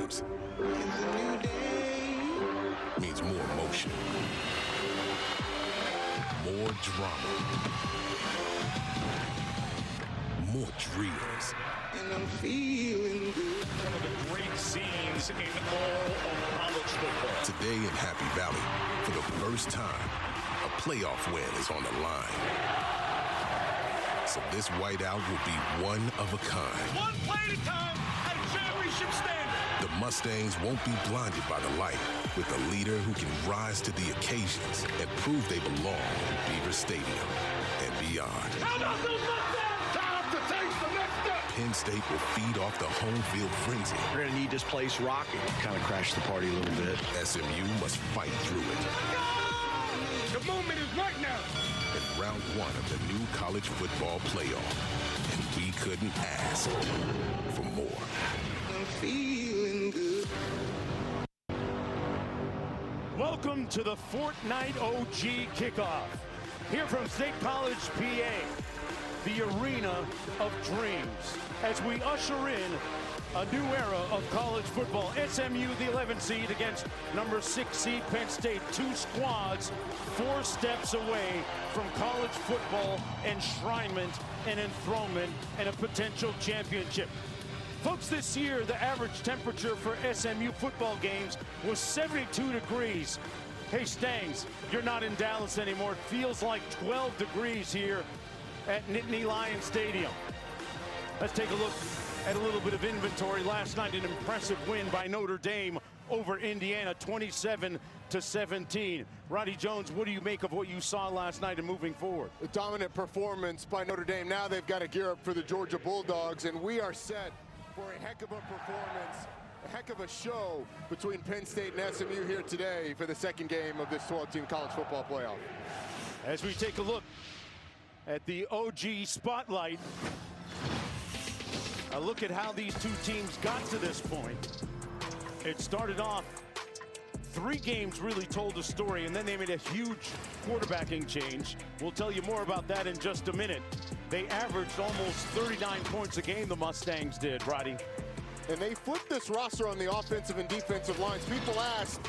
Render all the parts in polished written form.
times means more emotion, more drama, more drills. And I'm feeling good. One of the great scenes in all of college football. Today in Happy Valley, for the first time, a playoff win is on the line. So this whiteout will be one of a kind. One play at a time at a championship standard. The Mustangs won't be blinded by the light, with a leader who can rise to the occasions and prove they belong in Beaver Stadium and beyond. How about those Mustangs? Time to taste the next step. Penn State will feed off the home field frenzy. We're going to need this place rocking. Kind of crash the party a little bit. SMU must fight through it. Go! The moment is right now. In round one of the new college football playoff, and we couldn't ask for more. I'm feeling good. Welcome to the Fortnite OG kickoff. Here from State College, PA, the arena of dreams. As we usher in a new era of college football. SMU, the 11th seed, against number 6 seed Penn State. Two squads 4 steps away from college football enshrinement and enthronement and a potential championship. Folks, this year, the average temperature for SMU football games was 72 degrees. Hey, Stangs, you're not in Dallas anymore. It feels like 12 degrees here at Nittany Lion Stadium. Let's take a look at a little bit of inventory. Last night, an impressive win by Notre Dame over Indiana, 27-17. Roddy Jones, what do you make of what you saw last night and moving forward? A dominant performance by Notre Dame. Now they've got to gear up for the Georgia Bulldogs, and we are set for a heck of a performance, a heck of a show between Penn State and SMU here today for the second game of this 12-team college football playoff. As we take a look at the OG spotlight, a look at how these two teams got to this point. It started off 3 games really told a story, and then they made a huge quarterbacking change. We'll tell you more about that in just a minute. They averaged almost 39 points a game, the Mustangs did, Roddy. And they flipped this roster on the offensive and defensive lines. People asked,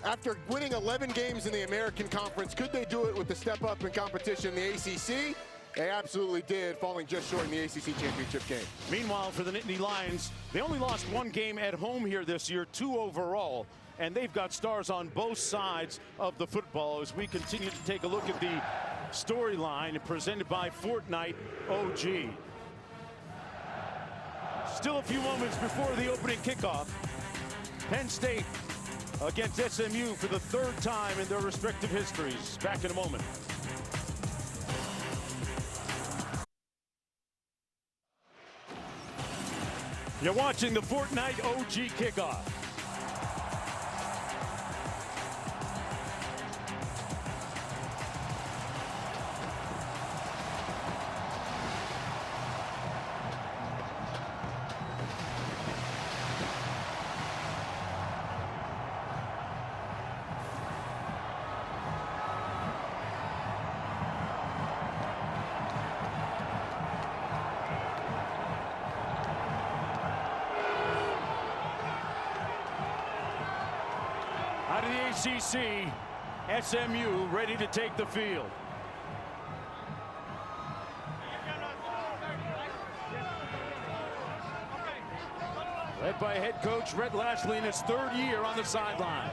after winning 11 games in the American Conference, could they do it with the step up in competition in the ACC? They absolutely did, falling just short in the ACC championship game. Meanwhile, for the Nittany Lions, they only lost 1 game at home here this year, 2 overall. And they've got stars on both sides of the football as we continue to take a look at the storyline presented by Fortnite OG. Still a few moments before the opening kickoff. Penn State against SMU for the 3rd time in their respective histories. Back in a moment. You're watching the Fortnite OG kickoff. Out of the ACC, SMU ready to take the field. Led by head coach Rhett Lashley in his 3rd year on the sidelines.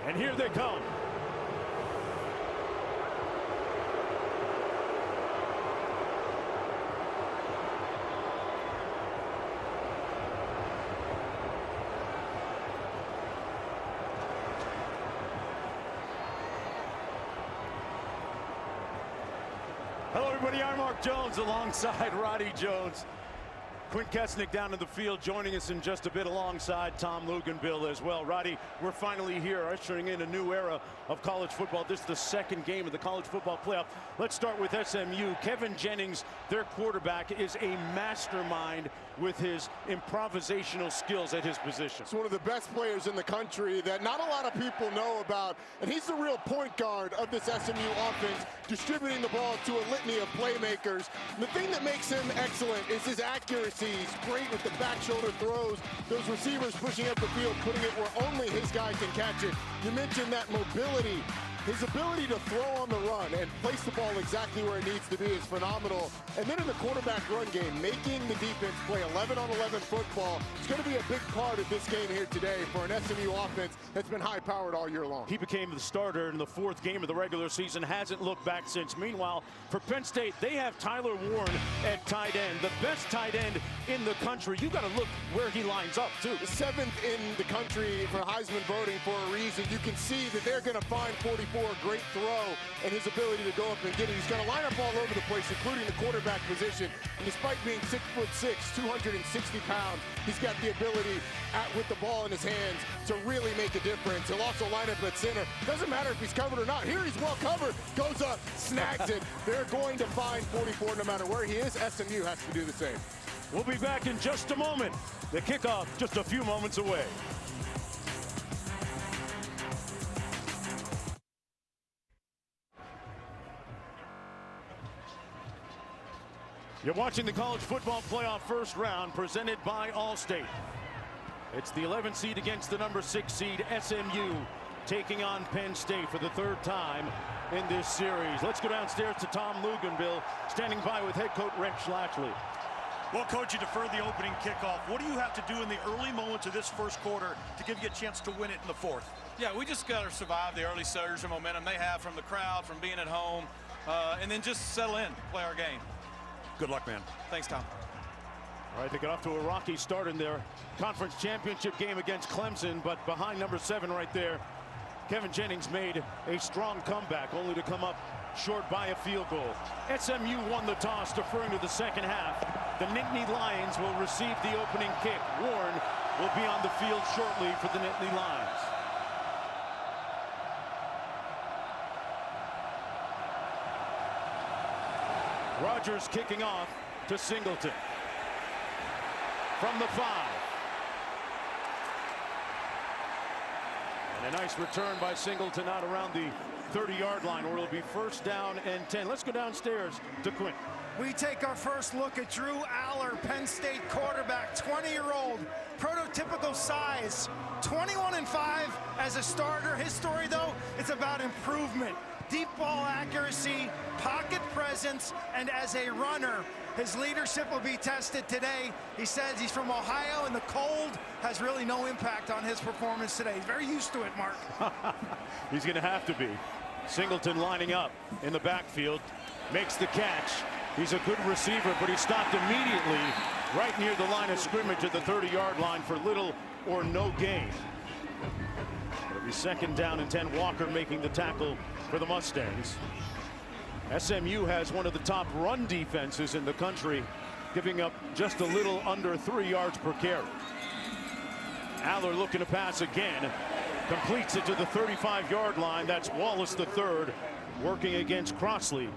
And here they come. Hello, everybody. I'm Mark Jones alongside Roddy Jones. Quint Kesnick down in the field joining us in just a bit alongside Tom Luganbill as well. Roddy, we're finally here ushering in a new era of college football. This is the 2nd game of the college football playoff. Let's start with SMU. Kevin Jennings, their quarterback, is a mastermind with his improvisational skills at his position. He's one of the best players in the country that not a lot of people know about, and he's the real point guard of this SMU offense, distributing the ball to a litany of playmakers. And the thing that makes him excellent is his accuracy. He's great with the back shoulder throws, those receivers pushing up the field, putting it where only his guy can catch it. You mentioned that mobility. His ability to throw on the run and place the ball exactly where it needs to be is phenomenal. And then in the quarterback run game, making the defense play 11-on-11 football is going to be a big part of this game here today for an SMU offense that's been high-powered all year long. He became the starter in the 4th game of the regular season, hasn't looked back since. Meanwhile, for Penn State, they have Tyler Warren at tight end, the best tight end in the country. You got to look where he lines up, too. The 7th in the country for Heisman voting for a reason. You can see that they're going to find 44 a great throw and his ability to go up and get it. He's got to line up all over the place, including the quarterback position. And despite being 6'6", 260 pounds, he's got the ability with the ball in his hands to really make a difference. He'll also line up at center. Doesn't matter if he's covered or not. Here he's well covered, goes up, snags it. They're going to find 44 no matter where he is. SMU has to do the same. We'll be back in just a moment. The kickoff just a few moments away. You're watching the college football playoff first round presented by Allstate. It's the 11th seed against the number 6 seed SMU taking on Penn State for the 3rd time in this series. Let's go downstairs to Tom Luganbill, standing by with head coach Rex Schlachly. Well, Coach, you deferred the opening kickoff. What do you have to do in the early moments of this first quarter to give you a chance to win it in the 4th? Yeah, we just got to survive the early surge of momentum they have from the crowd, from being at home, and then just settle in, play our game. Good luck, man. Thanks, Tom. All right, they got off to a rocky start in their conference championship game against Clemson, but behind number 7 right there, Kevin Jennings made a strong comeback, only to come up short by a field goal. SMU won the toss, deferring to the second half. The Nittany Lions will receive the opening kick. Warren will be on the field shortly for the Nittany Lions. Rogers kicking off to Singleton. From the 5. And a nice return by Singleton out around the 30-yard line, where it'll be 1st down and 10. Let's go downstairs to Quinn. We take our first look at Drew Aller, Penn State quarterback, 20-year-old, prototypical size, 21-5 as a starter. His story, though, it's about improvement. Deep ball accuracy, pocket presence, and as a runner, his leadership will be tested today. He says he's from Ohio, and the cold has really no impact on his performance today. He's very used to it, Mark. He's going to have to be. Singleton lining up in the backfield, makes the catch. He's a good receiver, but he stopped immediately right near the line of scrimmage at the 30-yard line for little or no gain. It'll be 2nd down and 10. Walker making the tackle for the Mustangs. SMU has one of the top run defenses in the country, giving up just a little under 3 yards per carry. Aller looking to pass again, completes it to the 35-yard line. That's Wallace III working against Crossley,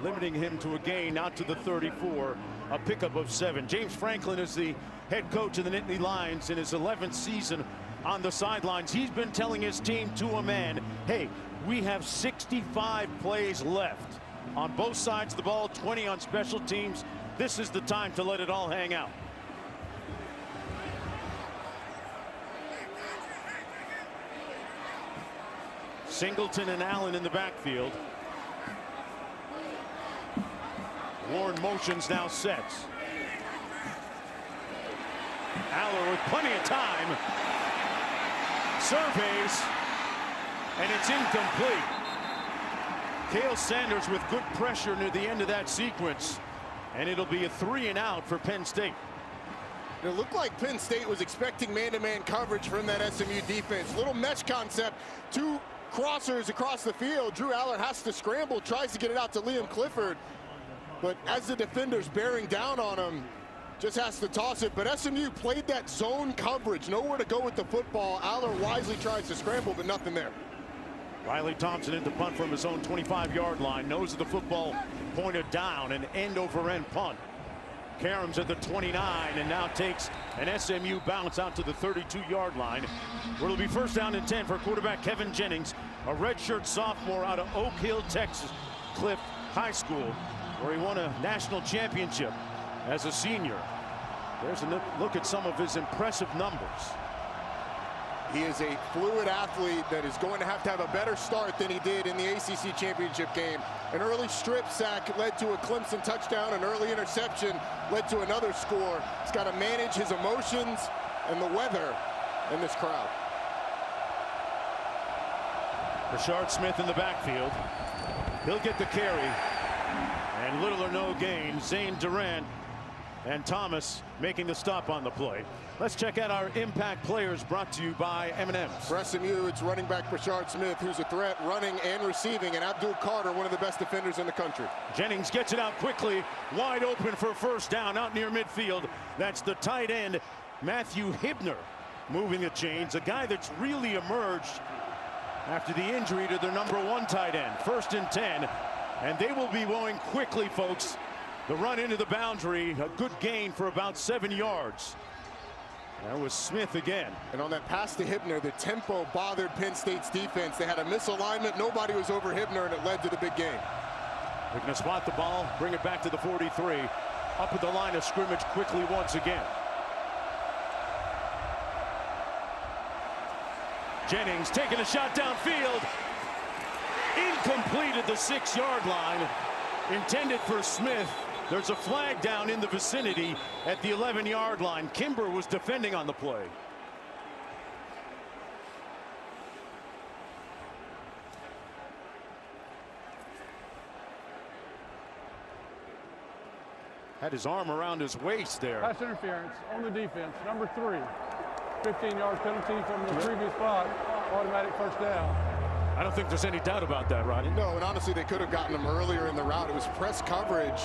limiting him to a gain out to the 34, a pickup of 7. James Franklin is the head coach of the Nittany Lions in his 11th season on the sidelines. He's been telling his team to a man, hey, we have 65 plays left on both sides of the ball, 20 on special teams. This is the time to let it all hang out. Singleton and Allen in the backfield. Warren motions, now sets. Aller with plenty of time. Surveys, and it's incomplete. Cale Sanders with good pressure near the end of that sequence, and it'll be a 3 and out for Penn State. It looked like Penn State was expecting man-to-man coverage from that SMU defense. Little mesh concept, 2 crossers across the field. Drew Aller has to scramble, tries to get it out to Liam Clifford, but as the defender's bearing down on him, just has to toss it. But SMU played that zone coverage, nowhere to go with the football. Aller wisely tries to scramble, but nothing there. Riley Thompson into punt from his own 25-yard line. Nose of the football pointed down, an end-over-end punt. Karams at the 29 and now takes an SMU bounce out to the 32-yard line, where it'll be first down and 10 for quarterback Kevin Jennings, a redshirt sophomore out of Oak Hill, Texas, Cliff High School, where he won a national championship as a senior. There's a look at some of his impressive numbers. He is a fluid athlete that is going to have a better start than he did in the ACC championship game. An early strip sack led to a Clemson touchdown. An early interception led to another score. He's got to manage his emotions and the weather in this crowd. Rashard Smith in the backfield. He'll get the carry. And little or no gain. Zane Durant and Thomas making the stop on the play. Let's check out our impact players, brought to you by M&M's. For SMU, it's running back Rashard Smith, who's a threat running and receiving, and Abdul Carter, one of the best defenders in the country. Jennings gets it out quickly, wide open for first down out near midfield. That's the tight end, Matthew Hibner, moving the chains, a guy that's really emerged after the injury to their #1 tight end. First and 10, and they will be going quickly, folks. The run into the boundary, a good gain for about 7 yards. That was Smith again. And on that pass to Hibner, the tempo bothered Penn State's defense. They had a misalignment. Nobody was over Hibner, and it led to the big gain. They're going to spot the ball, bring it back to the 43. Up at the line of scrimmage quickly once again. Jennings taking a shot downfield. Incomplete at the 6-yard line. Intended for Smith. There's a flag down in the vicinity at the 11-yard line. Kimber was defending on the play. Had his arm around his waist there. Pass interference on the defense, number 3. 15-yard penalty from the previous spot. Automatic first down. I don't think there's any doubt about that, Rodney. No, and honestly, they could have gotten him earlier in the route. It was press coverage,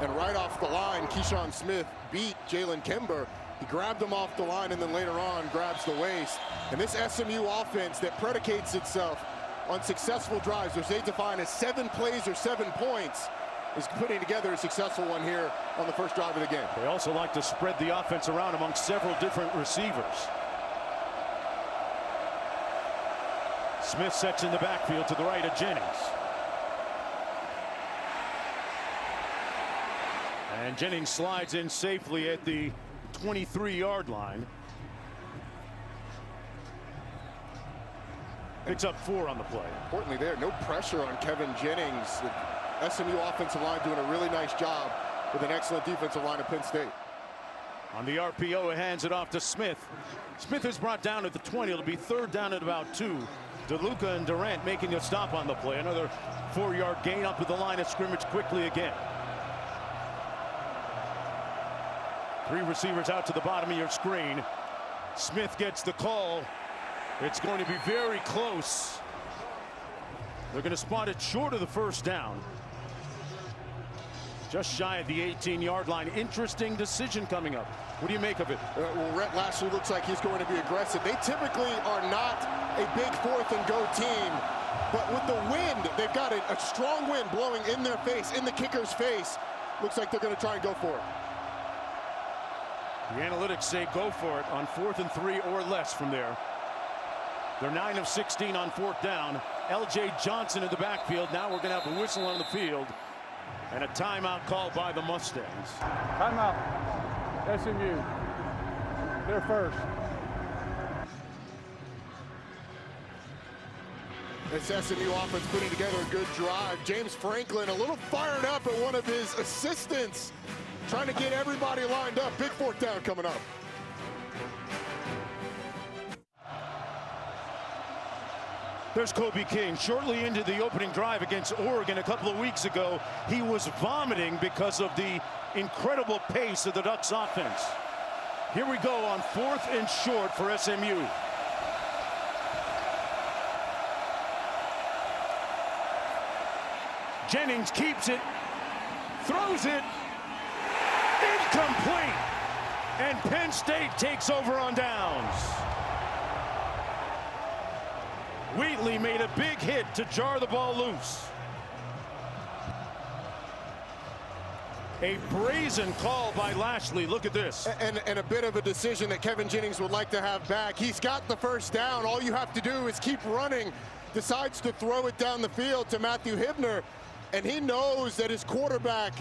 and right off the line, Keyshawn Smith beat Jalen Kimber. He grabbed him off the line, and then later on grabs the waist. And this SMU offense that predicates itself on successful drives, which they define as 7 plays or 7 points, is putting together a successful one here on the first drive of the game. They also like to spread the offense around among several different receivers. Smith sets in the backfield to the right of Jennings. And Jennings slides in safely at the 23-yard line. Picks up 4 on the play. Importantly there, no pressure on Kevin Jennings. The SMU offensive line doing a really nice job with an excellent defensive line at Penn State. On the RPO, it hands it off to Smith. Smith is brought down at the 20. It'll be third down at about 2. DeLuca and Durant making a stop on the play. Another 4-yard gain up at the line of scrimmage quickly again. 3 receivers out to the bottom of your screen. Smith gets the call. It's going to be very close. They're going to spot it short of the first down. Just shy of the 18-yard line. Interesting decision coming up. What do you make of it? Well, Rhett Lashley looks like he's going to be aggressive. They typically are not a big fourth-and-go team, but with the wind, they've got a strong wind blowing in their face, in the kicker's face. Looks like they're going to try and go for it. The analytics say go for it on 4th and 3 or less from there. They're 9 of 16 on 4th down. L.J. Johnson in the backfield. Now we're going to have a whistle on the field and a timeout called by the Mustangs. Timeout. SMU. They're first. This SMU offense putting together a good drive. James Franklin a little fired up at one of his assistants, trying to get everybody lined up. Big 4th down coming up. There's Kobe King shortly into the opening drive against Oregon a couple of weeks ago. He was vomiting because of the incredible pace of the Ducks offense. Here we go on 4th and short for SMU. Jennings keeps it, throws it, incomplete, and Penn State takes over on downs. Wheatley made a big hit to jar the ball loose. A brazen call by Lashley. Look at this. And a bit of a decision that Kevin Jennings would like to have back. He's got the first down. All you have to do is keep running. Decides to throw it down the field to Matthew Hibner. And he knows that his quarterback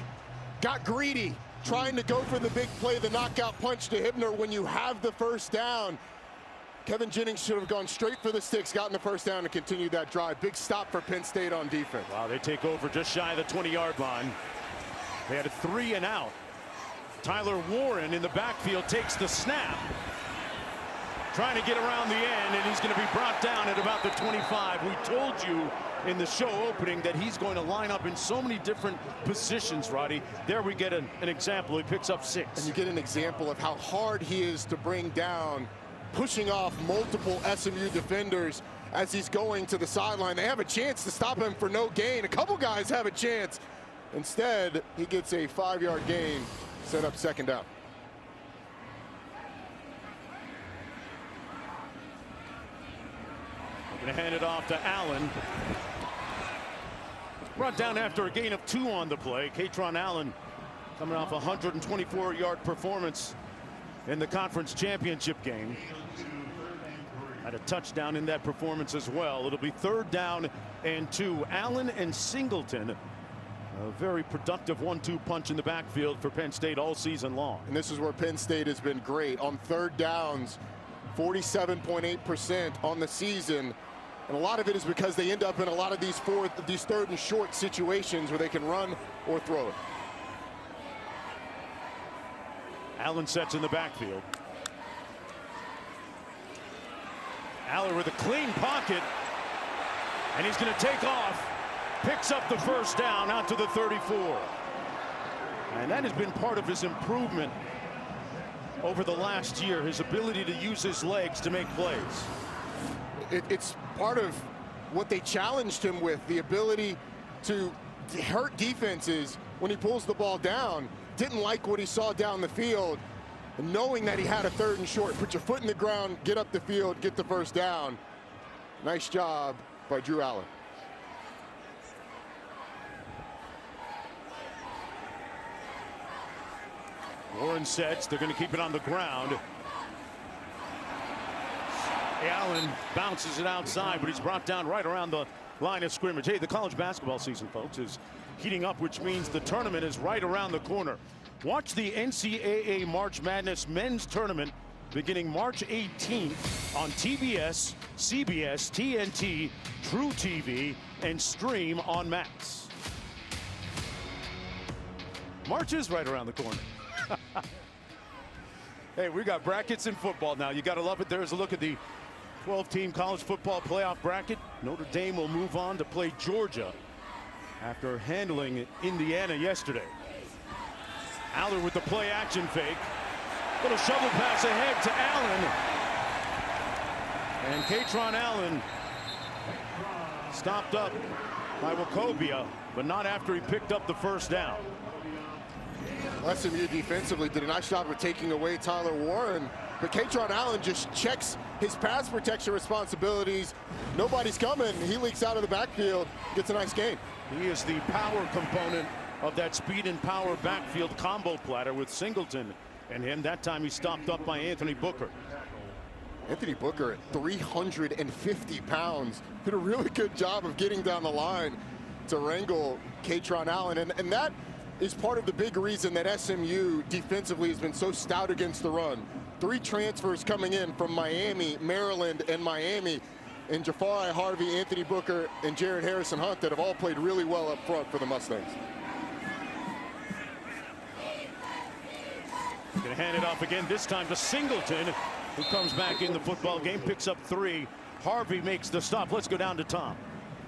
got greedy, trying to go for the big play, the knockout punch to Hibner when you have the first down. Kevin Jennings should have gone straight for the sticks, gotten the first down, and continued that drive. Big stop for Penn State on defense. Wow, they take over just shy of the 20-yard line. They had a 3 and out. Tyler Warren in the backfield takes the snap, trying to get around the end, and he's going to be brought down at about the 25. We told you in the show opening that he's going to line up in so many different positions, Roddy. There we get an example. He picks up 6. And you get an example of how hard he is to bring down, pushing off multiple SMU defenders as he's going to the sideline. They have a chance to stop him for no gain. A couple guys have a chance. Instead, he gets a 5-yard gain, set up second down. Going to hand it off to Allen. Brought down after a gain of 2 on the play. Katron Allen coming off a 124-yard performance in the conference championship game. Had a touchdown in that performance as well. It'll be 3rd down and 2. Allen and Singleton. A very productive 1-2 punch in the backfield for Penn State all season long. And this is where Penn State has been great. On 3rd downs, 47.8% on the season. And a lot of it is because they end up in a lot of these 3rd and short situations where they can run or throw it. Allen sets in the backfield. Allen with a clean pocket, and he's going to take off. Picks up the first down out to the 34. And that has been part of his improvement over the last year, his ability to use his legs to make plays. It's part of what they challenged him with, the ability to hurt defenses when he pulls the ball down. Didn't like what he saw down the field. And knowing that he had a 3rd and short, put your foot in the ground, get up the field, get the first down. Nice job by Drew Allen. Warren sets. They're going to keep it on the ground. Allen bounces it outside, but he's brought down right around the line of scrimmage. Hey, the college basketball season, folks, is heating up, which means the tournament is right around the corner. Watch the NCAA March Madness men's tournament beginning March 18th on TBS, CBS, TNT, True TV, and stream on Max. March is right around the corner. Hey, we got brackets in football now. You got to love it. There's a look at the 12-team college football playoff bracket. Notre Dame will move on to play Georgia after handling Indiana yesterday. Aller with the play action fake. Little shovel pass ahead to Allen. And Katron Allen stopped up by Wachovia, but not after he picked up the first down. SMU defensively did a nice job of taking away Tyler Warren, but Katron Allen just checks his pass protection responsibilities. Nobody's coming. He leaks out of the backfield, gets a nice gain. He is the power component of that speed and power backfield combo platter with Singleton and him. That time he stopped up by Anthony Booker. Anthony Booker at 350 pounds did a really good job of getting down the line to wrangle Katron Allen, and that is part of the big reason that SMU defensively has been so stout against the run. 3 transfers coming in from Miami, Maryland, and Miami, and Jafari Harvey, Anthony Booker, and Jared Harrison Hunt that have all played really well up front for the Mustangs. Going to hand it off again, this time to Singleton, who comes back in the football game, picks up 3. Harvey makes the stop. Let's go down to Tom.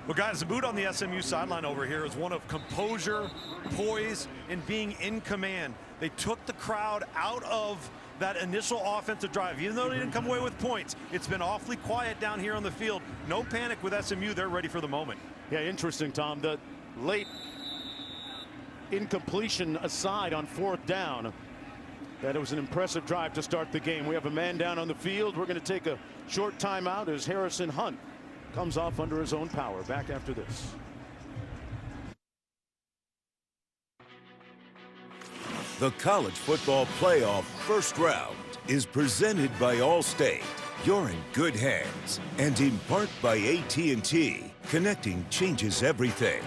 Well, guys, the mood on the SMU sideline over here is one of composure, poise, and being in command. They took the crowd out of that initial offensive drive. Even though they didn't come away with points, it's been awfully quiet down here on the field. No panic with SMU. They're ready for the moment. Yeah, interesting, Tom. The late incompletion aside on 4th down, that it was an impressive drive to start the game. We have a man down on the field. We're going to take a short timeout as Harrison Hunt comes off under his own power. Back after this. The College Football Playoff First Round is presented by Allstate. You're in good hands. And in part by AT&T. Connecting changes everything.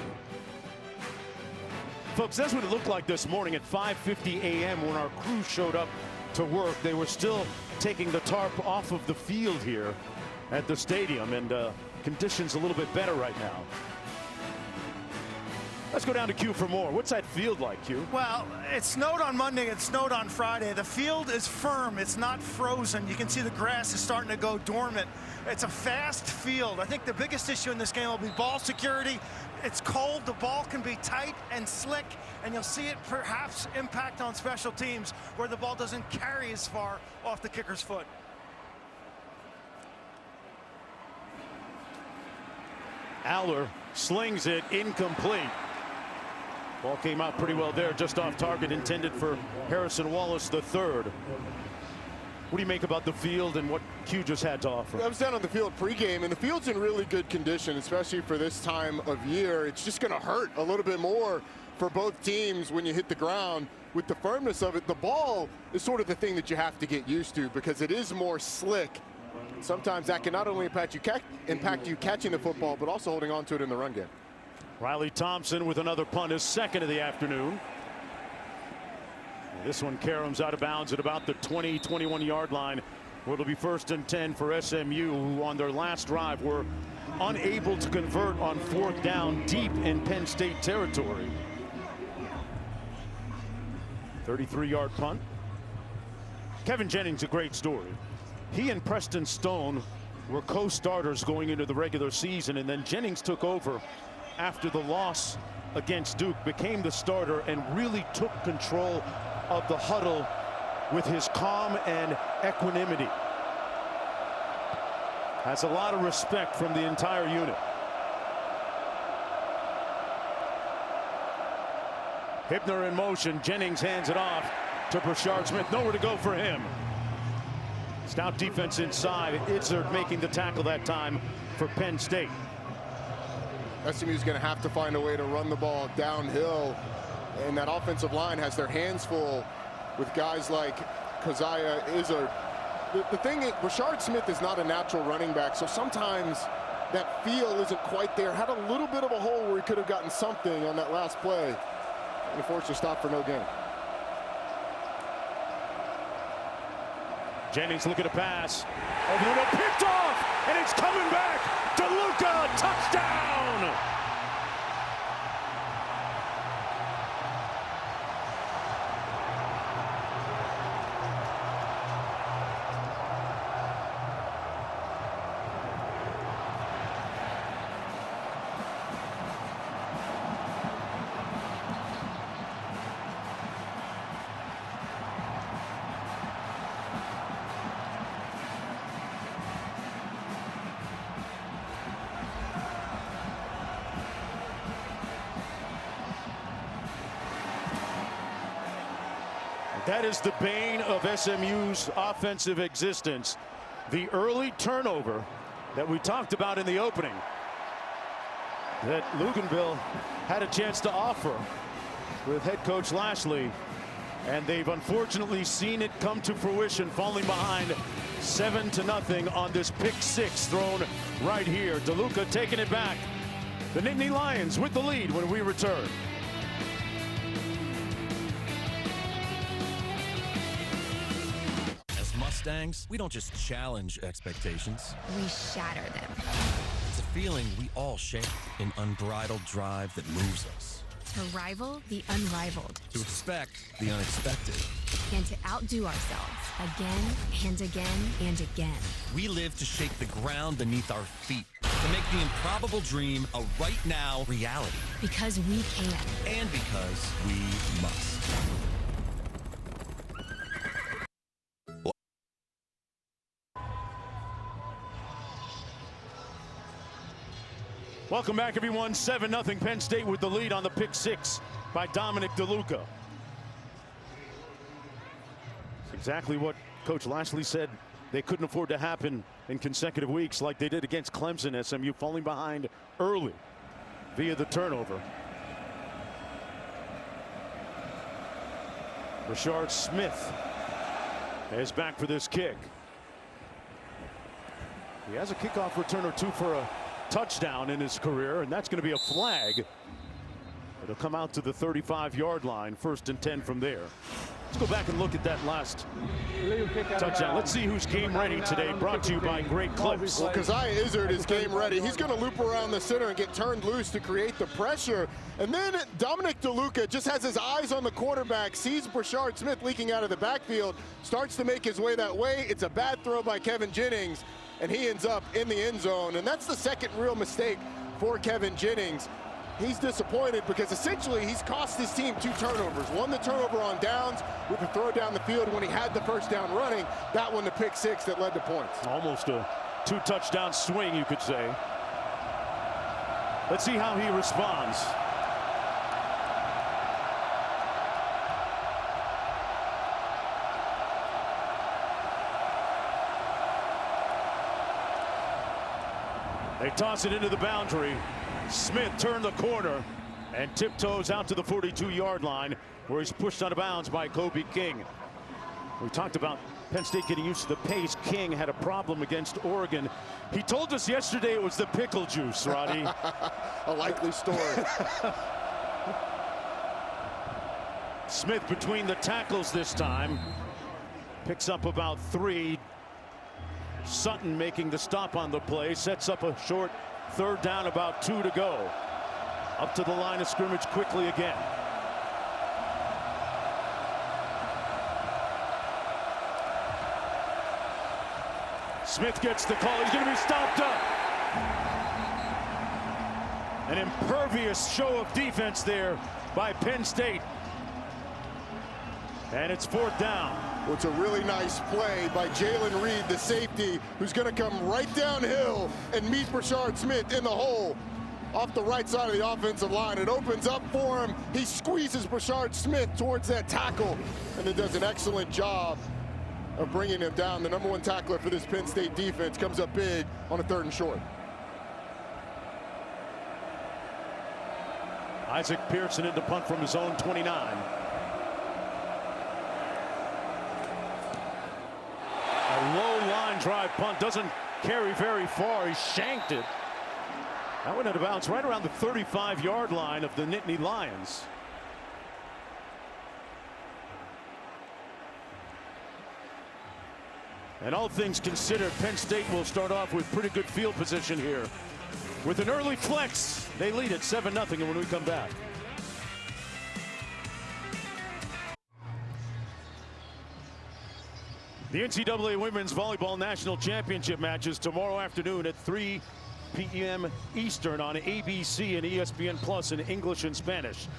Folks, that's what it looked like this morning at 5:50 a.m. when our crew showed up to work. They were still taking the tarp off of the field here at the stadium, and conditions a little bit better right now. Let's go down to Q for more. What's that field like, Q? Well, it snowed on Monday. It snowed on Friday. The field is firm. It's not frozen. You can see the grass is starting to go dormant. It's a fast field. I think the biggest issue in this game will be ball security. It's cold. The ball can be tight and slick, and you'll see it perhaps impact on special teams where the ball doesn't carry as far off the kicker's foot. Aller slings it incomplete. Ball came out pretty well there, just off target, intended for Harrison Wallace III. What do you make about the field and what Q just had to offer? I was down on the field pregame, and the field's in really good condition, especially for this time of year. It's just going to hurt a little bit more for both teams when you hit the ground. With the firmness of it, the ball is sort of the thing that you have to get used to because it is more slick. Sometimes that can not only impact you catching the football, but also holding on to it in the run game. Riley Thompson with another punt, his second of the afternoon. This one caroms out of bounds at about the 20-21 yard line, where it'll be 1st and 10 for SMU, who on their last drive were unable to convert on 4th down deep in Penn State territory. 33-yard punt. Kevin Jennings, a great story. He and Preston Stone were co-starters going into the regular season, and then Jennings took over after the loss against Duke, became the starter, and really took control of the huddle with his calm and equanimity. Has a lot of respect from the entire unit. Hibner in motion. Jennings hands it off to Brashard Smith. Nowhere to go for him. Stout defense inside. Itzard making the tackle that time for Penn State. SMU's going to have to find a way to run the ball downhill, and that offensive line has their hands full with guys like Keziah Izzard. The thing is, Brashard Smith is not a natural running back, so sometimes that feel isn't quite there. Had a little bit of a hole where he could have gotten something on that last play, and unfortunately stopped for no gain. Jennings looking to pass. Over the middle, picked off, and it's coming back. DeLuca, touchdown! That is the bane of SMU's offensive existence. The early turnover that we talked about in the opening that Luganville had a chance to offer with head coach Lashley, and they've unfortunately seen it come to fruition, falling behind 7-0 on this pick six thrown right here. DeLuca taking it back. The Nittany Lions with the lead when we return. Mustangs, we don't just challenge expectations. We shatter them. It's a feeling we all share, an unbridled drive that moves us. To rival the unrivaled. To expect the unexpected. And to outdo ourselves again and again and again. We live to shake the ground beneath our feet. To make the improbable dream a right now reality. Because we can. And because we must. Welcome back, everyone. 7-0 Penn State with the lead on the pick six by Dominic DeLuca. It's exactly what Coach Lashley said they couldn't afford to happen in consecutive weeks like they did against Clemson. SMU falling behind early via the turnover. Rashard Smith is back for this kick. He has a kickoff return or two for a touchdown in his career, and that's going to be a flag. It'll come out to the 35-yard line, 1st and 10 from there. Let's go back and look at that last touchdown. Let's see who's game ready today, brought to you by Great Clips. Well, Keziah Izzard is game ready. He's going to loop around the center and get turned loose to create the pressure. And then Dominic DeLuca just has his eyes on the quarterback, sees Brashard Smith leaking out of the backfield, starts to make his way that way. It's a bad throw by Kevin Jennings, and he ends up in the end zone. And that's the second real mistake for Kevin Jennings. He's disappointed because essentially he's cost his team 2 turnovers. One, the turnover on downs with the throw down the field when he had the first down running. That one, the pick 6 that led to points. Almost a 2-touchdown swing, you could say. Let's see how he responds. They toss it into the boundary. Smith turned the corner and tiptoes out to the 42-yard line, where he's pushed out of bounds by Kobe King. We talked about Penn State getting used to the pace. King had a problem against Oregon. He told us yesterday it was the pickle juice, Roddy. A likely story. Smith between the tackles this time. Picks up about 3. Sutton making the stop on the play. Sets up a short 3rd down, about 2 to go. Up to the line of scrimmage quickly again. Smith gets the call. He's going to be stopped up. An impervious show of defense there by Penn State. And it's 4th down. Well, it's a really nice play by Jalen Reed, the safety, who's going to come right downhill and meet Brashard Smith in the hole off the right side of the offensive line. It opens up for him. He squeezes Brashard Smith towards that tackle, and it does an excellent job of bringing him down. The #1 tackler for this Penn State defense comes up big on a 3rd and short. Isaac Pearson into punt from his own 29. A low line drive punt, doesn't carry very far. He shanked it. That went out of bounds right around the 35-yard line of the Nittany Lions. And all things considered, Penn State will start off with pretty good field position here. With an early flex, they lead at 7-0 when we come back. The NCAA Women's Volleyball National Championship matches tomorrow afternoon at 3 p.m. Eastern on ABC and ESPN Plus in English and Spanish.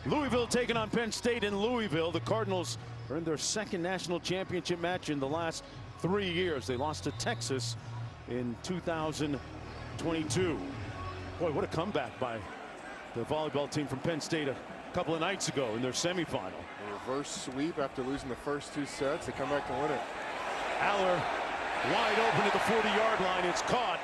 Louisville taking on Penn State in Louisville. The Cardinals are in their 2nd national championship match in the last 3 years. They lost to Texas in 2022. Boy, what a comeback by the volleyball team from Penn State a couple of nights ago in their semifinal. A reverse sweep after losing the first 2 sets. They come back to win it. Aller wide open at the 40-yard line. It's caught.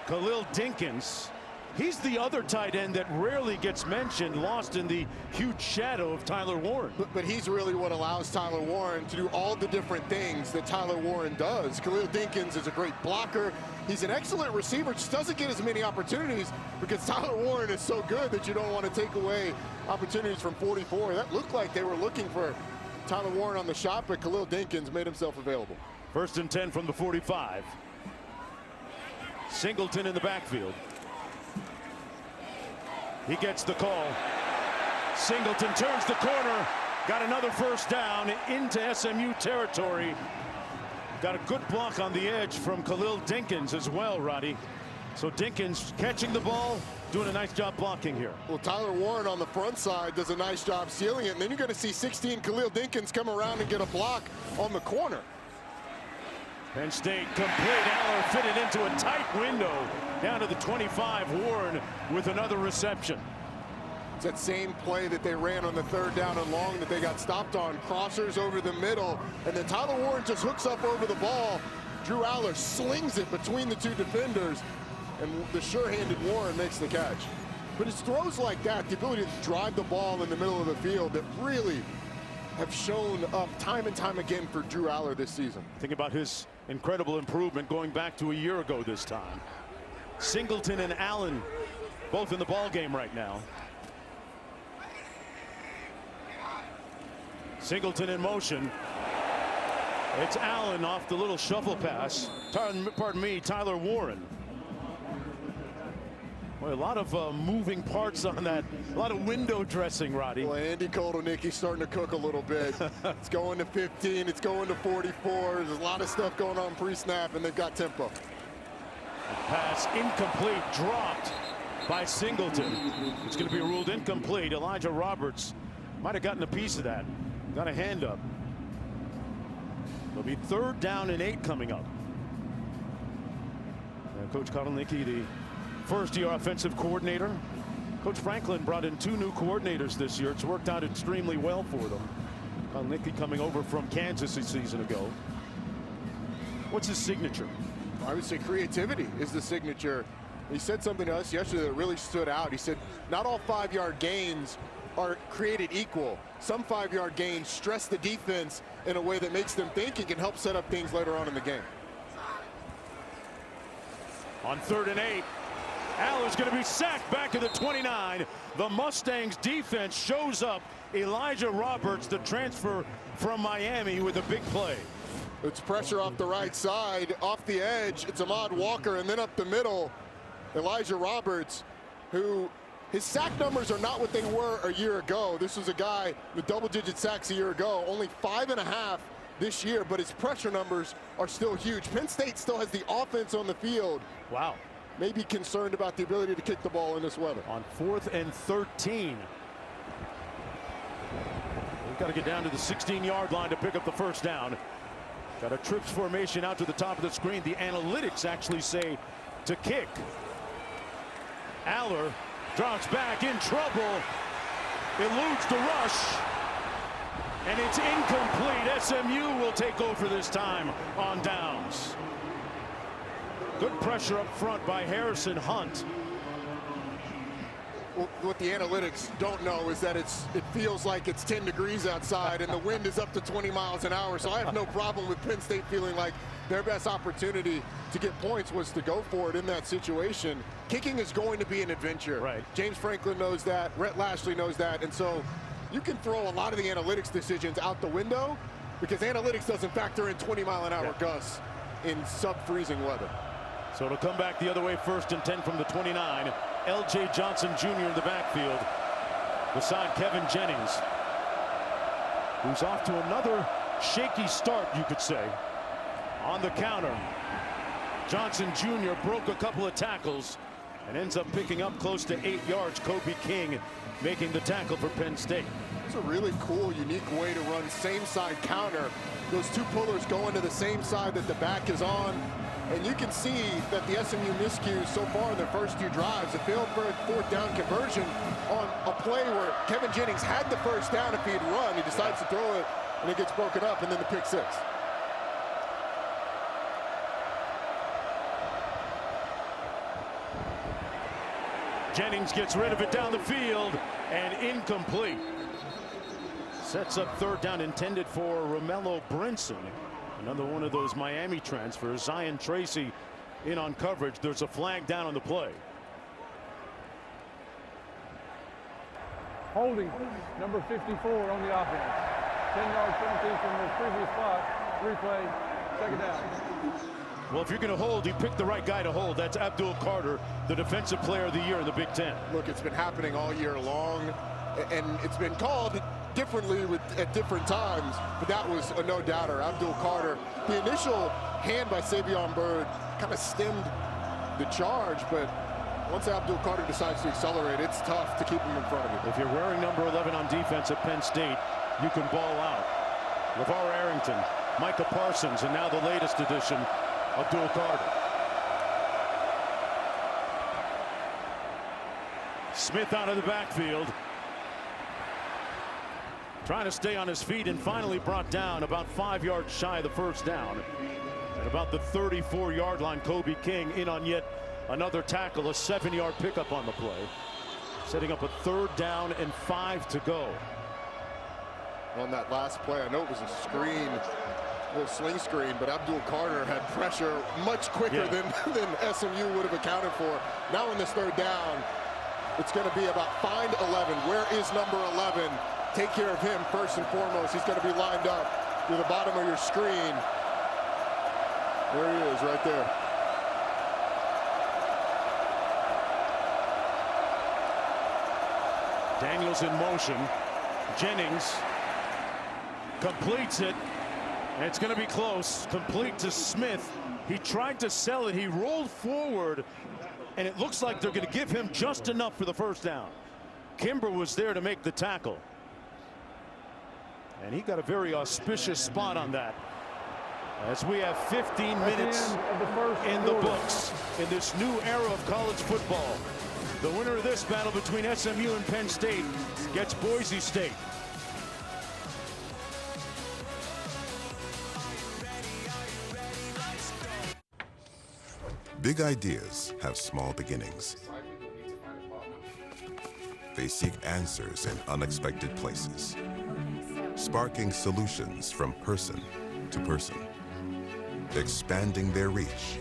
Khalil Dinkins. He's the other tight end that rarely gets mentioned, lost in the huge shadow of Tyler Warren. But he's really what allows Tyler Warren to do all the different things that Tyler Warren does. Khalil Dinkins is a great blocker. He's an excellent receiver, just doesn't get as many opportunities because Tyler Warren is so good that you don't want to take away opportunities from 44. That looked like they were looking for Tyler Warren on the shot, but Khalil Dinkins made himself available. 1st and 10 from the 45. Singleton in the backfield. He gets the call. Singleton turns the corner. Got another 1st down into SMU territory. Got a good block on the edge from Khalil Dinkins as well, Roddy. So Dinkins catching the ball, doing a nice job blocking here. Well, Tyler Warren on the front side does a nice job sealing it. And then you're going to see 16 Khalil Dinkins come around and get a block on the corner. Penn State complete. Aller fitted into a tight window down to the 25. Warren with another reception. It's that same play that they ran on the 3rd down and long that they got stopped on. Crossers over the middle, and then Tyler Warren just hooks up over the ball. Drew Aller slings it between the 2 defenders, and the sure-handed Warren makes the catch. But it's throws like that, the ability to drive the ball in the middle of the field, that really have shown up time and time again for Drew Aller this season. Think about his incredible improvement going back to a year ago this time. Singleton and Allen both in the ball game right now. Singleton in motion. It's Allen off the little shuffle pass. Pardon me, Tyler Warren. Boy, a lot of moving parts on that. A lot of window dressing, Roddy. Well, Andy Kotelnicki's starting to cook a little bit. It's going to 15. It's going to 44. There's a lot of stuff going on pre-snap, and they've got tempo. Pass incomplete, dropped by Singleton. It's going to be ruled incomplete. Elijah Roberts might have gotten a piece of that. Got a hand up. It'll be 3rd down and 8 coming up. Coach Kotelnicki, the first-year offensive coordinator. Coach Franklin brought in 2 new coordinators this year. It's worked out extremely well for them. Kotelnicki coming over from Kansas a season ago. What's his signature? I would say creativity is the signature. He said something to us yesterday that really stood out. He said not all 5-yard gains are created equal. Some 5-yard gains stress the defense in a way that makes them think and can help set up things later on in the game. On 3rd and 8, Allen's going to be sacked back at the 29. The Mustangs defense shows up. Elijah Roberts, the transfer from Miami, with a big play. It's pressure off the right side, off the edge. It's Ahmad Walker, and then up the middle, Elijah Roberts, who his sack numbers are not what they were a year ago. This was a guy with double-digit sacks a year ago, only 5.5 this year, but his pressure numbers are still huge. Penn State still has the offense on the field. Wow. Maybe concerned about the ability to kick the ball in this weather. On 4th and 13. We've got to get down to the 16-yard line to pick up the first down. Got a trips formation out to the top of the screen. The analytics actually say to kick. Aller drops back, in trouble. Eludes the rush. And it's incomplete. SMU will take over this time on downs. Good pressure up front by Harrison Hunt. Well, what the analytics don't know is that it feels like it's 10 degrees outside and the wind is up to 20 miles an hour. So I have no problem with Penn State feeling like their best opportunity to get points was to go for it in that situation. Kicking is going to be an adventure. Right. James Franklin knows that. Rhett Lashley knows that. And so you can throw a lot of the analytics decisions out the window because analytics doesn't factor in 20-mile-an-hour gusts in sub-freezing weather. So it'll come back the other way, 1st and 10 from the 29. L.J. Johnson Jr. in the backfield beside Kevin Jennings, who's off to another shaky start, you could say. On the counter, Johnson Jr. broke a couple of tackles and ends up picking up close to 8 yards. Kobe King making the tackle for Penn State. It's a really cool, unique way to run same side counter. Those 2 pullers go into the same side that the back is on. And you can see that the SMU miscues so far in their first 2 drives, a failed 4th down conversion on a play where Kevin Jennings had the first down if he had run. He decides to throw it, and it gets broken up, and then the pick 6. Jennings gets rid of it down the field, and incomplete. Sets up 3rd down intended for Romello Brinson. Another one of those Miami transfers. Zion Tracy in on coverage. There's a flag down on the play. Holding number 54 on the offense. 10-yard penalty from the previous spot. Replay, 2nd down. Well, if you're going to hold, you pick the right guy to hold. That's Abdul Carter, the defensive player of the year in the Big Ten. Look, it's been happening all year long, and it's been called differently at different times, but that was a no-doubter. Abdul Carter, the initial hand by Savion Byrd kind of stemmed the charge, but once Abdul Carter decides to accelerate, it's tough to keep him in front of you. If you're wearing number 11 on defense at Penn State, you can ball out. LeVar Arrington, Micah Parsons, and now the latest addition, Abdul Carter. Smith out of the backfield. Trying to stay on his feet and finally brought down about 5 yards shy of the first down. At about the 34-yard line, Kobe King in on yet another tackle, a 7-yard pickup on the play. Setting up a 3rd down and 5 to go. on that last play. I know it was a screen, a little sling screen, but Abdul Carter had pressure much quicker than SMU would have accounted for. Now on this third down, it's going to be about find 11. Where is number 11? Take care of him first and foremost. He's going to be lined up to the bottom of your screen. There he is right there. Daniels in motion. Jennings completes it. And it's going to be close. Complete to Smith. He tried to sell it. He rolled forward. And it looks like they're going to give him just enough for the first down. Kimber was there to make the tackle. And he got a very auspicious spot on that. As we have 15 minutes in the books in this new era of college football. The winner of this battle between SMU and Penn State gets Boise State. Big ideas have small beginnings. They seek answers in unexpected places, sparking solutions from person to person, expanding their reach,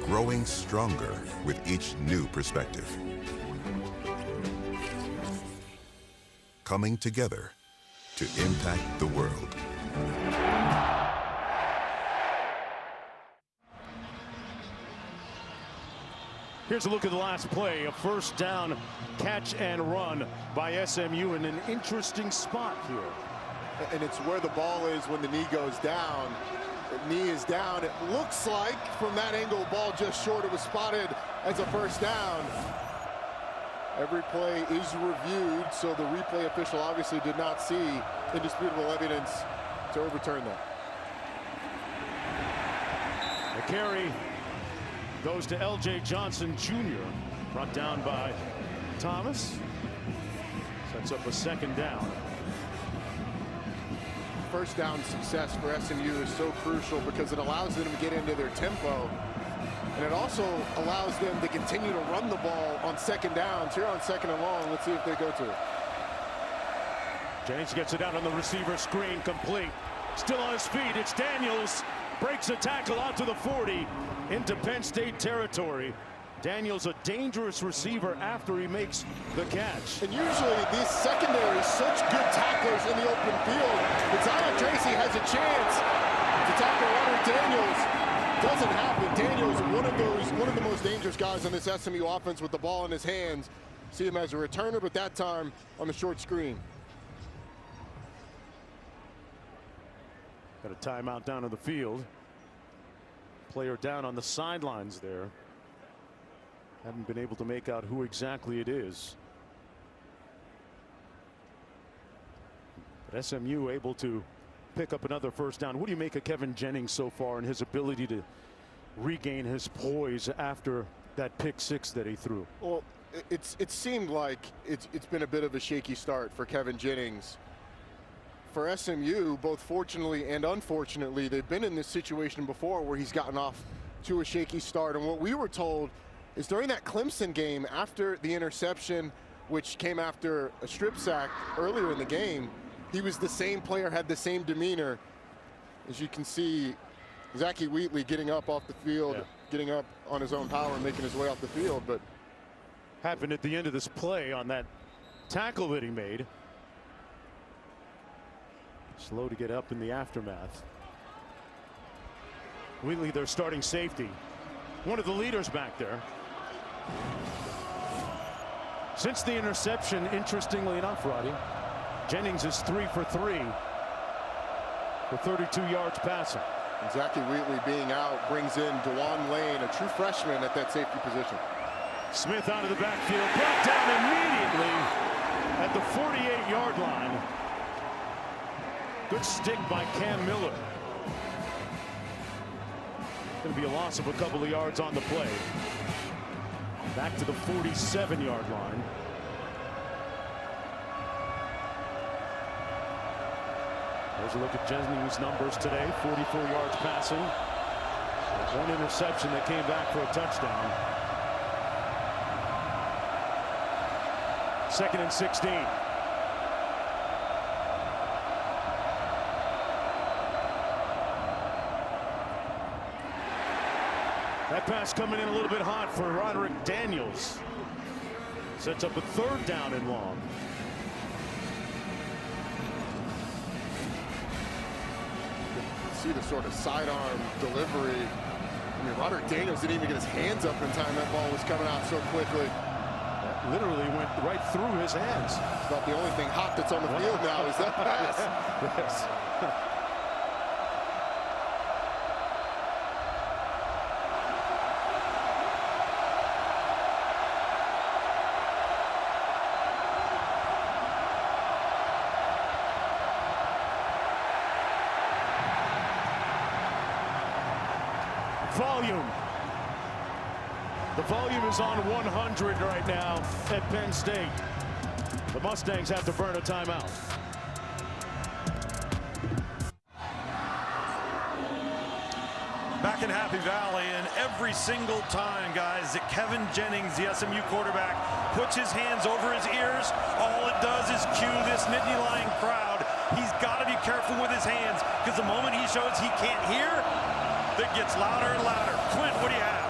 growing stronger with each new perspective, coming together to impact the world. Here's a look at the last play, a first down catch and run by SMU in an interesting spot here. And it's where the ball is when the knee goes down. The knee is down. It looks like from that angle, ball just short. It was spotted as a first down. Every play is reviewed, so the replay official obviously did not see indisputable evidence to overturn that. The carry goes to L.J. Johnson Jr., brought down by Thomas. Sets up a second down. First down success for SMU is so crucial because it allows them to get into their tempo, and it also allows them to continue to run the ball on second downs. Here on second and long, let's see if they go to it. Jennings gets it out on the receiver screen, complete. Still on his feet, it's Daniels. Breaks a tackle out to the 40 into Penn State territory. Daniels, a dangerous receiver after he makes the catch. And usually these secondaries, such good tacklers in the open field. But Zion Tracy has a chance to tackle Leonard Daniels. Doesn't happen. Daniels, one of the most dangerous guys on this SMU offense with the ball in his hands. See him as a returner, but that time on the short screen. Got a timeout down on the field. Player down on the sidelines there. Haven't been able to make out who exactly it is. But SMU able to pick up another first down. What do you make of Kevin Jennings so far and his ability to regain his poise after that pick six that he threw? Well, it seemed like it's been a bit of a shaky start for Kevin Jennings. For SMU, both fortunately and unfortunately, they've been in this situation before where he's gotten off to a shaky start. And what we were told is during that Clemson game, after the interception, which came after a strip sack earlier in the game, he was the same player, had the same demeanor. As you can see, Zachy Wheatley getting up off the field, getting up on his own power and making his way off the field. But happened at the end of this play on that tackle that he made. Slow to get up in the aftermath. Wheatley, their starting safety. One of the leaders back there. Since the interception, interestingly enough, Roddy, Jennings is 3 for 3 for 32 yards passing. And Zachy Wheatley being out brings in DeJuan Lane, a true freshman at that safety position. Smith out of the backfield, brought down immediately at the 48-yard line. Good stick by Cam Miller. Going to be a loss of a couple of yards on the play. Back to the 47-yard line. There's a look at Jennings' numbers today. 44 yards passing. One interception that came back for a touchdown. 2nd and 16. That pass coming in a little bit hot for Roderick Daniels. Sets up a 3rd down and long. See the sort of sidearm delivery. I mean, Roderick Daniels didn't even get his hands up in time. That ball was coming out so quickly. That literally went right through his hands. It's about the only thing hot that's on the field now is that pass. Yes. Volume. The volume is on 100 right now at Penn State. The Mustangs have to burn a timeout. Back in Happy Valley, and every single time, guys, that Kevin Jennings, the SMU quarterback, puts his hands over his ears, all it does is cue this Nittany Lion crowd. He's got to be careful with his hands, because the moment he shows he can't hear, it gets louder and louder. Quint, what do you have?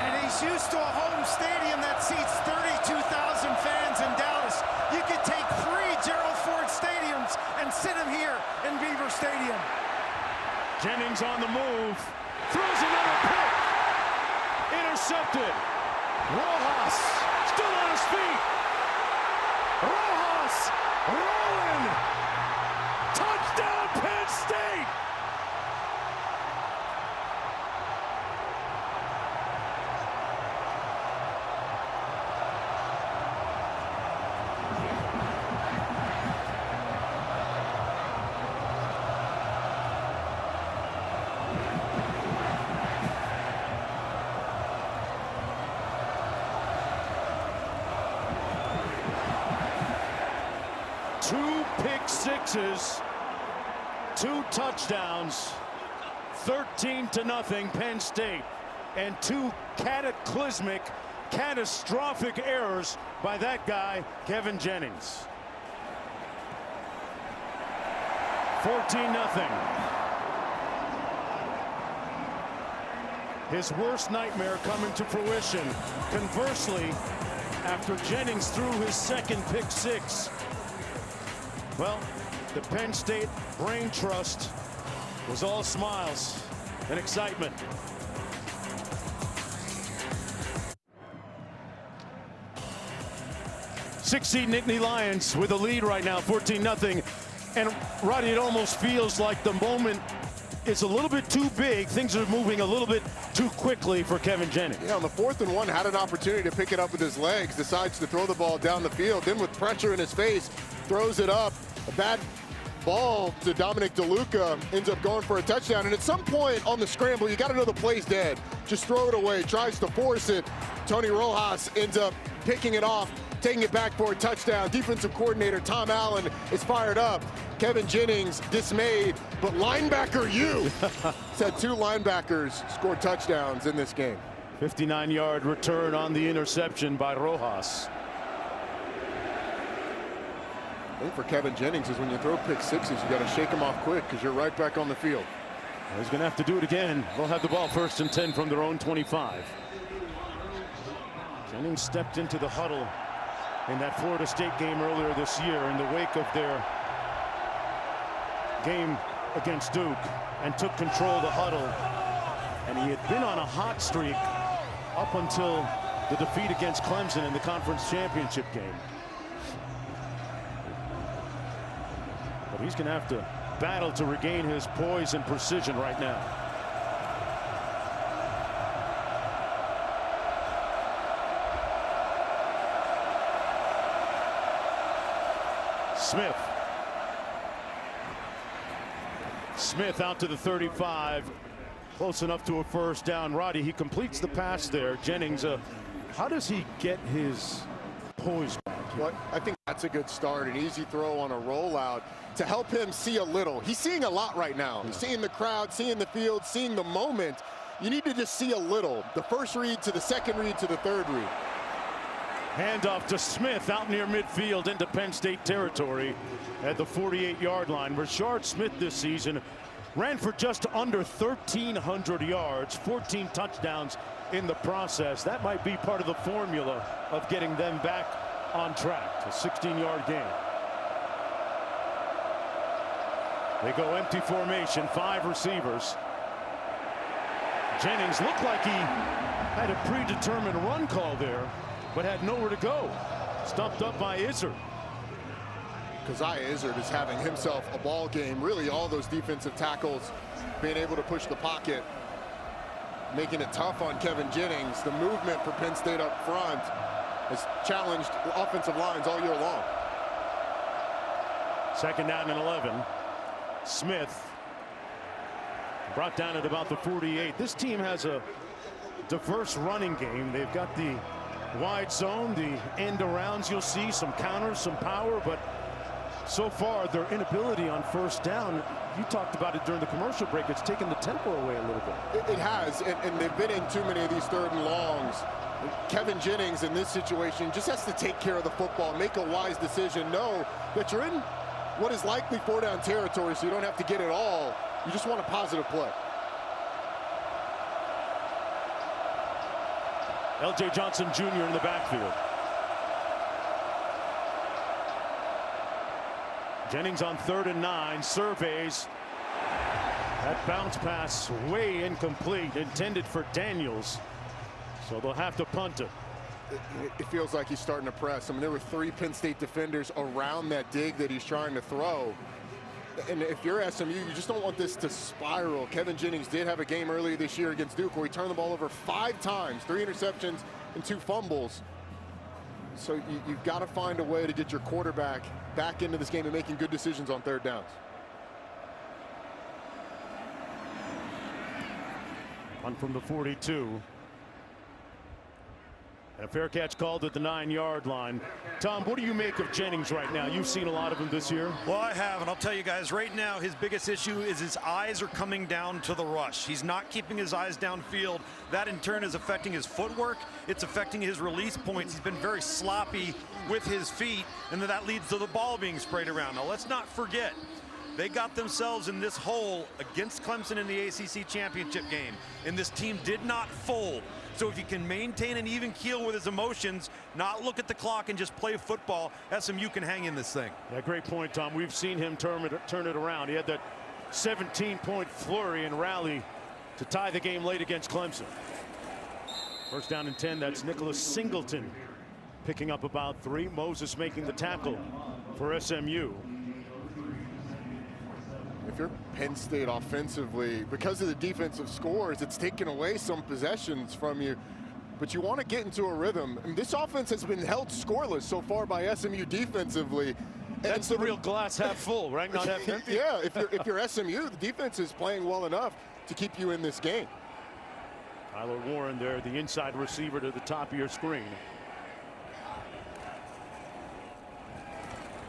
And he's used to a home stadium that seats 32,000 fans in Dallas. You could take 3 Gerald Ford stadiums and sit him here in Beaver Stadium. Jennings on the move, throws another pick, intercepted. Rojas still on his feet. Rojas rolling. Touchdown Penn State. Two pick sixes, 2 touchdowns, 13-0 Penn State, and 2 cataclysmic, catastrophic errors by that guy, Kevin Jennings. 14-0. His worst nightmare coming to fruition. Conversely, after Jennings threw his 2nd pick 6, well, the Penn State brain trust was all smiles and excitement. Six-seed Nittany Lions with a lead right now, 14-0. And Roddy, it almost feels like the moment is a little bit too big. Things are moving a little bit too quickly for Kevin Jennings. Yeah, on the 4th and 1, had an opportunity to pick it up with his legs, decides to throw the ball down the field. Then with pressure in his face, throws it up. A bad ball to Dominic DeLuca, ends up going for a touchdown. And at some point on the scramble, you got to know the play's dead. Just throw it away, tries to force it. Tony Rojas ends up picking it off, taking it back for a touchdown. Defensive coordinator Tom Allen is fired up. Kevin Jennings dismayed, but linebacker you said 2 linebackers scored touchdowns in this game. 59-yard return on the interception by Rojas. I think for Kevin Jennings is when you throw pick sixes, you got to shake them off quick because you're right back on the field. Well, he's going to have to do it again. They'll have the ball 1st and 10 from their own 25. Jennings stepped into the huddle in that Florida State game earlier this year in the wake of their game against Duke and took control of the huddle. And he had been on a hot streak up until the defeat against Clemson in the conference championship game. But he's going to have to battle to regain his poise and precision right now. Smith out to the 35, close enough to a 1st down. Roddy, he completes the pass there. Jennings, how does he get his poise back? Well, I think that's a good start, an easy throw on a rollout to help him see a little. He's seeing a lot right now. He's seeing the crowd, seeing the field, seeing the moment. You need to just see a little. The 1st read to the 2nd read to the 3rd read. Handoff to Smith out near midfield into Penn State territory at the 48-yard line. Rashard Smith this season ran for just under 1,300 yards, 14 touchdowns in the process. That might be part of the formula of getting them back on track. A 16-yard gain. They go empty formation, 5 receivers. Jennings looked like he had a predetermined run call there, but had nowhere to go. Stumped up by Izzard. Keziah Izzard is having himself a ball game. Really, all those defensive tackles being able to push the pocket, making it tough on Kevin Jennings. The movement for Penn State up front has challenged offensive lines all year long. 2nd down and 11. Smith brought down at about the 48. This team has a diverse running game. They've got the wide zone, the end arounds. You'll see some counters, some power, but so far their inability on 1st down, you talked about it during the commercial break, it's taken the tempo away a little bit. It has, and they've been in too many of these 3rd and longs. Kevin Jennings in this situation just has to take care of the football, make a wise decision, know that you're in what is likely 4-down territory, so you don't have to get it all. You just want a positive play. L.J. Johnson Jr. in the backfield. Jennings on 3rd and 9, surveys. That bounce pass way incomplete, intended for Daniels. So they'll have to punt it. It feels like he's starting to press. I mean, there were 3 Penn State defenders around that dig that he's trying to throw. And if you're SMU, you just don't want this to spiral. Kevin Jennings did have a game earlier this year against Duke where he turned the ball over 5 times, 3 interceptions and 2 fumbles. So you've got to find a way to get your quarterback back into this game and making good decisions on 3rd downs. One from the 42. And a fair catch called at the 9-yard line. Tom, what do you make of Jennings right now? You've seen a lot of him this year. Well, I have, and I'll tell you guys, right now his biggest issue is his eyes are coming down to the rush. He's not keeping his eyes downfield. That in turn is affecting his footwork. It's affecting his release points. He's been very sloppy with his feet, and then that leads to the ball being sprayed around. Now, let's not forget, they got themselves in this hole against Clemson in the ACC championship game, and this team did not fold. So if he can maintain an even keel with his emotions, not look at the clock and just play football, SMU can hang in this thing. Yeah, great point, Tom. We've seen him turn it around. He had that 17-point flurry and rally to tie the game late against Clemson. 1st down and 10. That's Nicholas Singleton picking up about 3. Moses making the tackle for SMU. If you're Penn State offensively, because of the defensive scores, it's taken away some possessions from you. But you want to get into a rhythm. And this offense has been held scoreless so far by SMU defensively. That's the real glass half full, right? Not half empty. Yeah, if you're SMU, the defense is playing well enough to keep you in this game. Tyler Warren there, the inside receiver to the top of your screen.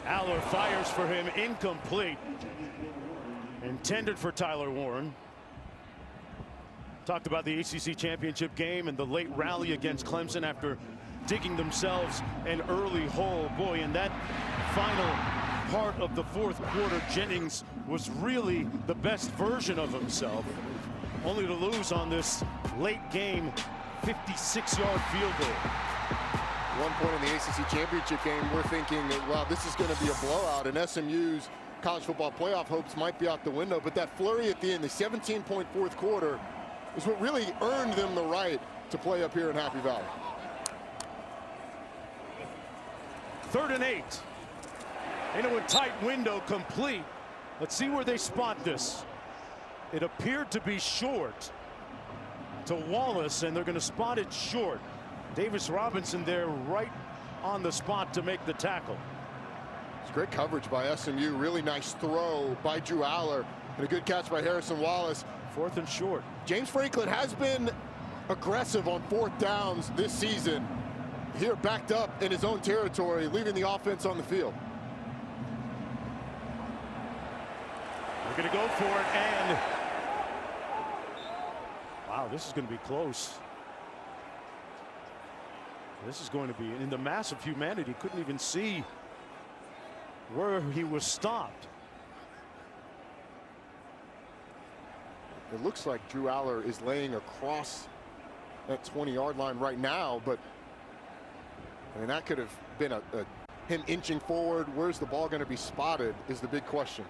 Aller fires for him, incomplete. Intended for Tyler Warren. Talked about the ACC championship game and the late rally against Clemson after digging themselves an early hole. Boy, in that final part of the 4th quarter, Jennings was really the best version of himself, only to lose on this late game 56-yard field goal. One point in the ACC championship game, we're thinking that, wow, this is going to be a blowout, and SMU's college football playoff hopes might be out the window. But that flurry at the end, the 17-point 4th quarter, is what really earned them the right to play up here in Happy Valley. 3rd and 8. Into a tight window, complete. Let's see where they spot this. It appeared to be short to Wallace, and they're going to spot it short. Davis Robinson there right on the spot to make the tackle. It's great coverage by SMU. Really nice throw by Drew Aller, and a good catch by Harrison Wallace. 4th and short. James Franklin has been aggressive on 4th downs this season. Here backed up in his own territory, leaving the offense on the field. We're going to go for it, and wow, this is going to be close. This is going to be in the mass of humanity. Couldn't even see where he was stopped. It looks like Drew Aller is laying across that 20-yard line right now, but I mean, that could have been him inching forward. Where's the ball going to be spotted is the big question.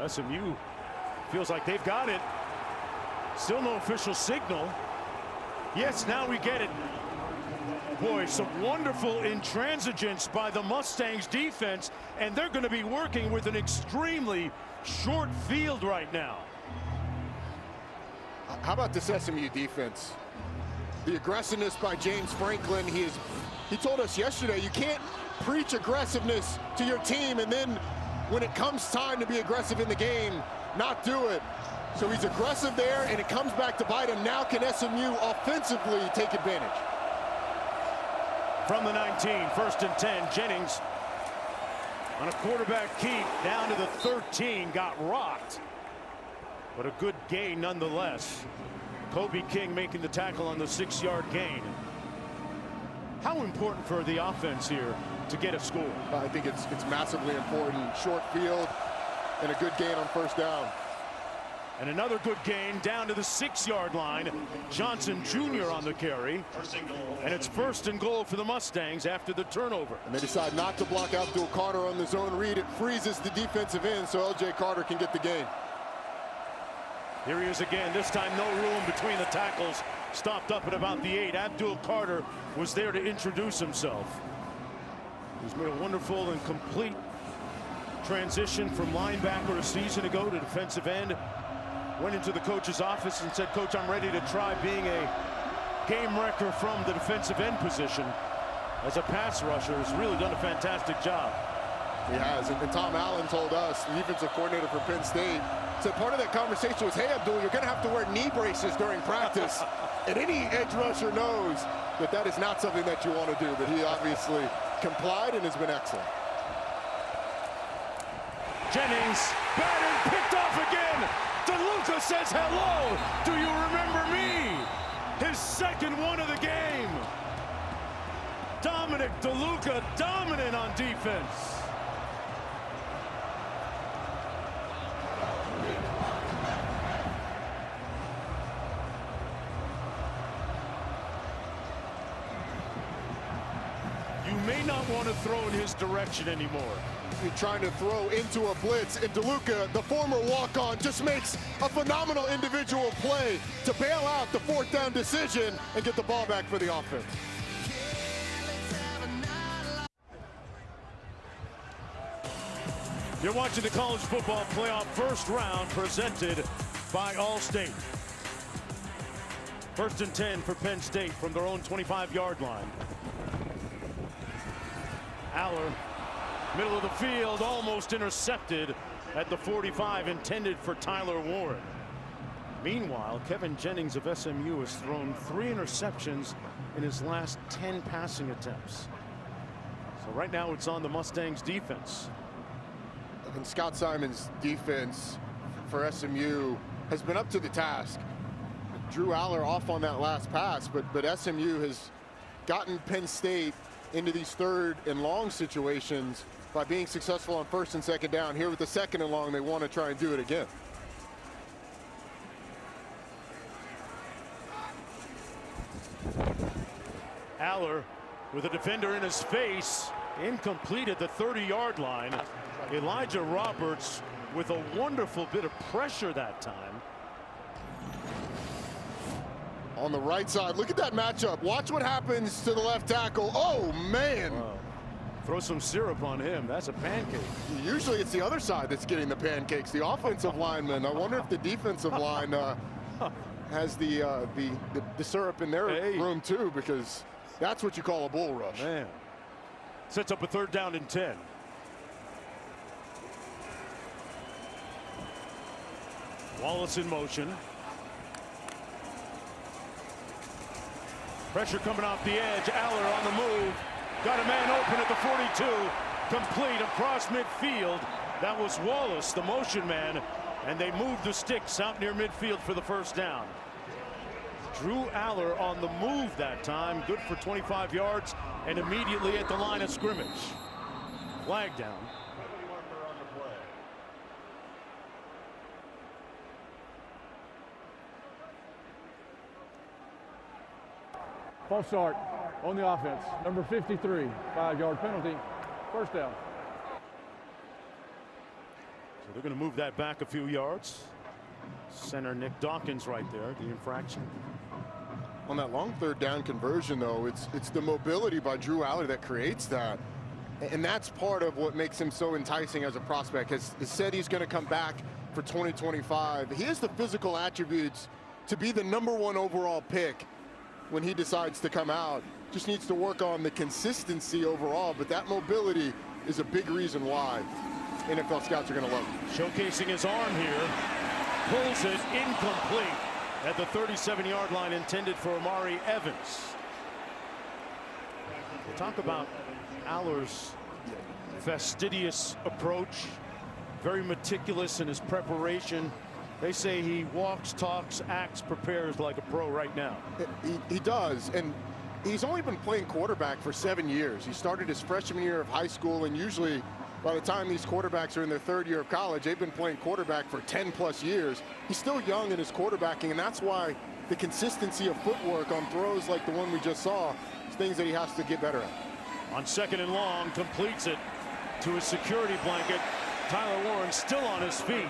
SMU feels like they've got it. Still no official signal. Yes, now we get it. Boy, some wonderful intransigence by the Mustangs defense, and they're going to be working with an extremely short field right now. How about this SMU defense? The aggressiveness by James Franklin. He told us yesterday, you can't preach aggressiveness to your team and then when it comes time to be aggressive in the game, not do it. So he's aggressive there, and it comes back to bite him. Now can SMU offensively take advantage? From the 19, 1st and 10, Jennings on a quarterback keep down to the 13, got rocked. But a good gain nonetheless. Kobe King making the tackle on the 6-yard gain. How important for the offense here to get a score? I think it's massively important. Short field and a good gain on 1st down. And another good gain down to the 6-yard line. Johnson Jr. on the carry. And it's 1st and goal for the Mustangs after the turnover. And they decide not to block Abdul Carter on the zone read. It freezes the defensive end so LJ Carter can get the gain. Here he is again. This time no room between the tackles. Stopped up at about the 8. Abdul Carter was there to introduce himself. He's made a wonderful and complete transition from linebacker a season ago to defensive end. Went into the coach's office and said, Coach, I'm ready to try being a game wrecker from the defensive end position. As a pass rusher, has really done a fantastic job. He has, and Tom Allen told us, the defensive coordinator for Penn State, said part of that conversation was, hey, Abdul, you're going to have to wear knee braces during practice. And any edge rusher knows that that is not something that you want to do, but he obviously complied and has been excellent. Jennings, batted, picked off again. DeLuca says hello. Do you remember me? His 2nd one of the game. Dominic DeLuca dominant on defense. You may not want to throw in his direction anymore. You're trying to throw into a blitz, and DeLuca, the former walk-on, just makes a phenomenal individual play to bail out the 4th down decision and get the ball back for the offense. You're watching the college football playoff 1st round presented by Allstate. 1st and 10 for Penn State from their own 25-yard line. Aller, middle of the field, almost intercepted at the 45, intended for Tyler Warren. Meanwhile, Kevin Jennings of SMU has thrown 3 interceptions in his last 10 passing attempts. So right now it's on the Mustangs defense. And Scott Simon's defense for SMU has been up to the task. Drew Aller off on that last pass, but SMU has gotten Penn State into these 3rd and long situations by being successful on 1st and 2nd down. Here with the 2nd and long, they want to try and do it again. Aller with a defender in his face, incomplete at the 30-yard line. Elijah Roberts with a wonderful bit of pressure that time. On the right side, look at that matchup. Watch what happens to the left tackle. Oh, man. Wow. Throw some syrup on him. That's a pancake. Usually it's the other side that's getting the pancakes, the offensive lineman. I wonder if the defensive line has the syrup in their room too, because that's what you call a bull rush. Man. Sets up a 3rd down and 10. Wallace in motion. Pressure coming off the edge. Aller on the move. Got a man open at the 42. Complete across midfield. That was Wallace, the motion man. And they moved the sticks out near midfield for the 1st down. Drew Aller on the move that time. Good for 25 yards and immediately at the line of scrimmage. Flag down. False start on the offense. Number 53, 5-yard penalty, first down. So they're going to move that back a few yards. Center Nick Dawkins right there, the infraction. On that long third down conversion, though, it's the mobility by Drew Aller that creates that. And that's part of what makes him so enticing as a prospect. Has said he's going to come back for 2025. He has the physical attributes to be the #1 overall pick when he decides to come out. Just needs to work on the consistency overall, but that mobility is a big reason why NFL scouts are going to love him. Showcasing his arm here. Pulls it incomplete at the 37-yard line, intended for Amari Evans. We'll talk about Aller's fastidious approach, very meticulous in his preparation. They say he walks, talks, acts, prepares like a pro right now. He does, and he's only been playing quarterback for 7 years. He started his freshman year of high school, and usually by the time these quarterbacks are in their 3rd year of college, they've been playing quarterback for 10+ years. He's still young in his quarterbacking, and that's why the consistency of footwork on throws like the one we just saw is things that he has to get better at. On 2nd and long, completes it to his security blanket. Tyler Warren still on his feet.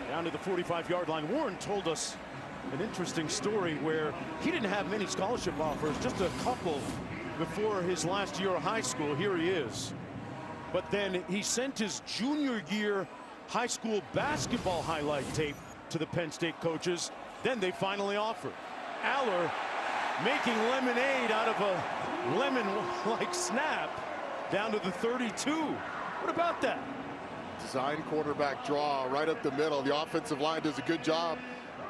Down to the 45-yard line. Warren told us an interesting story where he didn't have many scholarship offers, just a couple before his last year of high school. Here he is. But then he sent his junior year high school basketball highlight tape to the Penn State coaches. Then they finally offered. Aller making lemonade out of a lemon-like snap down to the 32. What about that? Design quarterback draw right up the middle. The offensive line does a good job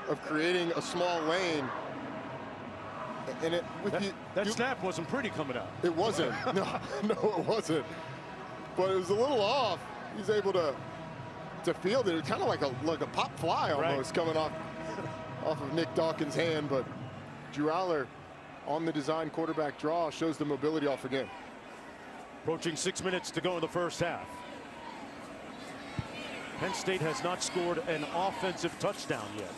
of creating a small lane. And that snap wasn't pretty coming out. It wasn't. No, it wasn't. But it was a little off. He's able to field it. It's kind of like a pop fly almost, right, coming off of Nick Dawkins' hand. But Drew Aller on the design quarterback draw shows the mobility off again. Approaching 6 minutes to go in the first half. Penn State has not scored an offensive touchdown yet.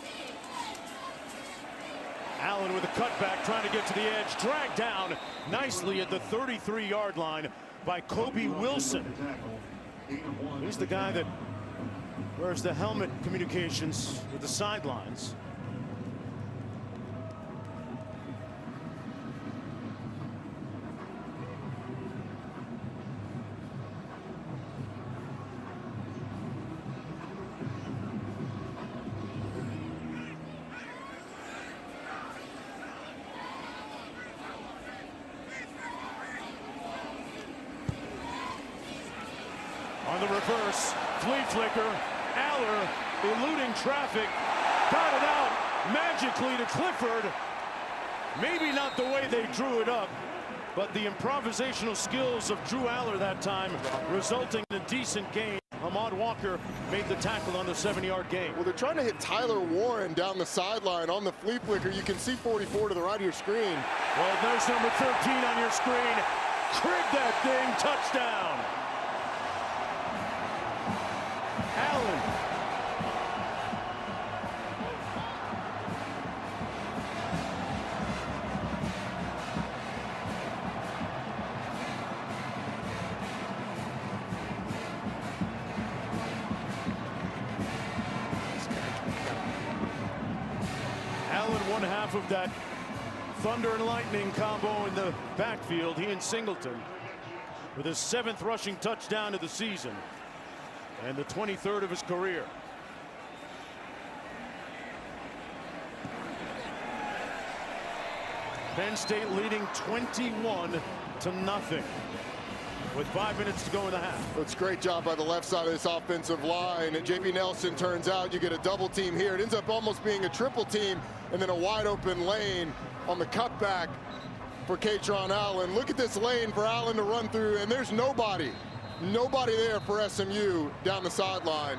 Allen with a cutback, trying to get to the edge, dragged down nicely at the 33-yard line by Kobe Wilson. He's the guy that wears the helmet communications with the sidelines. On the reverse, flea flicker, Aller eluding traffic, got it out magically to Clifford. Maybe not the way they drew it up, but the improvisational skills of Drew Aller that time resulting in a decent gain. Ahmad Walker made the tackle on the 7-yard gain. Well, they're trying to hit Tyler Warren down the sideline on the flea flicker. You can see 44 to the right of your screen. Well, there's number 13 on your screen. Cribbed that thing, touchdown. Allen. Allen, one half of that thunder and lightning combo in the backfield. He and Singleton with his 7th rushing touchdown of the season and the 23rd of his career. Penn State leading 21-0 with 5 minutes to go in the half. It's a great job by the left side of this offensive line. And JP Nelson turns out you get a double team here. It ends up almost being a triple team, and then a wide open lane on the cutback for Katron Allen. Look at this lane for Allen to run through, and there's nobody there for SMU down the sideline.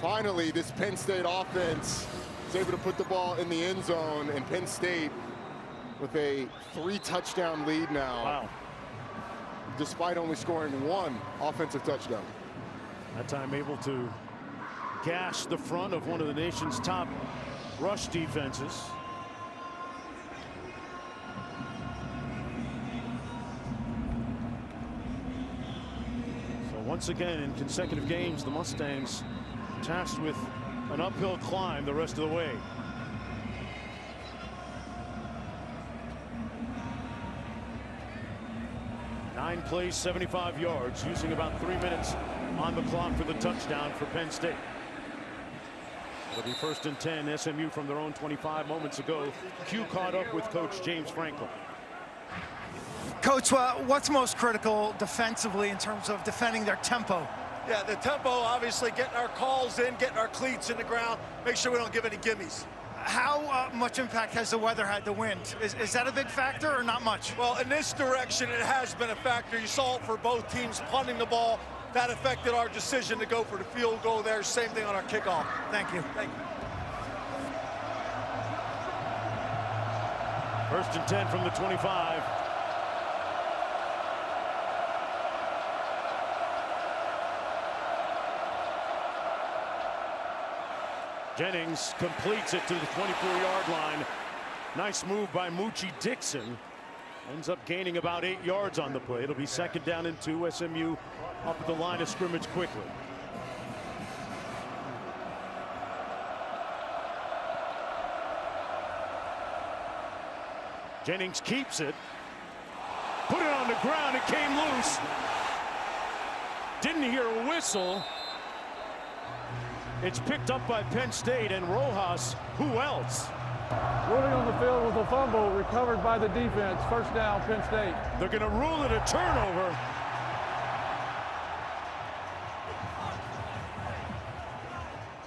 Finally, this Penn State offense is able to put the ball in the end zone, and Penn State with a 3-touchdown lead now. Wow. Despite only scoring 1 offensive touchdown. That time able to gash the front of one of the nation's top rush defenses. Once again, in consecutive games, the Mustangs tasked with an uphill climb the rest of the way. Nine plays, 75 yards, using about 3 minutes on the clock for the touchdown for Penn State. It'll be 1st and 10, SMU from their own 25 moments ago. Q caught up with Coach James Franklin. Coach, what's most critical defensively in terms of defending their tempo? Yeah, the tempo, obviously getting our calls in, getting our cleats in the ground, make sure we don't give any gimmies. How much impact has the weather had, the wind? Is that a big factor or not much? Well, in this direction, it has been a factor. You saw it for both teams punting the ball. That affected our decision to go for the field goal there. Same thing on our kickoff. Thank you. Thank you. 1st and 10 from the 25. Jennings completes it to the 24-yard line. Nice move by Moochie Dixon. Ends up gaining about 8 yards on the play. It'll be 2nd down and 2. SMU up at the line of scrimmage quickly. Jennings keeps it. Put it on the ground. It came loose. Didn't hear a whistle. It's picked up by Penn State, and Rojas, who else? Ruling on the field was a fumble recovered by the defense. 1st down, Penn State. They're going to rule it a turnover.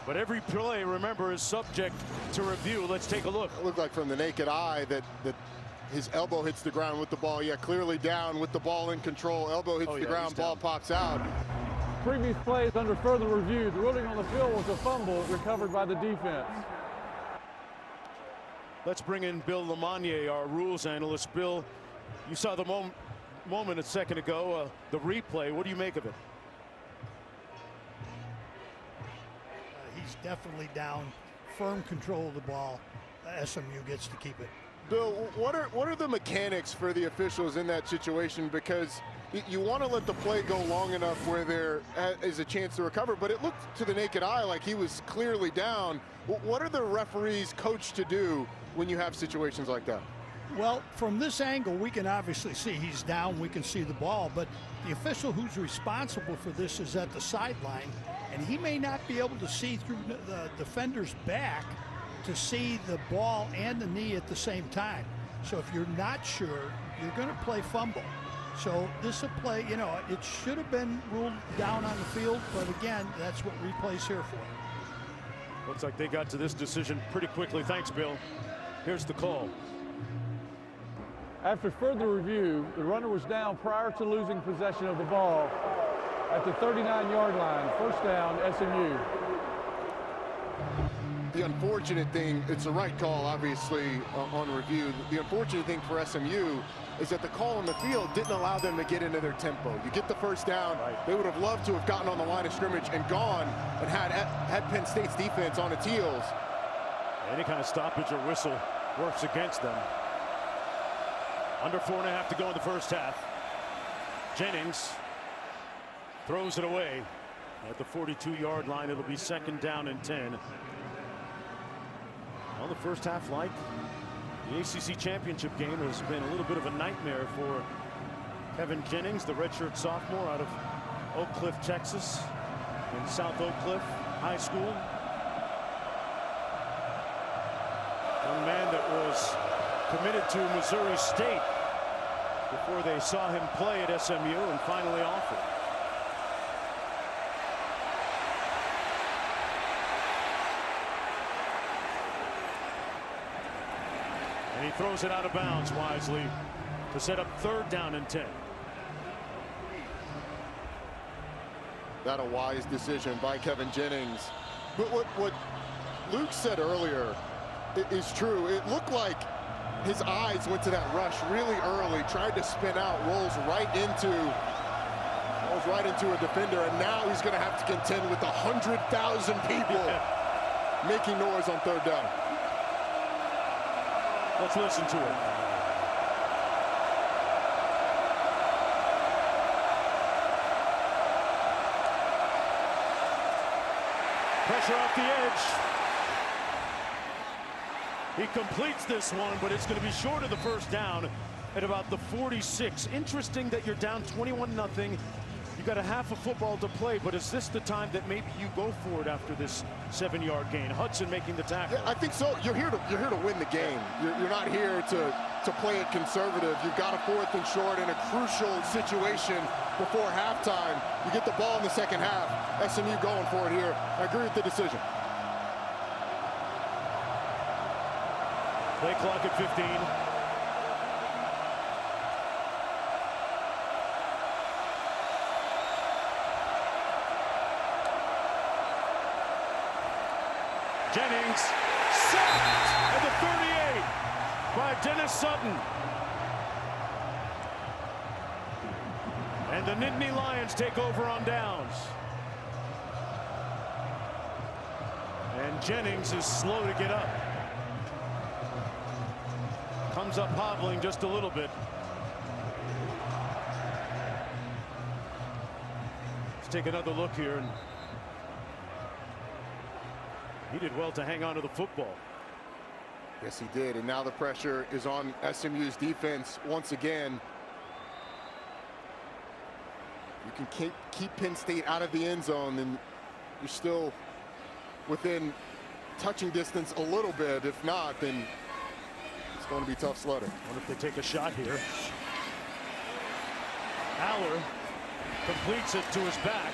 But every play, remember, is subject to review. Let's take a look. It looked like from the naked eye that his elbow hits the ground with the ball. Yeah, clearly down with the ball in control. Elbow hits the ground, ball pops out. Previous plays under further review. The ruling on the field was a fumble recovered by the defense. Let's bring in Bill Lamagnier, our rules analyst. Bill, you saw the moment a second ago, the replay. What do you make of it? He's definitely down. Firm control of the ball. SMU gets to keep it. Bill, what are the mechanics for the officials in that situation? Because you want to let the play go long enough where there is a chance to recover, but it looked to the naked eye like he was clearly down. What are the referees coached to do when you have situations like that? Well, from this angle, we can obviously see he's down. We can see the ball, but the official who's responsible for this is at the sideline, and he may not be able to see through the defender's back to see the ball and the knee at the same time. So if you're not sure, you're going to play fumble. So this is a play, you know, it should have been ruled down on the field, but again, that's what replay's here for. Looks like they got to this decision pretty quickly. Thanks, Bill. Here's the call. After further review, the runner was down prior to losing possession of the ball at the 39-yard line. 1st down, SMU. The unfortunate thing, it's the right call, obviously, on review. The unfortunate thing for SMU is that the call on the field didn't allow them to get into their tempo. You get the 1st down, they would have loved to have gotten on the line of scrimmage and gone and had Penn State's defense on its heels. Any kind of stoppage or whistle works against them. Under 4.5 to go in the 1st half. Jennings throws it away at the 42-yard line. It'll be 2nd down and 10. Well, the 1st half, like the ACC championship game, has been a little bit of a nightmare for Kevin Jennings, the redshirt sophomore out of Oak Cliff, Texas, in South Oak Cliff High School. Young man that was committed to Missouri State before they saw him play at SMU and finally offered. And he throws it out of bounds wisely to set up 3rd down and 10. That a wise decision by Kevin Jennings. But what Luke said earlier is true. It looked like his eyes went to that rush really early, tried to spin out, rolls right into a defender, and now he's going to have to contend with 100,000 people making noise on 3rd down. Let's listen to it. Pressure off the edge. He completes this one, but it's going to be short of the first down at about the 46. Interesting that you're down 21-0. You've got a half a football to play, but is this the time that maybe you go for it after this 7-yard gain? Hudson making the tackle. Yeah, I think so. You're here to win the game. You're not here to play it conservative. You've got a 4th and short in a crucial situation before halftime. You get the ball in the second half. SMU going for it here. I agree with the decision. Play clock at 15. Jennings sacked at the 38 by Dennis Sutton. And the Nittany Lions take over on downs. And Jennings is slow to get up. Comes up hobbling just a little bit. Let's take another look here. And he did well to hang on to the football. Yes, he did. And now the pressure is on SMU's defense once again. You can keep Penn State out of the end zone, and you're still within touching distance a little bit. If not, then it's going to be tough sledding. What if they take a shot here? Aller completes it to his back.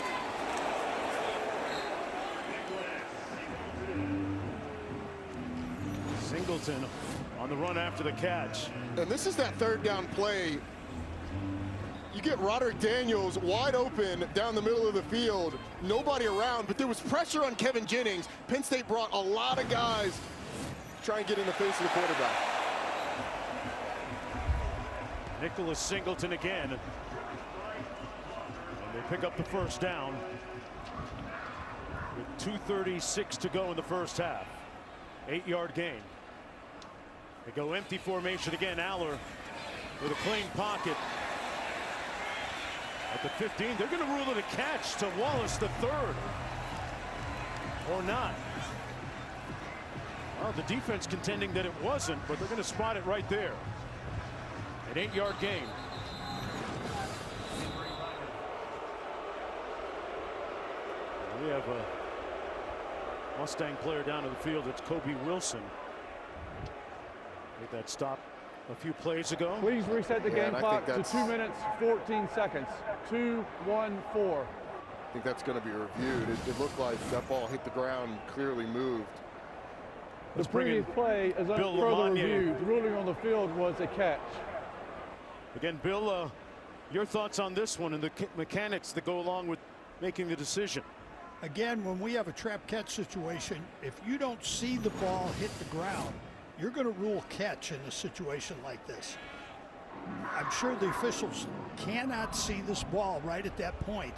Singleton on the run after the catch. And this is that 3rd down play. You get Roderick Daniels wide open down the middle of the field. Nobody around, but there was pressure on Kevin Jennings. Penn State brought a lot of guys to try and get in the face of the quarterback. Nicholas Singleton again. And they pick up the first down with 2:36 to go in the first half. 8-yard gain. They go empty formation again. Aller with a clean pocket. At the 15, they're going to rule it a catch to Wallace the 3rd. Or not. Well, the defense contending that it wasn't, but they're going to spot it right there. An 8-yard gain. We have a Mustang player down to the field. It's Kobe Wilson. Made that stop a few plays ago. Please reset the game clock to 2 minutes, 14 seconds. 2-1-4. I think that's going to be reviewed. It looked like that ball hit the ground, clearly moved. The previous play is under further review. The ruling on the field was a catch. Again, Bill, your thoughts on this one and the mechanics that go along with making the decision. Again, when we have a trap catch situation, if you don't see the ball hit the ground, you're going to rule catch in a situation like this. I'm sure the officials cannot see this ball right at that point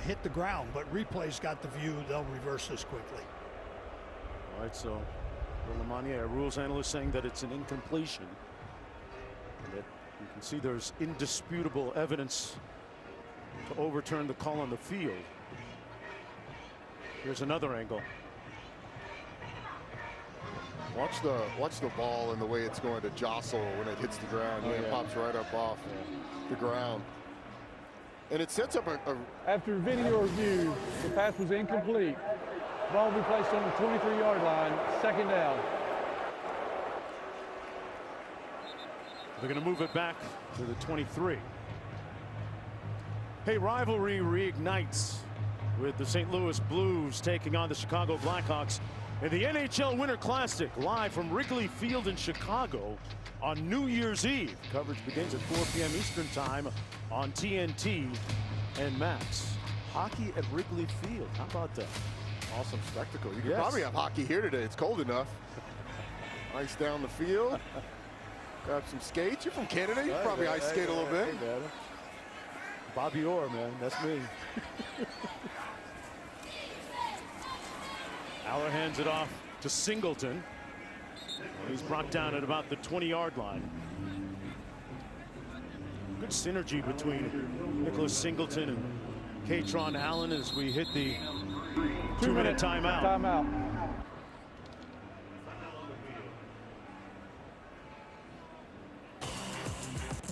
hit the ground, but replay's got the view. They'll reverse this quickly. All right, so Lamonier, a rules analyst, saying that it's an incompletion. And that you can see there's indisputable evidence to overturn the call on the field. Here's another angle. Watch the ball and the way it's going to jostle when it hits the ground. It pops right up off the ground. And it sets up a... After video review, the pass was incomplete. Ball will be placed on the 23-yard line, 2nd down. They're going to move it back to the 23. Hey, rivalry reignites with the St. Louis Blues taking on the Chicago Blackhawks in the NHL Winter Classic, live from Wrigley Field in Chicago on New Year's Eve. Coverage begins at 4 p.m. Eastern Time on TNT and Max. Hockey at Wrigley Field. How about that? Awesome spectacle. You could probably have hockey here today. It's cold enough. Ice down the field. Grab some skates. You're from Canada. You probably ice skate a little bit. Bobby Orr, man. That's me. Aller hands it off to Singleton. He's brought down at about the 20-yard line. Good synergy between Nicholas Singleton and Katron Allen as we hit the 2-minute timeout. Timeout.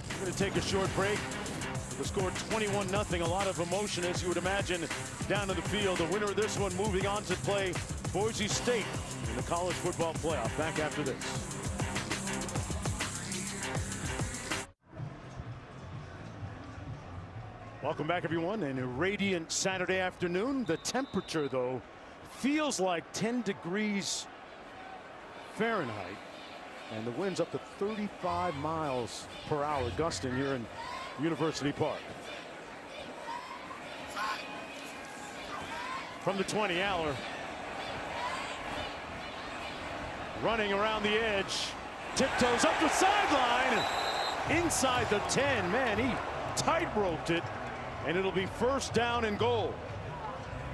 We're going to take a short break. The score 21-0. A lot of emotion, as you would imagine, down in the field. The winner of this one moving on to play Boise State in the college football playoff. Back after this. Welcome back, everyone. And a radiant Saturday afternoon. The temperature, though, feels like 10 degrees Fahrenheit. And the wind's up to 35 miles per hour, gusting here in University Park. From the 20, Aller. Running around the edge. Tiptoes up the sideline. Inside the 10. Man, he tight-roped it. And it'll be first down and goal.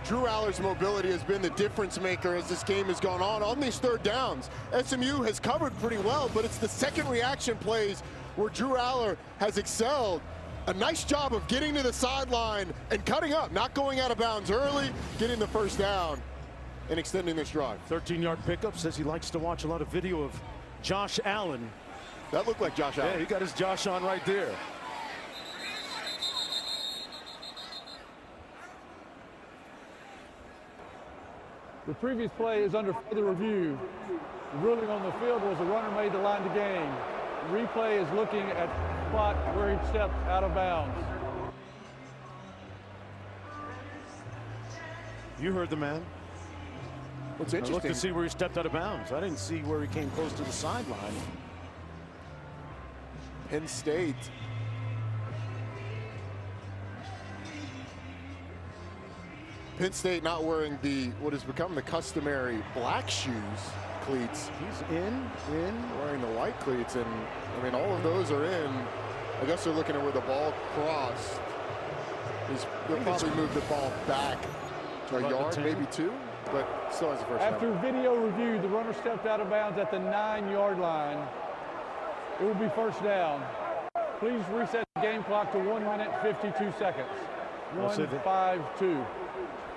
Drew Aller's mobility has been the difference maker as this game has gone on these third downs. SMU has covered pretty well, but it's the second reaction plays where Drew Aller has excelled. A nice job of getting to the sideline and cutting up, not going out of bounds early, getting the first down and extending this drive. 13-yard pickup. Says he likes to watch a lot of video of Josh Allen. That looked like Josh Allen. Yeah, he got his Josh on right there. The previous play is under further review. The ruling on the field was the runner made the line to gain. The replay is looking at the spot where he stepped out of bounds. You heard the man. What's I interesting? looked to see where he stepped out of bounds. I didn't see where he came close to the sideline. Penn State. Penn State not wearing what has become the customary black shoes, cleats. He's in. Wearing the white cleats, and I mean all of those are in. I guess they're looking at where the ball crossed. They'll probably move the ball back a yard, maybe two, but still has the first down. After video review, the runner stepped out of bounds at the 9-yard line. It will be first down. Please reset the game clock to 1 minute, 52 seconds. 1-5-2.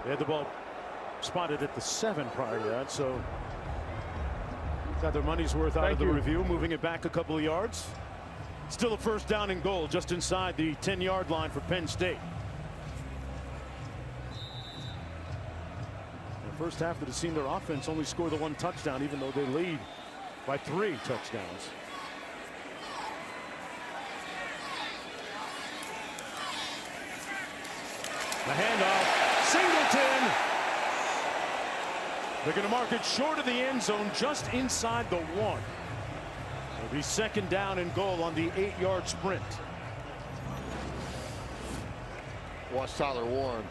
They had the ball spotted at the 7 prior to that, so got their money's worth out of the review, moving it back a couple of yards. Still a first down and goal just inside the 10-yard line for Penn State. The first half that has seen their offense only score the 1 touchdown, even though they lead by 3 touchdowns. The handoff. Singleton. They're going to mark it short of the end zone, just inside the 1. It'll be second down and goal on the 8-yard sprint. Watch Tyler Warren.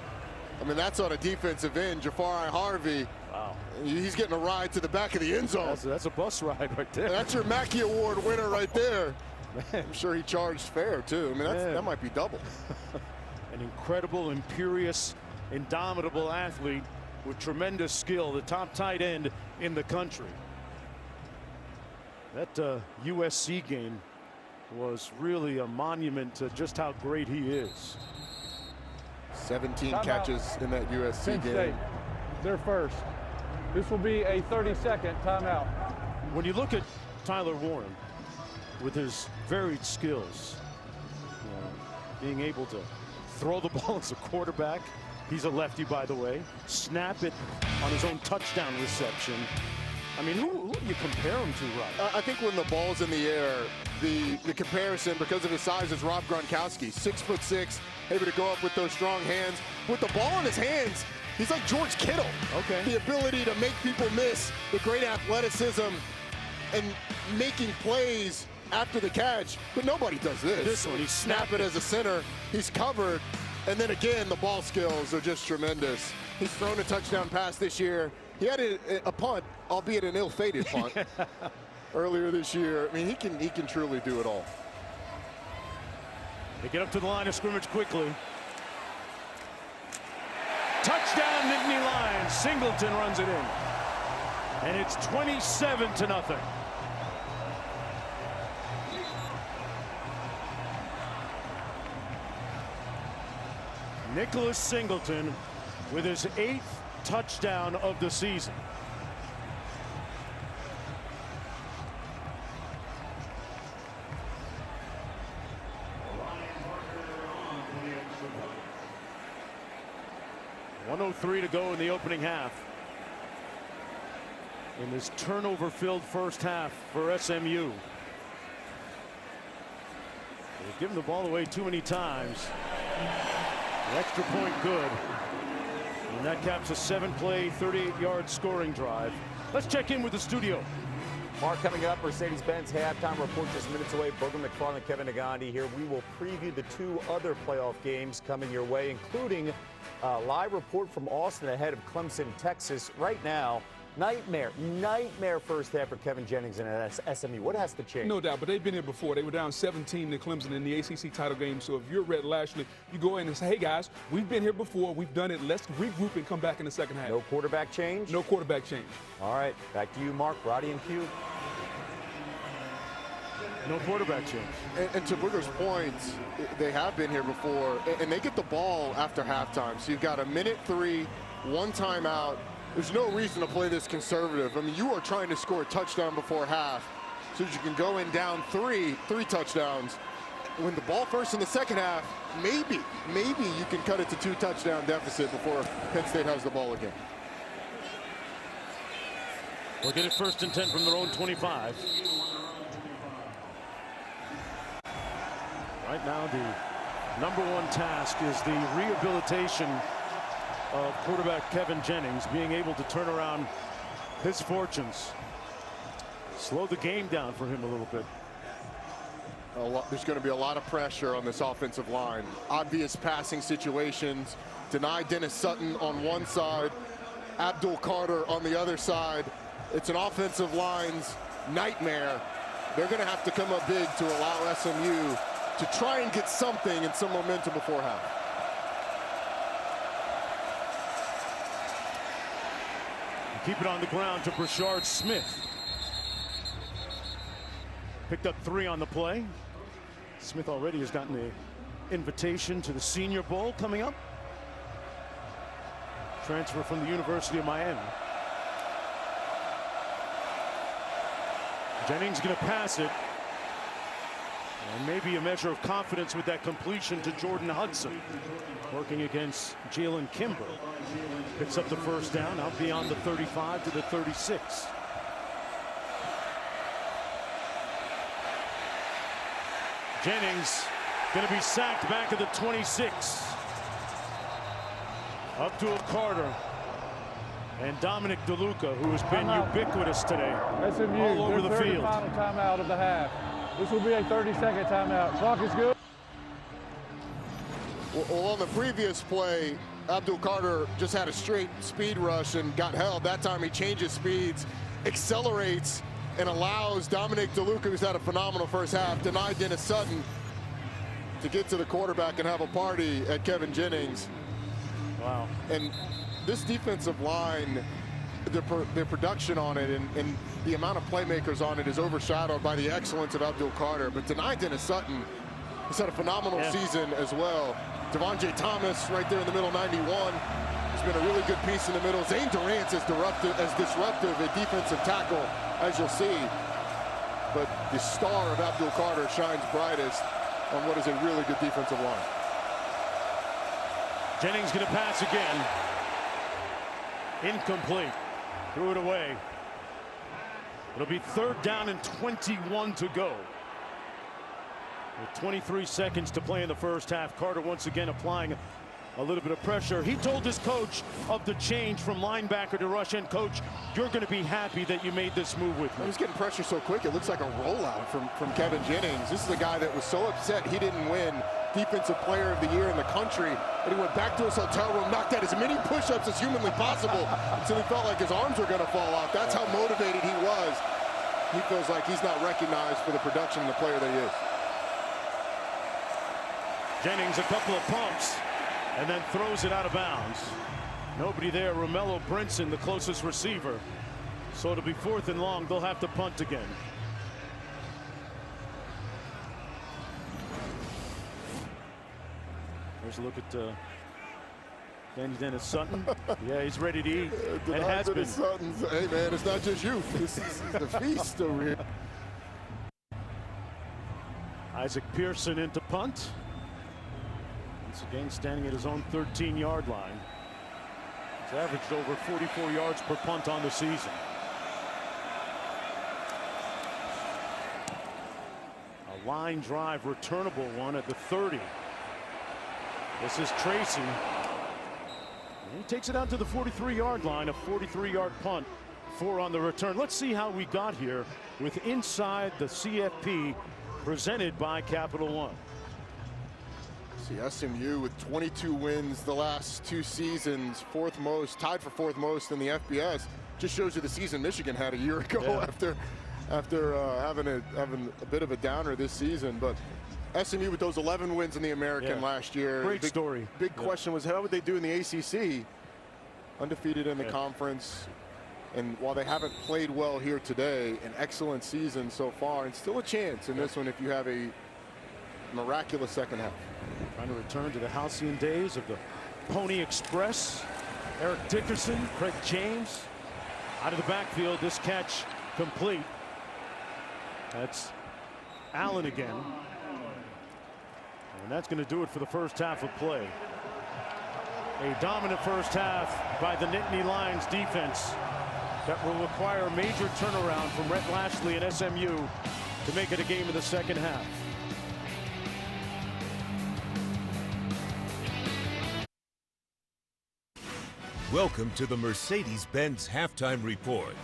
I mean, that's on a defensive end. Jafari Harvey. Wow. He's getting a ride to the back of the end zone. That's a bus ride right there. And that's your Mackey Award winner right there. Man. I'm sure he charged fair, too. I mean, that might be double. An incredible, imperious, indomitable athlete with tremendous skill, the top tight end in the country. That USC game was really a monument to just how great he is. 17 catches in that USC Penn game. State, they're first. This will be a 30-second timeout. When you look at Tyler Warren with his varied skills, being able to throw the ball as a quarterback. He's a lefty, by the way. Snap it on his own touchdown reception. I mean, who do you compare him to, Rob? I think when the ball's in the air, the comparison, because of his size, is Rob Gronkowski. 6'6", able to go up with those strong hands. With the ball in his hands, he's like George Kittle. Okay. The ability to make people miss, the great athleticism, and making plays after the catch, but nobody does this. This one, he snap it as a center. He's covered, and then again, the ball skills are just tremendous. He's thrown a touchdown pass this year. He had a punt, albeit an ill-fated punt, earlier this year. I mean, he can truly do it all. They get up to the line of scrimmage quickly. Touchdown, Nittany Lions. Singleton runs it in, and it's 27-0. Nicholas Singleton with his 8th touchdown of the season. .103 to go in the opening half. In this turnover-filled first half for SMU. They've given the ball away too many times. The extra point good. And that caps a 7-play, 38-yard scoring drive. Let's check in with the studio. Mark, coming up, Mercedes-Benz halftime report just minutes away. Booger McFarland, Kevin Nagandi here. We will preview the 2 other playoff games coming your way, including a live report from Austin ahead of Clemson, Texas. Right now, nightmare first half for Kevin Jennings and SMU. What has to change? No doubt, but they've been here before. They were down 17 to Clemson in the ACC title game. So if you're Rhett Lashley, you go in and say, hey, guys, we've been here before. We've done it. Let's regroup and come back in the second half. No quarterback change? No quarterback change. All right, back to you, Mark. Roddy and Q. No quarterback change. And to Booger's point, they have been here before, and they get the ball after halftime. So you've got a minute 3, 1 timeout. There's no reason to play this conservative. I mean, you are trying to score a touchdown before half so that you can go in down 3 touchdowns. When the ball first in the second half, maybe you can cut it to 2 touchdown deficit before Penn State has the ball again. We'll get it 1st and 10 from their own 25. Right now, the #1 task is the rehabilitation of quarterback Kevin Jennings, being able to turn around his fortunes. Slow the game down for him a little bit. There's going to be a lot of pressure on this offensive line. Obvious passing situations. Deny Dennis Sutton on one side, Abdul Carter on the other side. It's an offensive line's nightmare. They're going to have to come up big to allow SMU to try and get something and some momentum before half. Keep it on the ground to Brashard Smith. Picked up 3 on the play. Smith already has gotten the invitation to the Senior Bowl coming up. Transfer from the University of Miami. Jennings going to pass it. And maybe a measure of confidence with that completion to Jordan Hudson. Working against Jalen Kimber. Picks up the first down, out beyond the 35 to the 36. Jennings going to be sacked back at the 26. Abdul Carter and Dominic DeLuca, who has been ubiquitous today, SMU, all over the field. Final timeout of the half. This will be a 30-second timeout. Clock is good. Well, on the previous play, Abdul Carter just had a straight speed rush and got held. That time he changes speeds, accelerates, and allows Dominic DeLuca, who's had a phenomenal first half, deny Dennis Sutton to get to the quarterback and have a party at Kevin Jennings. Wow. And this defensive line, the production on it and the amount of playmakers on it is overshadowed by the excellence of Abdul Carter. But tonight, Dennis Sutton has had a phenomenal season as well. Devontae Thomas right there in the middle, 91. He's been a really good piece in the middle. Zane Durant's as disruptive a defensive tackle as you'll see. But the star of Abdul Carter shines brightest on what is a really good defensive line. Jennings going to pass again. Incomplete. Threw it away. It'll be 3rd down and 21 to go. With 23 seconds to play in the first half, Carter once again applying a little bit of pressure. He told his coach of the change from linebacker to rush end. Coach, you're going to be happy that you made this move with me. He's getting pressure so quick, it looks like a rollout from Kevin Jennings. This is a guy that was so upset he didn't win Defensive Player of the Year in the country, and he went back to his hotel room, knocked out as many push-ups as humanly possible until he felt like his arms were going to fall off. That's how motivated he was. He feels like he's not recognized for the production of the player that he is. Jennings a couple of pumps and then throws it out of bounds. Nobody there. Romello Brinson, the closest receiver. So it'll be 4th and long. They'll have to punt again. There's a look at Danny Dennis Sutton. Yeah, he's ready to eat. And has been. Sutton's. Hey, man, it's not just youth. This is the feast over here. Isaac Pearson into punt. Once again, standing at his own 13-yard line. He's averaged over 44 yards per punt on the season. A line drive, returnable one at the 30. This is Tracy. And he takes it out to the 43-yard line, a 43-yard punt, 4 on the return. Let's see how we got here with Inside the CFP, presented by Capital One. See, SMU with 22 wins the last 2 seasons, fourth most, tied for fourth most in the FBS. Just shows you the season Michigan had a year ago after having a bit of a downer this season. But SMU with those 11 wins in the American last year. Great story. Big question was, how would they do in the ACC? Undefeated in the conference. And while they haven't played well here today, an excellent season so far, and still a chance in this one if you have a miraculous second half. Trying to return to the halcyon days of the Pony Express. Eric Dickerson, Craig James, out of the backfield. This catch complete. That's Allen again. And that's going to do it for the first half of play. A dominant first half by the Nittany Lions defense that will require a major turnaround from Rhett Lashley and SMU to make it a game in the second half. Welcome to the Mercedes-Benz Halftime Report.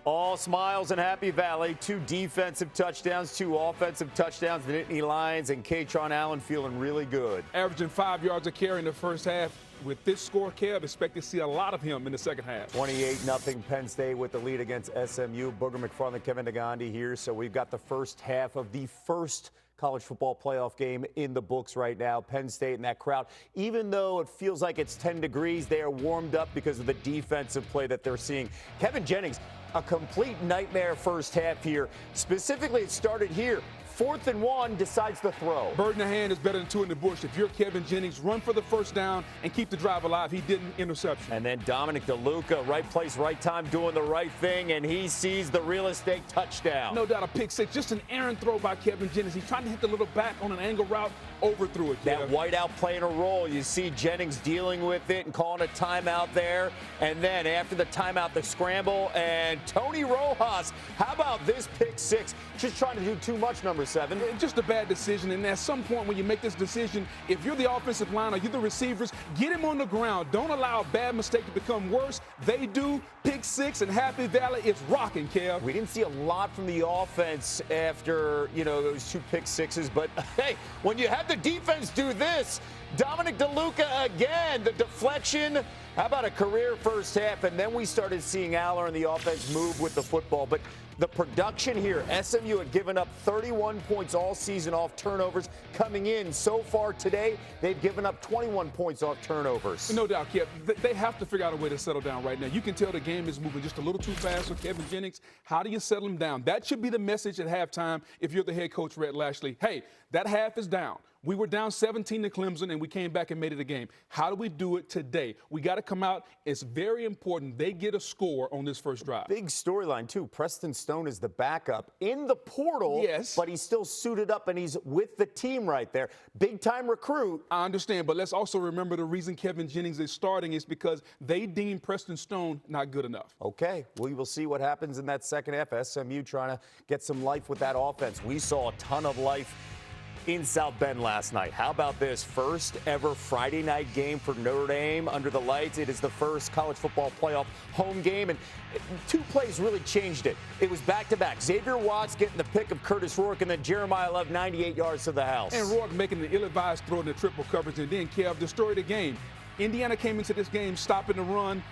All smiles in Happy Valley. 2 defensive touchdowns, 2 offensive touchdowns. The Nittany Lions and Katron Allen feeling really good. Averaging 5 yards a carry in the first half. With this score, Kev, expect to see a lot of him in the second half. 28-0 Penn State with the lead against SMU. Booger McFarland, Kevin Nagandi here. So we've got the first half of the first college football playoff game in the books right now. Penn State and that crowd, even though it feels like it's 10 degrees, they are warmed up because of the defensive play that they're seeing. Kevin Jennings, a complete nightmare first half here. Specifically, it started here. 4th and 1, decides to throw. Bird in the hand is better than 2 in the bush. If you're Kevin Jennings, run for the first down and keep the drive alive. He didn't interception. And then Dominic DeLuca, right place, right time, doing the right thing, and he sees the real estate touchdown. No doubt a pick six. Just an errant throw by Kevin Jennings. He's trying to hit the little back on an angle route, overthrew it. That whiteout playing a role. You see Jennings dealing with it and calling a timeout there. And then after the timeout, the scramble, and Tony Rojas. How about this pick six? Just trying to do too much, number 7. Just a bad decision. And at some point when you make this decision, if you're the offensive line or you're the receivers, get him on the ground. Don't allow a bad mistake to become worse. They do. Pick six, and Happy Valley is rocking, Kev. We didn't see a lot from the offense after, those 2 pick sixes. But, hey, when you have the defense do this, Dominic DeLuca again, the deflection. How about a career first half? And then we started seeing Aller and the offense move with the football. But the production here, SMU had given up 31 points all season off turnovers. Coming in so far today, they've given up 21 points off turnovers. No doubt, Kev. They have to figure out a way to settle down right now. You can tell the game is moving just a little too fast for Kevin Jennings. How do you settle him down? That should be the message at halftime if you're the head coach, Rhett Lashley. Hey, that half is down. We were down 17 to Clemson, and we came back and made it a game. How do we do it today? We got to come out. It's very important they get a score on this first drive. Big storyline, too. Preston Stone is the backup in the portal, yes, but he's still suited up, and he's with the team right there. Big-time recruit. I understand, but let's also remember the reason Kevin Jennings is starting is because they deem Preston Stone not good enough. Okay, we will see what happens in that second half. SMU trying to get some life with that offense. We saw a ton of life in South Bend last night. How about this first ever Friday night game for Notre Dame under the lights? It is the first college football playoff home game, and 2 plays really changed it. It was back-to-back. Xavier Watts getting the pick of Curtis Rourke, and then Jeremiah Love 98 yards to the house. And Rourke making the ill-advised throw in the triple coverage, and then Kev, the story of the game. Indiana came into this game stopping the run.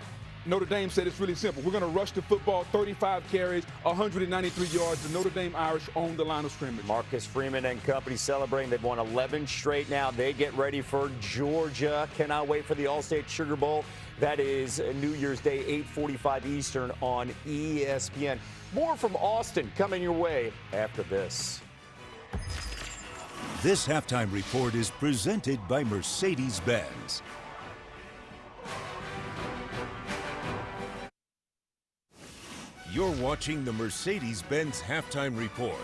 Notre Dame said it's really simple. We're going to rush the football, 35 carries, 193 yards. The Notre Dame Irish own the line of scrimmage. Marcus Freeman and company celebrating. They've won 11 straight now. They get ready for Georgia. Cannot wait for the All-State Sugar Bowl. That is New Year's Day, 8:45 Eastern on ESPN. More from Austin coming your way after this. This halftime report is presented by Mercedes-Benz. You're watching the Mercedes-Benz halftime report.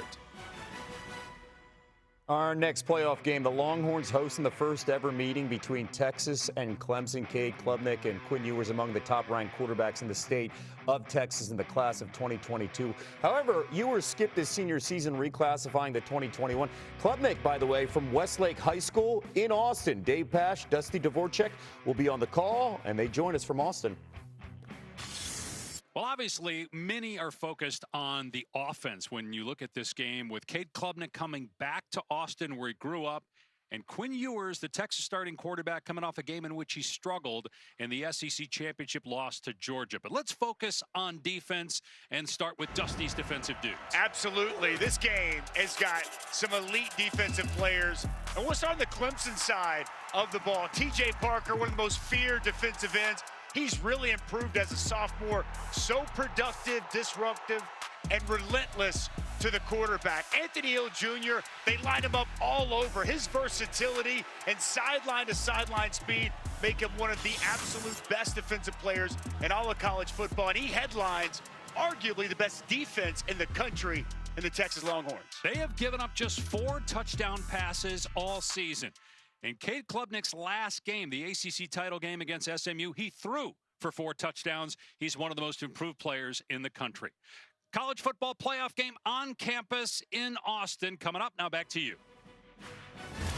Our next playoff game, the Longhorns hosting the first ever meeting between Texas and Clemson. Cade Klubnik and Quinn Ewers among the top-ranked quarterbacks in the state of Texas in the class of 2022. However, Ewers skipped his senior season, reclassifying to 2021. Klubnik, by the way, from Westlake High School in Austin. Dave Pasch, Dusty Dvorak will be on the call, and they join us from Austin. Well, obviously, many are focused on the offense when you look at this game with Cade Klubnik coming back to Austin where he grew up, and Quinn Ewers, the Texas starting quarterback, coming off a game in which he struggled in the SEC championship loss to Georgia. But let's focus on defense and start with Dusty's defensive dudes. Absolutely. This game has got some elite defensive players. And we'll start on the Clemson side of the ball. TJ Parker, one of the most feared defensive ends. He's really improved as a sophomore. So productive, disruptive, and relentless to the quarterback. Anthony Hill Jr., they line him up all over. His versatility and sideline-to-sideline speed make him one of the absolute best defensive players in all of college football. And he headlines arguably the best defense in the country in the Texas Longhorns. They have given up just 4 touchdown passes all season. In Cade Klubnik's last game, the ACC title game against SMU, he threw for 4 touchdowns. He's one of the most improved players in the country. College football playoff game on campus in Austin coming up. Now back to you.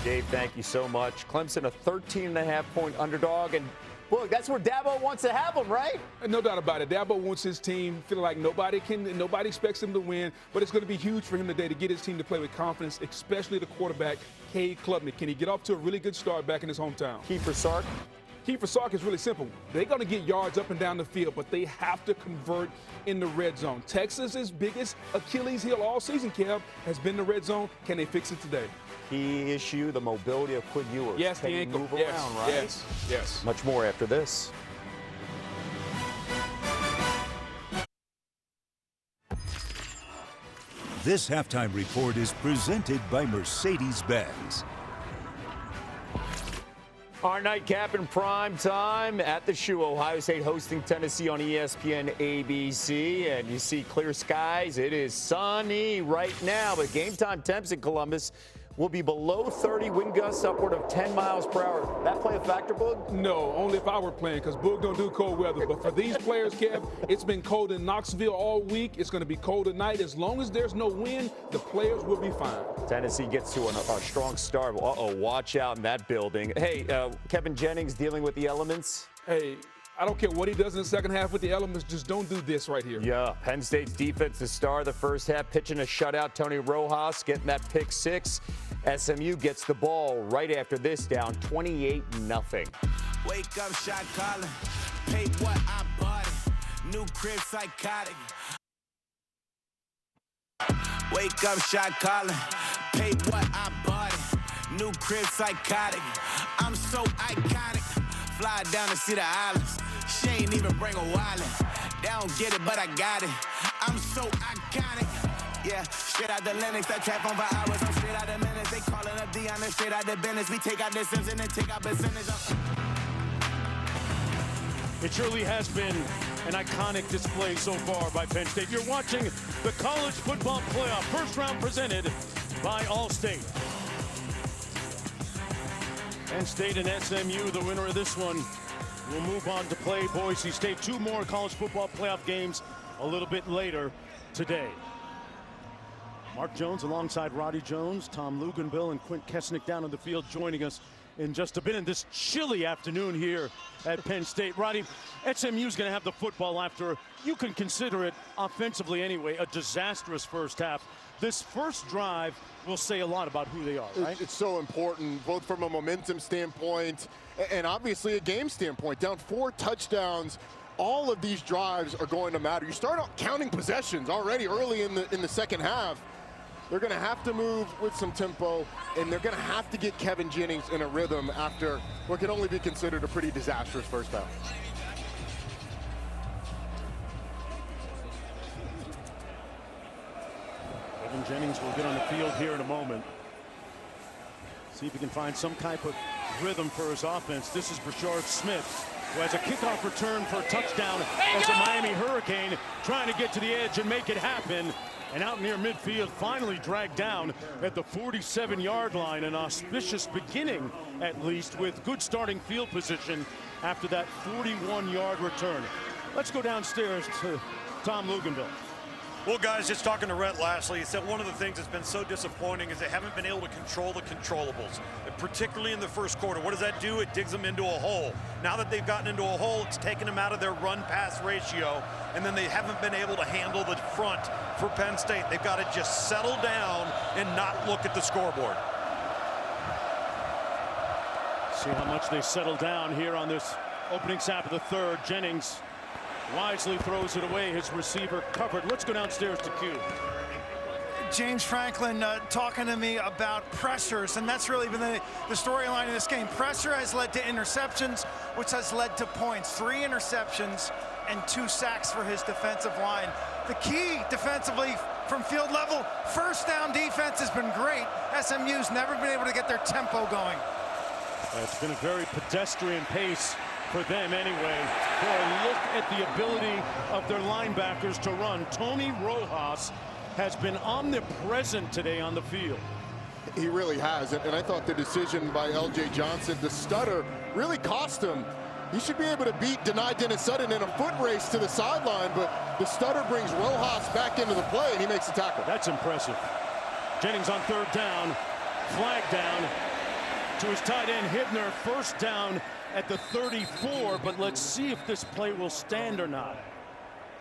Dave, thank you so much. Clemson, a 13.5-point underdog. And look, that's where Dabo wants to have them, right? No doubt about it. Dabo wants his team feeling like nobody expects him to win, but it's going to be huge for him today to get his team to play with confidence, especially the quarterback, Cade Klubnik. Can he get off to a really good start back in his hometown? Key for Sark? Key for Sark is really simple. They're going to get yards up and down the field, but they have to convert in the red zone. Texas's biggest Achilles heel all season, Kev, has been the red zone. Can they fix it today? Key issue, the mobility of Quinn Ewers. Yes, Can the he ankle. move Yes, around, right? yes, yes. Much more after this. This halftime report is presented by Mercedes-Benz. Our nightcap in prime time at the Shoe. Ohio State hosting Tennessee on ESPN ABC. And you see clear skies. It is sunny right now, but game time temps in Columbus will be below 30, wind gusts upward of 10 miles per hour. That play a factor, Boog? No, only if I were playing, because Boog don't do cold weather. But for these players, Kev, it's been cold in Knoxville all week. It's going to be cold tonight. As long as there's no wind, the players will be fine. Tennessee gets to a strong start. Uh-oh, watch out in that building. Hey, Kevin Jennings dealing with the elements. Hey, I don't care what he does in the second half with the elements. Just don't do this right here. Yeah, Penn State's defense, the star of the first half, pitching a shutout. Tony Rojas getting that pick 6. SMU gets the ball right after this, down 28-0. Wake up, shot calling. Pay what I bought it. New crib psychotic. Wake up, shot calling. Pay what I bought it. New crib psychotic. I'm so iconic. Fly down to see the islands. She ain't even bring a wallet. They don't get it, but I got it. I'm so iconic. Yeah, straight out the Linux. I trap on for hours. I'm straight out the minutes. They calling up Dion. Straight out the business. We take out the Sims and then take out percentage. It surely has been an iconic display so far by Penn State. You're watching the college football playoff first round presented by Allstate. Penn State and SMU, the winner of this one, will move on to play Boise State. 2 more college football playoff games a little bit later today. Mark Jones alongside Roddy Jones, Tom Luganbill, and Quint Kesnick down on the field joining us in just a bit in this chilly afternoon here at Penn State. Roddy, SMU's going to have the football after, you can consider it offensively anyway, a disastrous first half. This first drive will say a lot about who they are, right? It's so important, both from a momentum standpoint and obviously a game standpoint. Down 4 touchdowns, all of these drives are going to matter. You start out counting possessions already early in the second half. They're going to have to move with some tempo, and they're going to have to get Kevin Jennings in a rhythm after what can only be considered a pretty disastrous first half. Kevin Jennings will get on the field here in a moment. See if he can find some type of rhythm for his offense. This is Brashard Smith, who has a kickoff return for a touchdown as a Miami Hurricane trying to get to the edge and make it happen. And out near midfield, finally dragged down at the 47-yard line. An auspicious beginning, at least, with good starting field position after that 41-yard return. Let's go downstairs to Tom Luganville. Well, guys, just talking to Rhett Lashley, he said one of the things that's been so disappointing is they haven't been able to control the controllables, particularly in the first quarter. What does that do? It digs them into a hole. Now that they've gotten into a hole, it's taken them out of their run-pass ratio, and then they haven't been able to handle the front for Penn State. They've got to just settle down and not look at the scoreboard. See how much they settle down here on this opening snap of the third. Jennings wisely throws it away. His receiver covered. Let's go downstairs to Q. James Franklin talking to me about pressures, and that's really been the storyline of this game. Pressure has led to interceptions, which has led to points. 3 interceptions and 2 sacks for his defensive line. The key defensively from field level, first down defense has been great. SMU's never been able to get their tempo going. It's been a very pedestrian pace for them anyway. Boy, look at the ability of their linebackers to run. Tony Rojas has been omnipresent today on the field. He really has, and I thought the decision by L.J. Johnson, the stutter, really cost him. He should be able to beat Dennis Sutton in a foot race to the sideline, but the stutter brings Rojas back into the play, and he makes the tackle. That's impressive. Jennings on third down, flag down to his tight end Hibner, first down at the 34, but let's see if this play will stand or not.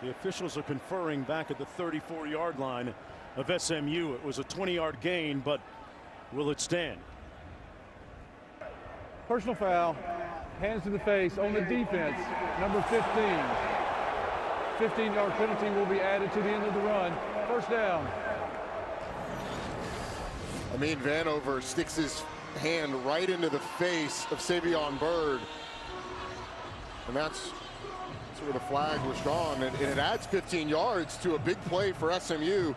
The officials are conferring back at the 34-yard line of SMU. It was a 20-yard gain, but will it stand? Personal foul, hands to the face on the defense, number 15. 15-yard penalty will be added to the end of the run. First down. Amin Vanover sticks his hand right into the face of Savion Byrd, and that's where the flag was drawn, and it adds 15 yards to a big play for SMU.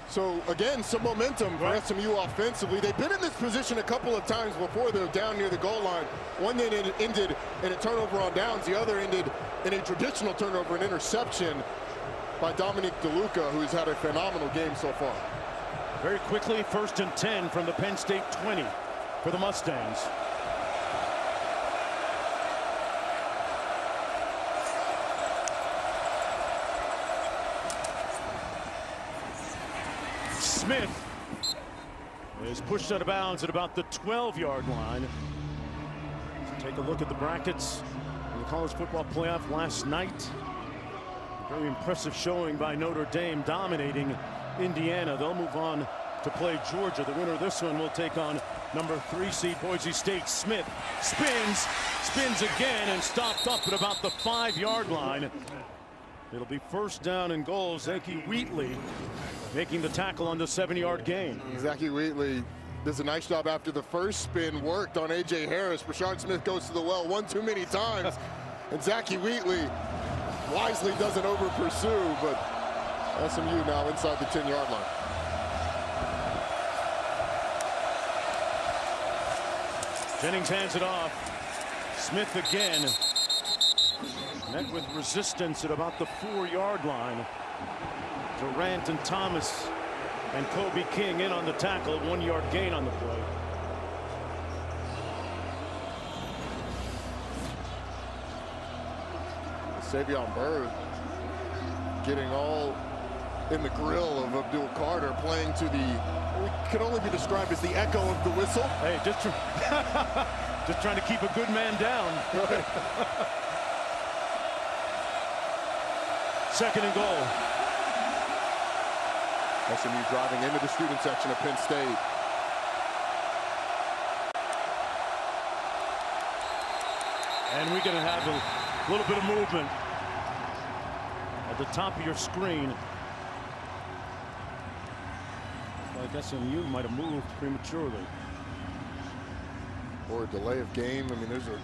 So again, some momentum for SMU offensively. They've been in this position a couple of times before. They're down near the goal line. One that ended in a turnover on downs, the other ended in a traditional turnover, an interception by Dominic DeLuca, who's had a phenomenal game so far. Very quickly, 1st and 10 from the Penn State 20 for the Mustangs. Smith is pushed out of bounds at about the 12-yard line. Let's take a look at the brackets in the college football playoff last night. A very impressive showing by Notre Dame, dominating Indiana. They'll move on to play Georgia. The winner of this one will take on number 3 seed Boise State. Smith spins again, and stopped up at about the 5-yard line. It'll be first down and goal. Zaki Wheatley making the tackle on the 7-yard gain. Zaki Wheatley does a nice job after the first spin worked on A.J. Harris. Brashard Smith goes to the well one too many times, and Zaki Wheatley wisely doesn't over-pursue, but SMU now inside the 10-yard line. Jennings hands it off. Smith again. Met with resistance at about the 4-yard line. Durant and Thomas and Kobe King in on the tackle. 1-yard gain on the play. Savion Byrd getting all in the grill of Abdul Carter, playing to what can only be described as the echo of the whistle. Hey, just trying to keep a good man down. Right. 2nd and goal. SMU driving into the student section of Penn State. And we're going to have a little bit of movement at the top of your screen. Like SMU might have moved prematurely. Or a delay of game. I mean, there's a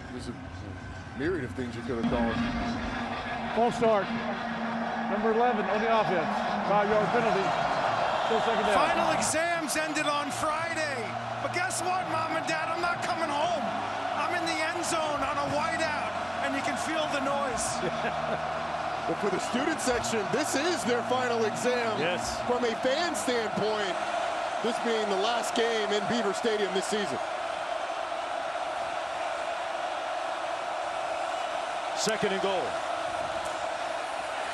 myriad of things you could have called. False start. Number 11 on the offense. 5-yard penalty. Still second down. Final exams ended on Friday. But guess what, Mom and Dad? I'm not coming home. I'm in the end zone on a whiteout, and you can feel the noise. But for the student section, this is their final exam. Yes. From a fan standpoint, this being the last game in Beaver Stadium this season. Second and goal.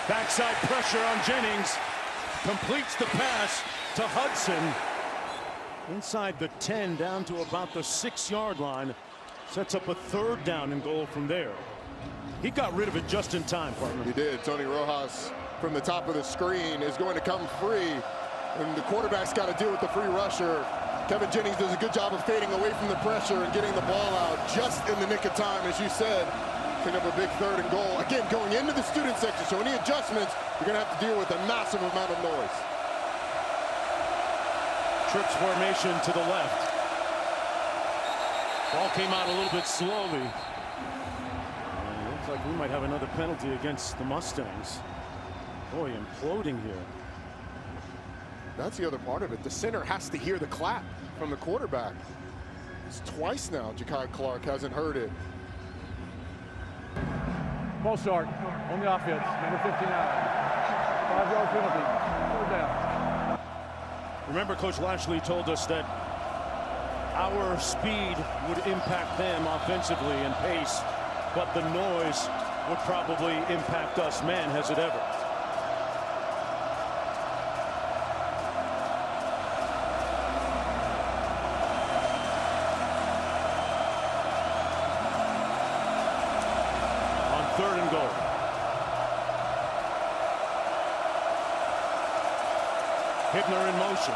Backside pressure on Jennings. Completes the pass to Hudson. Inside the 10, down to about the 6-yard line. Sets up a third down and goal from there. He got rid of it just in time, partner. He did. Tony Rojas from the top of the screen is going to come free. And the quarterback's got to deal with the free rusher. Kevin Jennings does a good job of fading away from the pressure and getting the ball out just in the nick of time, as you said. Pick up a big third and goal. Again, going into the student section, so any adjustments, you're going to have to deal with a massive amount of noise. Trips formation to the left. Ball came out a little bit slowly. And it looks like we might have another penalty against the Mustangs. Boy, imploding here. That's the other part of it. The center has to hear the clap from the quarterback. It's twice now Ja'Kai Clark hasn't heard it. Ball start on the offense, number 59. 5-yard penalty, third down. Remember, Coach Lashley told us that our speed would impact them offensively and pace, but the noise would probably impact us. Man, has it ever. Third and goal. Hibner in motion.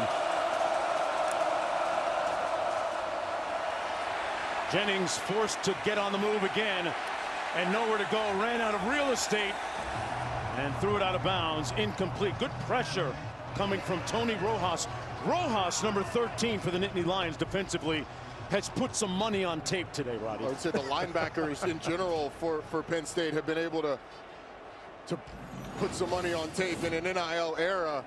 Jennings forced to get on the move again and nowhere to go. Ran out of real estate and threw it out of bounds. Incomplete. Good pressure coming from Tony Rojas. Rojas, number 13 for the Nittany Lions defensively, has put some money on tape today, Roddy. I would say the linebackers in general for Penn State have been able to put some money on tape in an NIL era.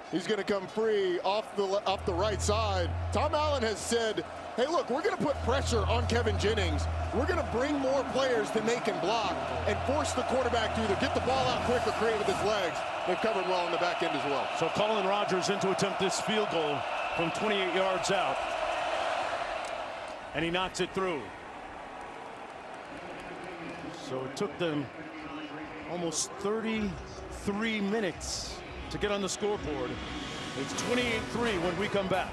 He's going to come free off the right side. Tom Allen has said, hey, look, we're going to put pressure on Kevin Jennings. We're going to bring more players than they can block and force the quarterback to either get the ball out quick or create with his legs. They've covered well on the back end as well. So Colin Rogers in to attempt this field goal from 28 yards out. And he knocks it through. So it took them almost 33 minutes to get on the scoreboard. It's 28-3 when we come back.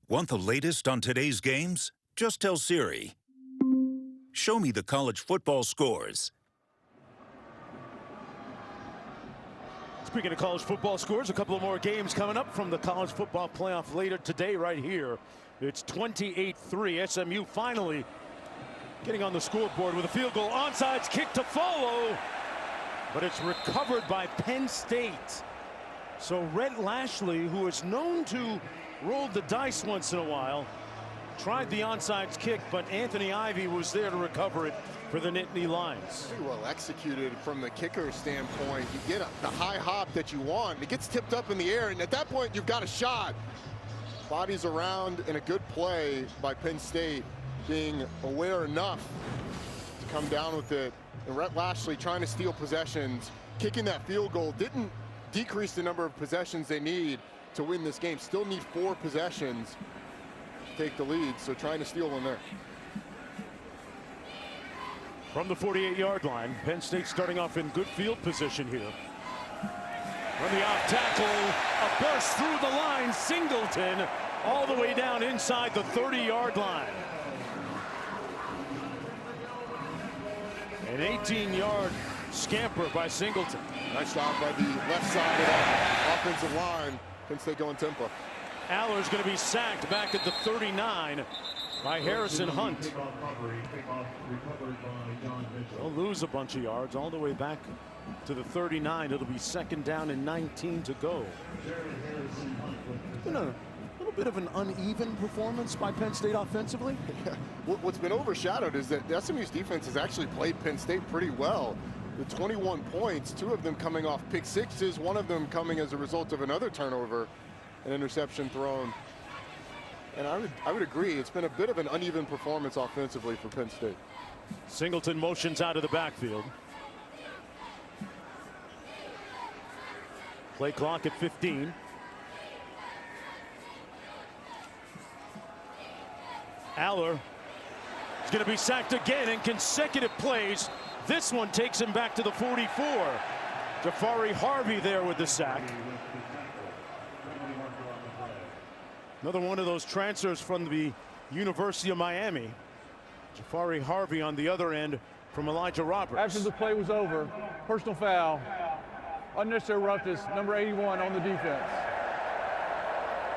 Want the latest on today's games? Just tell Siri, show me the college football scores. Speaking of college football scores, a couple of more games coming up from the college football playoff later today right here. It's 28-3. SMU finally getting on the scoreboard with a field goal. Onside kick to follow, but it's recovered by Penn State. So Rhett Lashley, who is known to roll the dice once in a while, tried the onside kick, but Anthony Ivey was there to recover it for the Nittany Lions. Pretty well executed from the kicker standpoint. You get the high hop that you want. It gets tipped up in the air, and at that point, you've got a shot. Bodies around, and a good play by Penn State, being aware enough to come down with it. And Rhett Lashley trying to steal possessions. Kicking that field goal didn't decrease the number of possessions they need to win this game. Still need 4 possessions to take the lead, so trying to steal one there. From the 48-yard line, Penn State starting off in good field position here. From the off tackle, a burst through the line, Singleton all the way down inside the 30-yard line. An 18-yard scamper by Singleton. Nice job by the left side of that offensive line. Penn State going tempo. Aller's going to be sacked back at the 39 by Harrison Hunt. They'll lose a bunch of yards all the way back to the 39. It'll be second down and 19 to go. Been a little bit of an uneven performance by Penn State offensively. Yeah. What's been overshadowed is that SMU's defense has actually played Penn State pretty well. the 21 points, 2 of them coming off pick sixes, 1 of them coming as a result of another turnover, an interception thrown. And I would agree, it's been a bit of an uneven performance offensively for Penn State. Singleton motions out of the backfield. Play clock at 15. Aller is going to be sacked again in consecutive plays. This one takes him back to the 44. Jafari Harvey there with the sack. Another one of those transfers from the University of Miami. Jafari Harvey on the other end from Elijah Roberts. After the play was over, personal foul, unnecessary roughness, number 81 on the defense.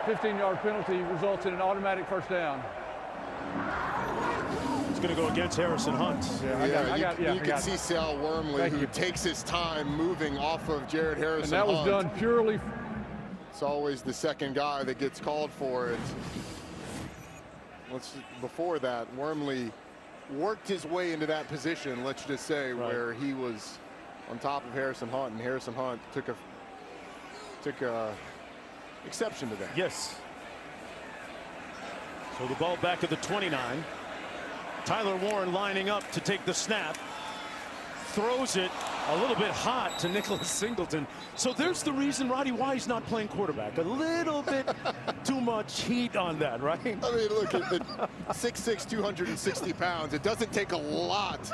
15-yard penalty results in an automatic first down. It's going to go against Harrison Hunt. You can see Sal Wormley, who takes his time moving off of Jared Harrison And that was Hunt. done purely. It's always the second guy that gets called for it. Before that, Wormley worked his way into that position, let's just say, where he was on top of Harrison Hunt, and Harrison Hunt took a exception to that. Yes. So the ball back at the 29. Tyler Warren lining up to take the snap. Throws it a little bit hot to Nicholas Singleton. So there's the reason Roddy Wise not playing quarterback. A little bit too much heat on that, right? I mean, look, at 6'6", 260 pounds. It doesn't take a lot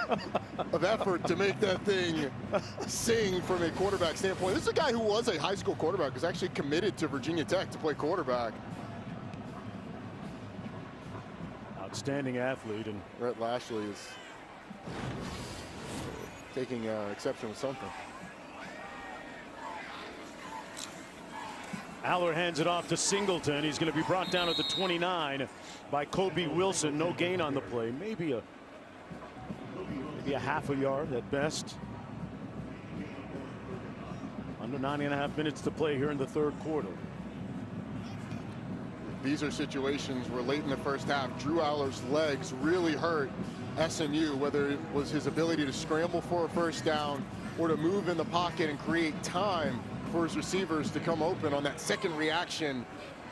of effort to make that thing sing from a quarterback standpoint. This is a guy who was a high school quarterback, who's actually committed to Virginia Tech to play quarterback. Outstanding athlete. And Rhett Lashley is taking exception with something. Aller hands it off to Singleton. He's going to be brought down at the 29 by Kobe Wilson. No gain on the play. Maybe a half a yard at best. Under 9.5 minutes to play here in the third quarter. These are situations where late in the first half, Drew Aller's legs really hurt SMU, whether it was his ability to scramble for a first down or to move in the pocket and create time for his receivers to come open on that second reaction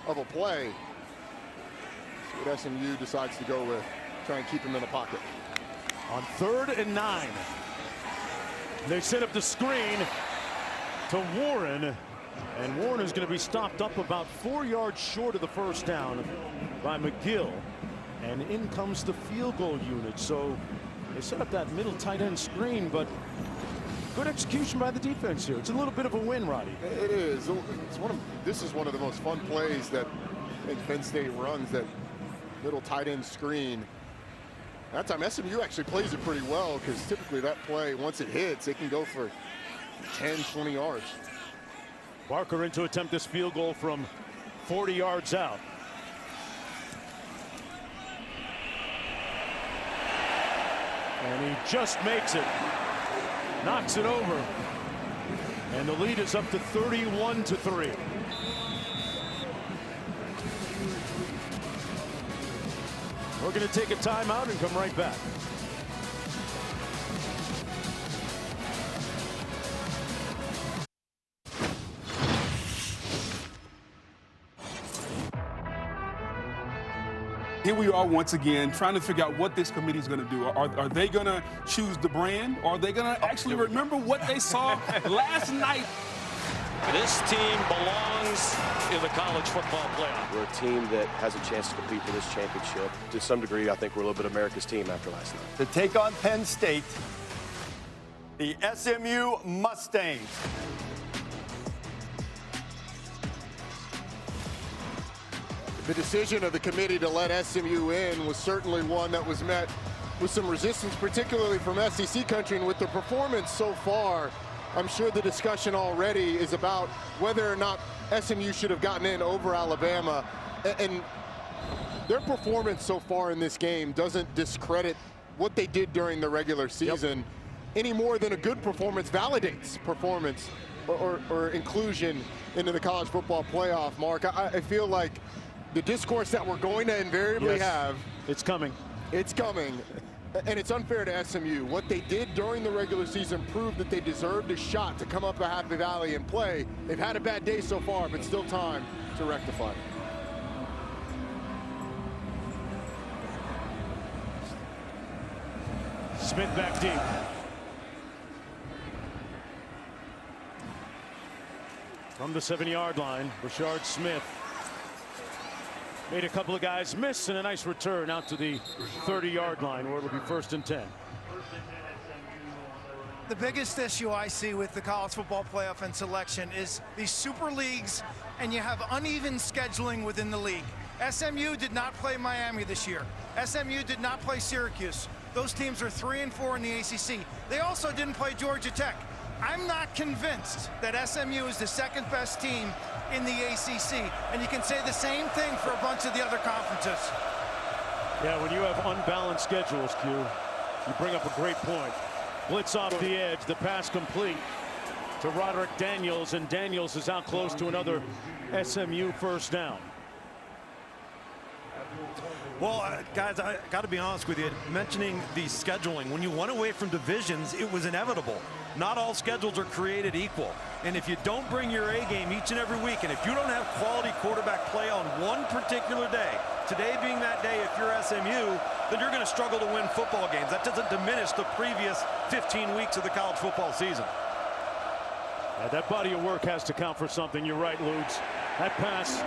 of a play. See what SMU decides to go with. Try and keep him in the pocket. On 3rd and 9. They set up the screen to Warren. And Warren is going to be stopped up about 4 yards short of the first down by McGill. And in comes the field goal unit. So they set up that middle tight end screen, but good execution by the defense here. It's a little bit of a win, Roddy. It is. This is one of the most fun plays that I think Penn State runs, that middle tight end screen. That time SMU actually plays it pretty well, because typically that play, once it hits, it can go for 10, 20 yards. Barker in to attempt this field goal from 40 yards out. And he just makes it. Knocks it over. And the lead is up to 31-3. We're going to take a timeout and come right back. Here we are once again trying to figure out what this committee is going to do. Are they going to choose the brand? Or are they going to actually remember what they saw last night? This team belongs in the college football playoff. We're a team that has a chance to compete for this championship. To some degree, I think we're a little bit America's team after last night. To take on Penn State, the SMU Mustangs. The decision of the committee to let SMU in was certainly one that was met with some resistance, particularly from SEC country. And with the performance so far, I'm sure the discussion already is about whether or not SMU should have gotten in over Alabama. And their performance so far in this game doesn't discredit what they did during the regular season any more than a good performance validates performance or inclusion into the college football playoff. Mark, I feel like the discourse that we're going to invariably have. It's coming. It's coming. And it's unfair to SMU. What they did during the regular season proved that they deserved a shot to come up the Happy Valley and play. They've had a bad day so far, but still time to rectify. Smith back deep. From the 7-yard line, Rashard Smith made a couple of guys miss, and a nice return out to the 30-yard line where it'll be 1st and 10. The biggest issue I see with the college football playoff and selection is these super leagues, and you have uneven scheduling within the league. SMU did not play Miami this year. SMU did not play Syracuse. Those teams are 3 and 4 in the ACC. They also didn't play Georgia Tech. I'm not convinced that SMU is the 2nd best team in the ACC, and you can say the same thing for a bunch of the other conferences. Yeah, when you have unbalanced schedules, Q, you bring up a great point. Blitz off the edge, the pass complete to Roderick Daniels, and Daniels is out close to another SMU first down. Well, guys, I got to be honest with you. Mentioning the scheduling, when you went away from divisions, it was inevitable. Not all schedules are created equal. And if you don't bring your A game each and every week, and if you don't have quality quarterback play on one particular day, today being that day if you're SMU, then you're going to struggle to win football games. That doesn't diminish the previous 15 weeks of the college football season. Yeah, that body of work has to count for something. You're right, Ludes. That pass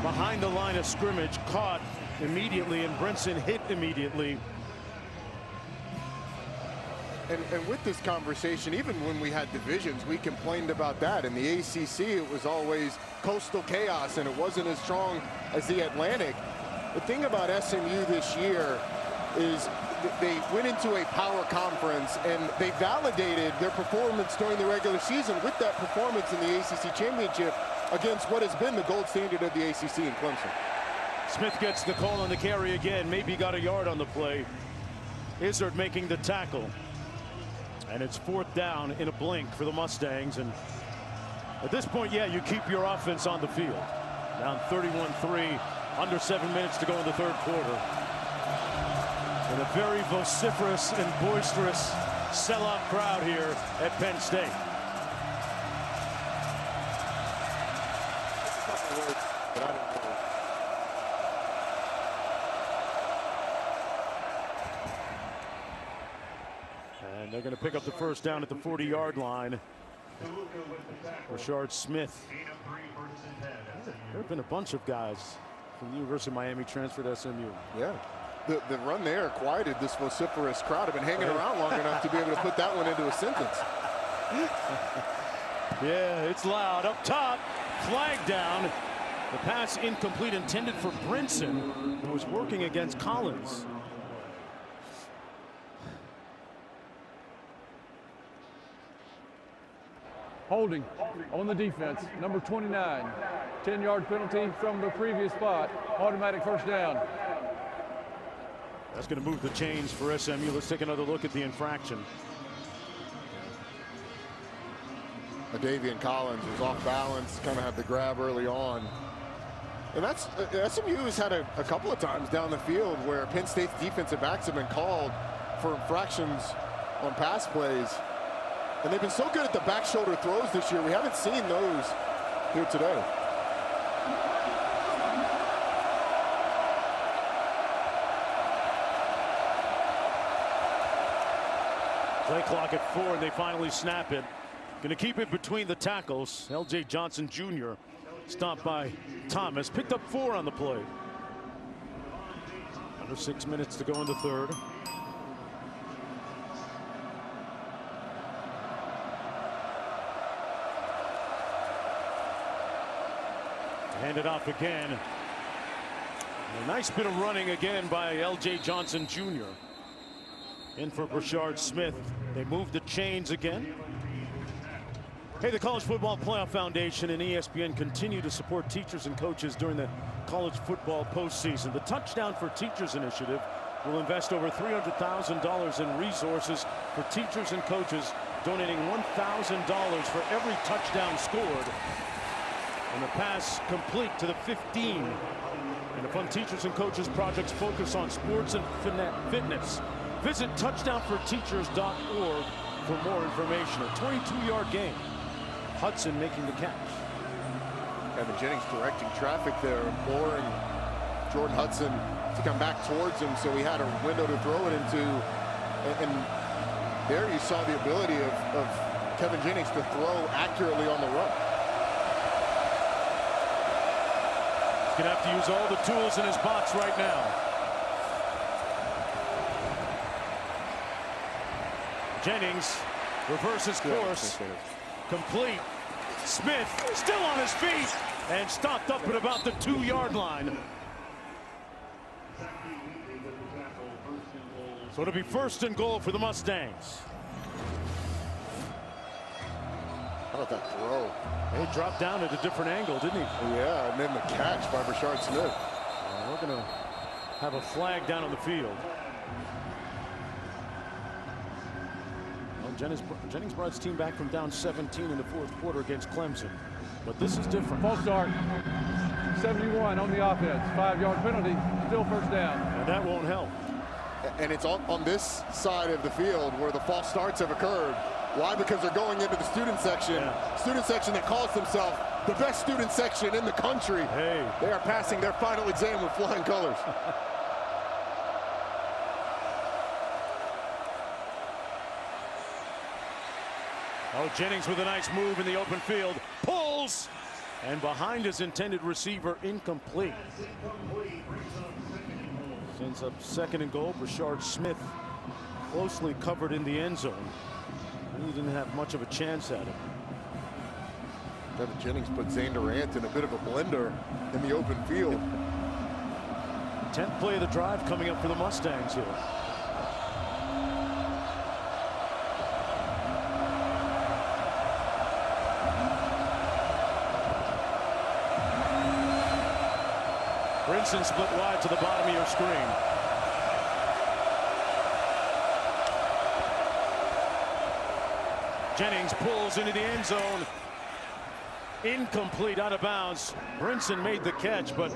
behind the line of scrimmage, caught immediately, and Brinson hit immediately. And with this conversation, even when we had divisions, we complained about that. In the ACC, it was always coastal chaos, and it wasn't as strong as the Atlantic. The thing about SMU this year is they went into a power conference, and they validated their performance during the regular season with that performance in the ACC championship against what has been the gold standard of the ACC in Clemson. Smith gets the call on the carry again. Maybe got a yard on the play. Izzard making the tackle. And it's 4th down in a blink for the Mustangs. And at this point, yeah, you keep your offense on the field. Down 31-3, under 7 minutes to go in the 3rd quarter. And a very vociferous and boisterous sellout crowd here at Penn State. And they're going to pick up the 1st down at the 40-yard line. Rashard Smith. There have been a bunch of guys from the University of Miami transferred to SMU. Yeah. The run there quieted this vociferous crowd. Have been hanging around long enough to be able to put that one into a sentence. Yeah, it's loud. Up top, flag down. The pass incomplete, intended for Brinson, who was working against Collins. Holding on the defense, number 29. 10-yard penalty from the previous spot. Automatic 1st down. That's going to move the chains for SMU. Let's take another look at the infraction. Davian Collins was off balance, kind of had the grab early on. And that's SMU has had a couple of times down the field where Penn State's defensive backs have been called for infractions on pass plays. And they've been so good at the back shoulder throws this year. We haven't seen those here today. Play clock at 4, and they finally snap it. Going to keep it between the tackles. L.J. Johnson Jr. stopped by Thomas. Picked up 4 on the play. Under 6 minutes to go in the 3rd. Hand it off again. A nice bit of running again by L.J. Johnson Jr. In for Rashard Smith. They move the chains again. Hey, the College Football Playoff Foundation and ESPN continue to support teachers and coaches during the college football postseason. The Touchdown for Teachers initiative will invest over $300,000 in resources for teachers and coaches, donating $1,000 for every touchdown scored. And the pass complete to the 15. And the Fun Teachers and Coaches projects focus on sports and fitness, Visit touchdownforteachers.org for more information. A 22-yard gain. Hudson making the catch. Kevin Jennings directing traffic there, imploring Jordan Hudson to come back towards him, so he had a window to throw it into. And there you saw the ability of Kevin Jennings to throw accurately on the run. He's going to have to use all the tools in his box right now. Jennings reverses course. Complete. Smith still on his feet and stopped up at about the 2-yard line. So it'll be 1st and goal for the Mustangs. How about that throw? He dropped down at a different angle, didn't he? Yeah, and then the catch by Rashard Smith. We're going to have a flag down on the field. Jennings brought his team back from down 17 in the 4th quarter against Clemson. But this is different. False start. 71 on the offense. 5-yard penalty. Still 1st down. And that won't help. And it's on this side of the field where the false starts have occurred. Why? Because they're going into the student section. Yeah. Student section that calls themselves the best student section in the country. Hey. They are passing their final exam with flying colors. Oh, Jennings with a nice move in the open field. Pulls! And behind his intended receiver, incomplete. Sends up 2nd and goal. Rashard Smith closely covered in the end zone. He didn't have much of a chance at it. Kevin Jennings put Zane Durant in a bit of a blender in the open field. 10th play of the drive coming up for the Mustangs here. Brinson split wide to the bottom of your screen. Jennings pulls into the end zone. Incomplete, out of bounds. Brinson made the catch, but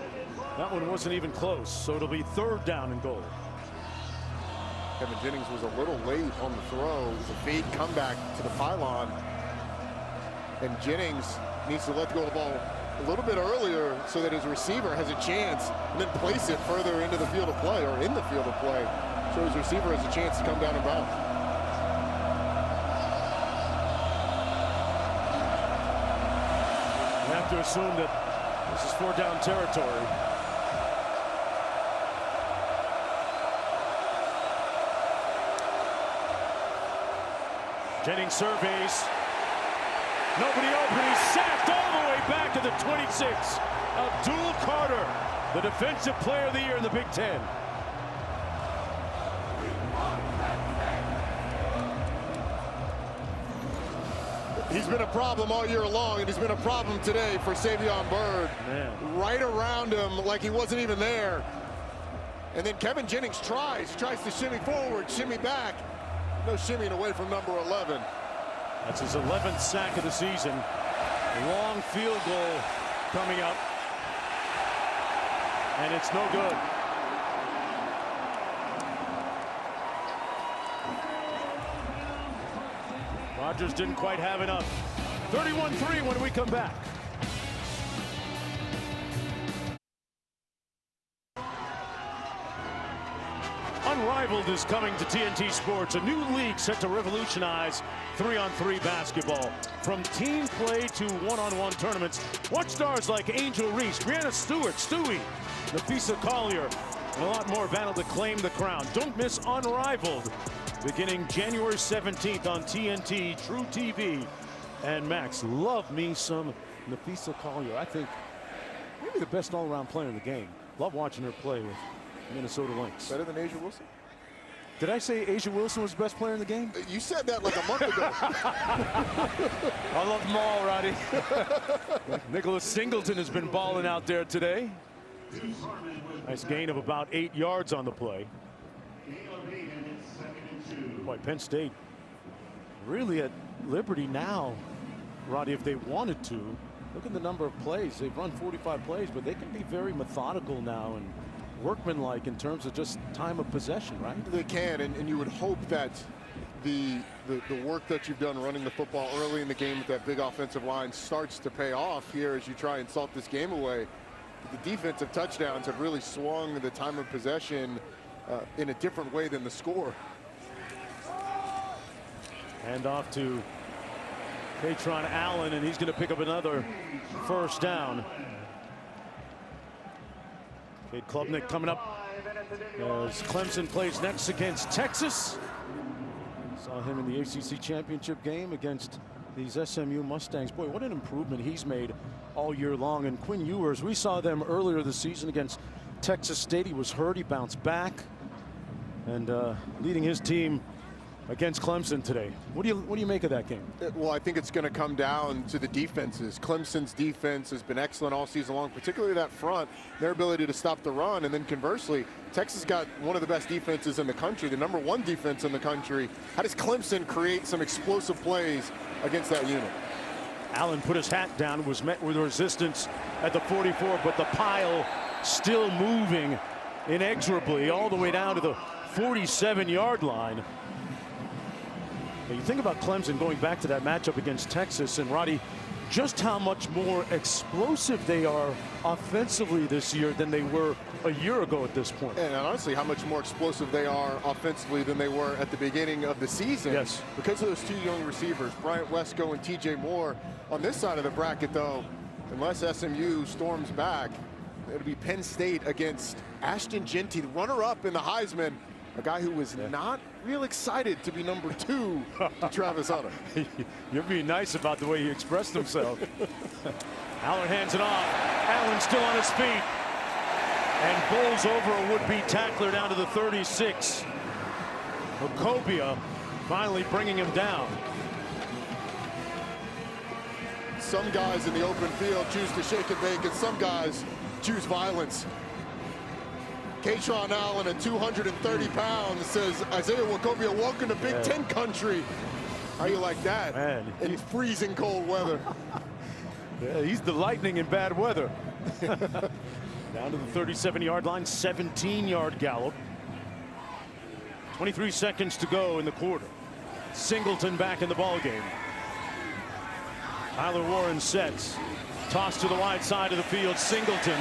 that one wasn't even close. So it'll be 3rd down and goal. Kevin Jennings was a little late on the throw. It was a fade comeback to the pylon. And Jennings needs to let go of the ball a little bit earlier so that his receiver has a chance, and then place it further into the field of play, or in the field of play, so his receiver has a chance to come down and bounce. You have to assume that this is 4th down territory. Jennings surveys. Nobody open. He's sacked all the way back to the 26. Abdul Carter, the defensive player of the year in the Big Ten. He's been a problem all year long, and he's been a problem today for Savion Byrd. Man. Right around him like he wasn't even there. And then Kevin Jennings tries to shimmy forward, shimmy back. No shimmying away from number 11. That's his 11th sack of the season. A long field goal coming up. And it's no good. Rodgers didn't quite have enough. 31-3 when we come back. Unrivaled is coming to TNT Sports, a new league set to revolutionize 3-on-3 basketball. From team play to one-on-one tournaments, watch stars like Angel Reese, Brianna Stewart, Stewie, Nafisa Collier, and a lot more battle to claim the crown. Don't miss Unrivaled, beginning January 17th on TNT, True TV, and Max. Love me some Nafisa Collier. I think maybe the best all-around player in the game. Love watching her play with Minnesota Lynx. Better than Asia Wilson? Did I say Asia Wilson was the best player in the game? You said that like a month ago. I love them all, Roddy. Nicholas Singleton has been balling out there today. Nice gain of about 8 yards on the play. Boy, Penn State really at liberty now, Roddy, if they wanted to. Look at the number of plays. They've run 45 plays, but they can be very methodical now and workmanlike in terms of just time of possession, right? They can, and you would hope that the work that you've done running the football early in the game with that big offensive line starts to pay off here as you try and salt this game away. The defensive touchdowns have really swung the time of possession in a different way than the score. And off to Katron Allen, and he's going to pick up another first down. Cade Klubnik coming up as Clemson plays next against Texas. Saw him in the ACC championship game against these SMU Mustangs. Boy, what an improvement he's made all year long. And Quinn Ewers, we saw them earlier this season against Texas State. He was hurt, he bounced back, and leading his team against Clemson today. What do you make of that game? Well, I think it's going to come down to the defenses. Clemson's defense has been excellent all season long, particularly that front, their ability to stop the run. And then conversely, Texas got one of the best defenses in the country, the #1 defense in the country. How does Clemson create some explosive plays against that unit? Allen put his hat down, was met with resistance at the 44, but the pile still moving inexorably all the way down to the 47-yard line. You think about Clemson going back to that matchup against Texas, and Roddy, just how much more explosive they are offensively this year than they were a year ago at this point. And honestly, how much more explosive they are offensively than they were at the beginning of the season. Yes. Because of those two young receivers, Bryant Wesco and TJ Moore. On this side of the bracket, though, unless SMU storms back, it'll be Penn State against Ashton Jeanty, the runner-up in the Heisman, a guy who was not real excited to be #2 to Travis Hunter. You're being nice about the way he expressed himself. Allen hands it off. Allen still on his feet and bowls over a would-be tackler down to the 36. Okobia finally bringing him down. Some guys in the open field choose to shake and bake, and some guys choose violence. Katron Allen at 230 pounds says, Isaiah Okobia, welcome to Big Ten country. How you like that? Man, in freezing cold weather. Yeah, he's the lightning in bad weather. Down to the 37-yard line, 17-yard gallop. 23 seconds to go in the quarter. Singleton back in the ball game. Tyler Warren sets. Toss to the wide side of the field. Singleton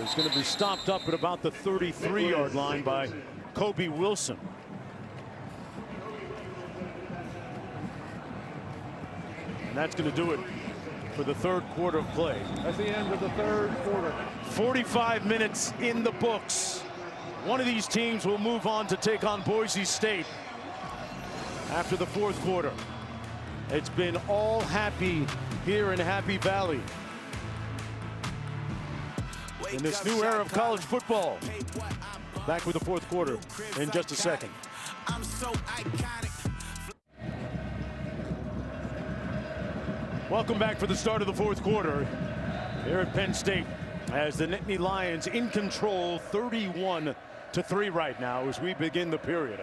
is going to be stopped up at about the 33-yard line by Kobe Wilson. And that's going to do it for the third quarter of play. That's the end of the third quarter. 45 minutes in the books. One of these teams will move on to take on Boise State after the fourth quarter. It's been all happy here in Happy Valley in this new era of college football. Back with the fourth quarter in just a second. I'm so iconic. Welcome back for the start of the fourth quarter here at Penn State as the Nittany Lions in control 31-3 right now as we begin the period.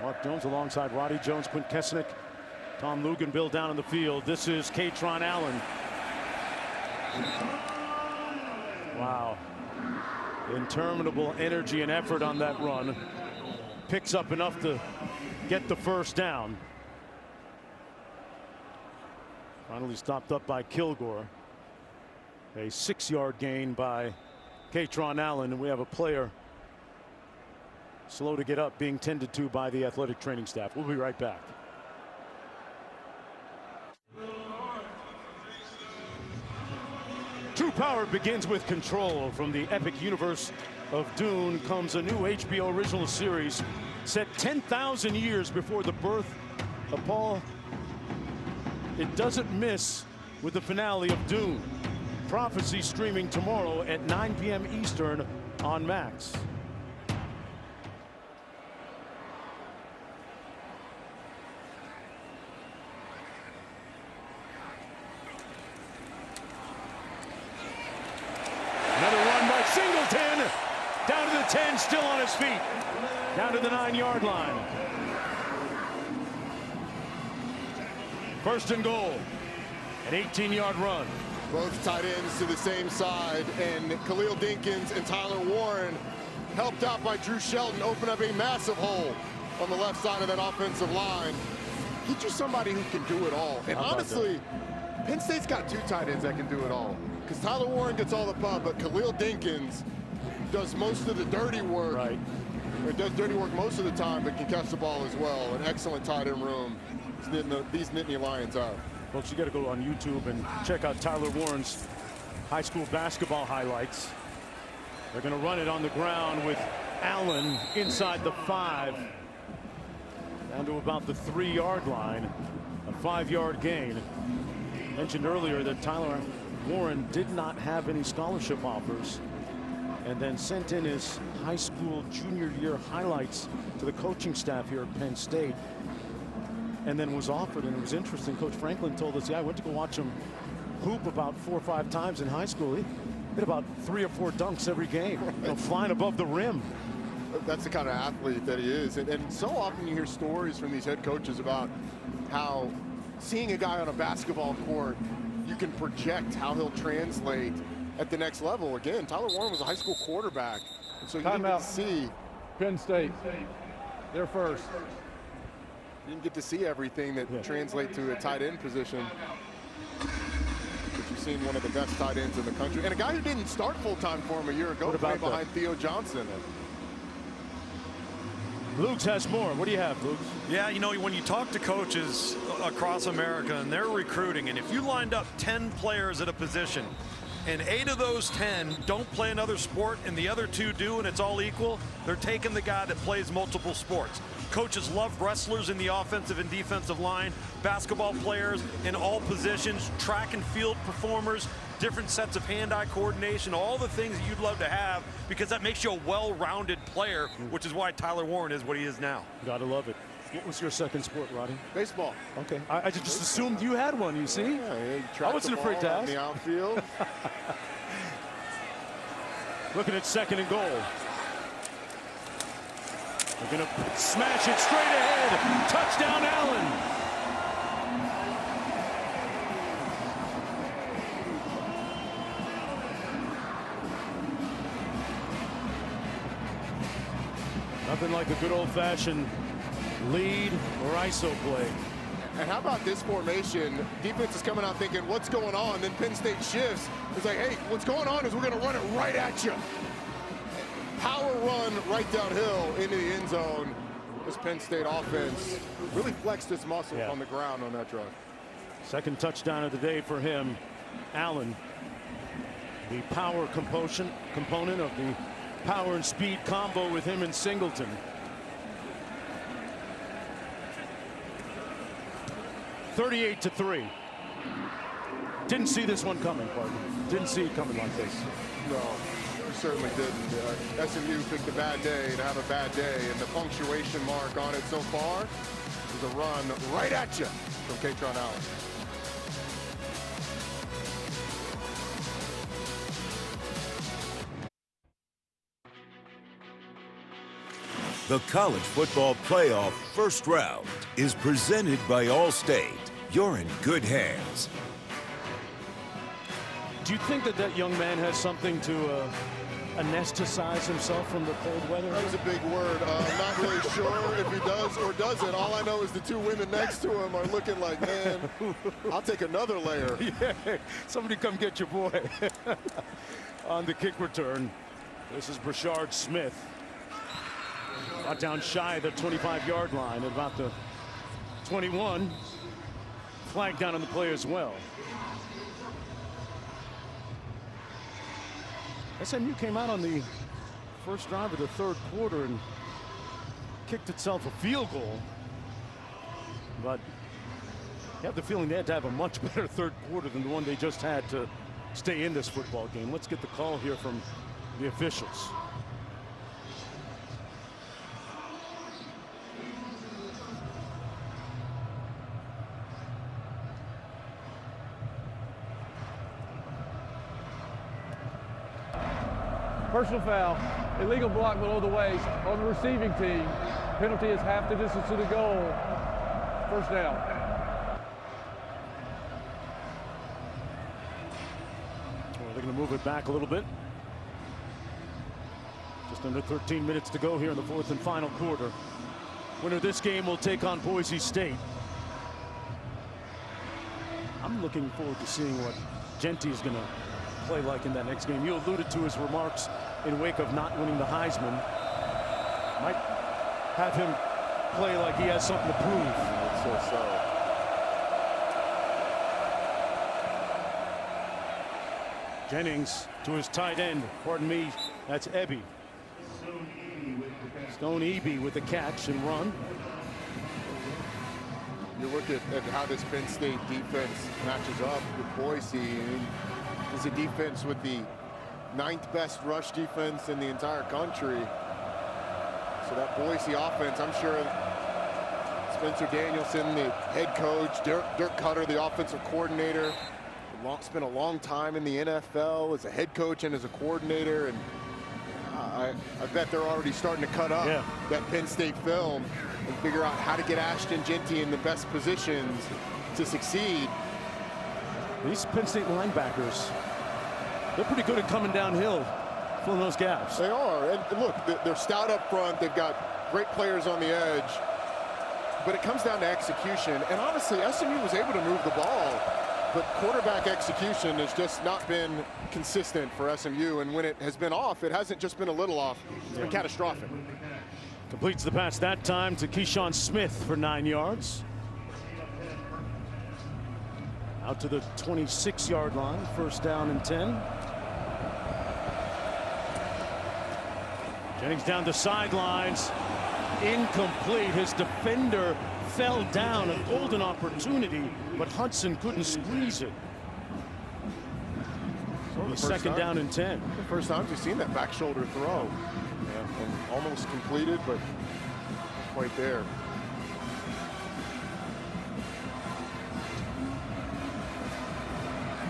Mark Jones alongside Roddy Jones, Quint Kesnick, Tom Luganville down in the field. This is Katron Allen. Wow. Interminable energy and effort on that run. Picks up enough to get the first down. Finally stopped up by Kilgore. A 6-yard gain by Katron Allen, and we have a player slow to get up being tended to by the athletic training staff. We'll be right back. True Power begins with Control. From the epic universe of Dune comes a new HBO original series set 10,000 years before the birth of Paul. It doesn't miss with the finale of Dune. Prophecy streaming tomorrow at 9 p.m. Eastern on Max. Another run by Singleton. Down to the 10, still on his feet. Down to the 9-yard line. First and goal. An 18-yard run. Both tight ends to the same side, and Khalil Dinkins and Tyler Warren, helped out by Drew Shelton, open up a massive hole on the left side of that offensive line. Get you somebody who can do it all. And honestly, Penn State's got two tight ends that can do it all. Because Tyler Warren gets all the pub, but Khalil Dinkins does most of the dirty work. Right. Or does dirty work most of the time, but can catch the ball as well. An excellent tight end room. These Nittany Lions are. Folks, you got to go on YouTube and check out Tyler Warren's high school basketball highlights. They're going to run it on the ground with Allen inside the 5. Down to about the 3-yard line. A 5-yard gain. Mentioned earlier that Tyler Warren did not have any scholarship offers, and then sent in his high school junior year highlights to the coaching staff here at Penn State, and then was offered. And it was interesting. Coach Franklin told us, yeah, I went to go watch him hoop about 4 or 5 times in high school. He hit about 3 or 4 dunks every game, flying above the rim. That's the kind of athlete that he is. And so often you hear stories from these head coaches about how seeing a guy on a basketball court, you can project how he'll translate at the next level. Again, Tyler Warren was a high school quarterback, and so you didn't get to see Penn State. They're first. You didn't get to see everything that translates to a tight end position. But you've seen one of the best tight ends in the country, and a guy who didn't start full-time for him a year ago, playing behind Theo Johnson. Luke's has more. What do you have, Luke? Yeah, you know, when you talk to coaches across America and they're recruiting, and if you lined up 10 players at a position and 8 of those 10 don't play another sport and the other 2 do, and it's all equal, they're taking the guy that plays multiple sports. Coaches love wrestlers in the offensive and defensive line, basketball players in all positions, track and field performers, different sets of hand-eye coordination, all the things that you'd love to have, because that makes you a well-rounded player, which is why Tyler Warren is what he is now. Gotta love it. What was your second sport, Roddy? Baseball. Okay. I just assumed you had one, you see? Yeah, I wasn't afraid to ask. In the outfield. Looking at second and goal. They're going to smash it straight ahead. Touchdown, Allen. Nothing like a good old-fashioned lead or ISO play. And how about this formation? Defense is coming out thinking, what's going on? Then Penn State shifts. It's like, hey, what's going on is we're going to run it right at you. Power run right downhill into the end zone. This Penn State offense really flexed its muscles on the ground on that drive. Second touchdown of the day for him. Allen, the power component of the power and speed combo with him and Singleton. 38-3. Didn't see this one coming, partner. Didn't see it coming like this. No, you certainly didn't. SMU picked a bad day to have a bad day, and the punctuation mark on it so far is a run right at you from Katron Allen. The College Football Playoff First Round is presented by Allstate. You're in good hands. Do you think that that young man has something to anesthetize himself from the cold weather? That was a big word. I'm not really sure if he does or doesn't. All I know is the 2 women next to him are looking like, man, I'll take another layer. Yeah, somebody come get your boy. On the kick return, this is Brashard Smith. Brought down shy of the 25-yard line at about the 21. Flag down on the play as well. SMU came out on the first drive of the third quarter and kicked itself a field goal. But you have the feeling they had to have a much better third quarter than the one they just had to stay in this football game. Let's get the call here from the officials. Personal foul, illegal block below the waist on the receiving team. Penalty is half the distance to the goal. First down. They're going to move it back a little bit. Just under 13 minutes to go here in the fourth and final quarter. Winner of this game will take on Boise State. I'm looking forward to seeing what Genty is going to play like in that next game. You alluded to his remarks in wake of not winning the Heisman. Might have him play like he has something to prove. So. Jennings to his tight end. Pardon me, that's Ebby. Stone Eby with the catch and run. You look at how this Penn State defense matches up with Boise. It's a defense with the 9th best rush defense in the entire country. So that Boise offense, I'm sure Spencer Danielson, the head coach, Dirk Cutter, the offensive coordinator, spent a long time in the NFL as a head coach and as a coordinator, and I bet they're already starting to cut up that Penn State film and figure out how to get Ashton Genty in the best positions to succeed. These Penn State linebackers, they're pretty good at coming downhill, filling those gaps. They are, and look, they're stout up front. They've got great players on the edge, but it comes down to execution. And honestly, SMU was able to move the ball, but quarterback execution has just not been consistent for SMU. And when it has been off, it hasn't just been a little off. It's been catastrophic. Completes the pass that time to Keyshawn Smith for 9 yards. Out to the 26-yard line, first down and 10. Jennings down the sidelines, incomplete. His defender fell down, a golden opportunity, but Hudson couldn't squeeze it. So second down and 10. The first time we've seen that back shoulder throw. And almost completed, but quite there.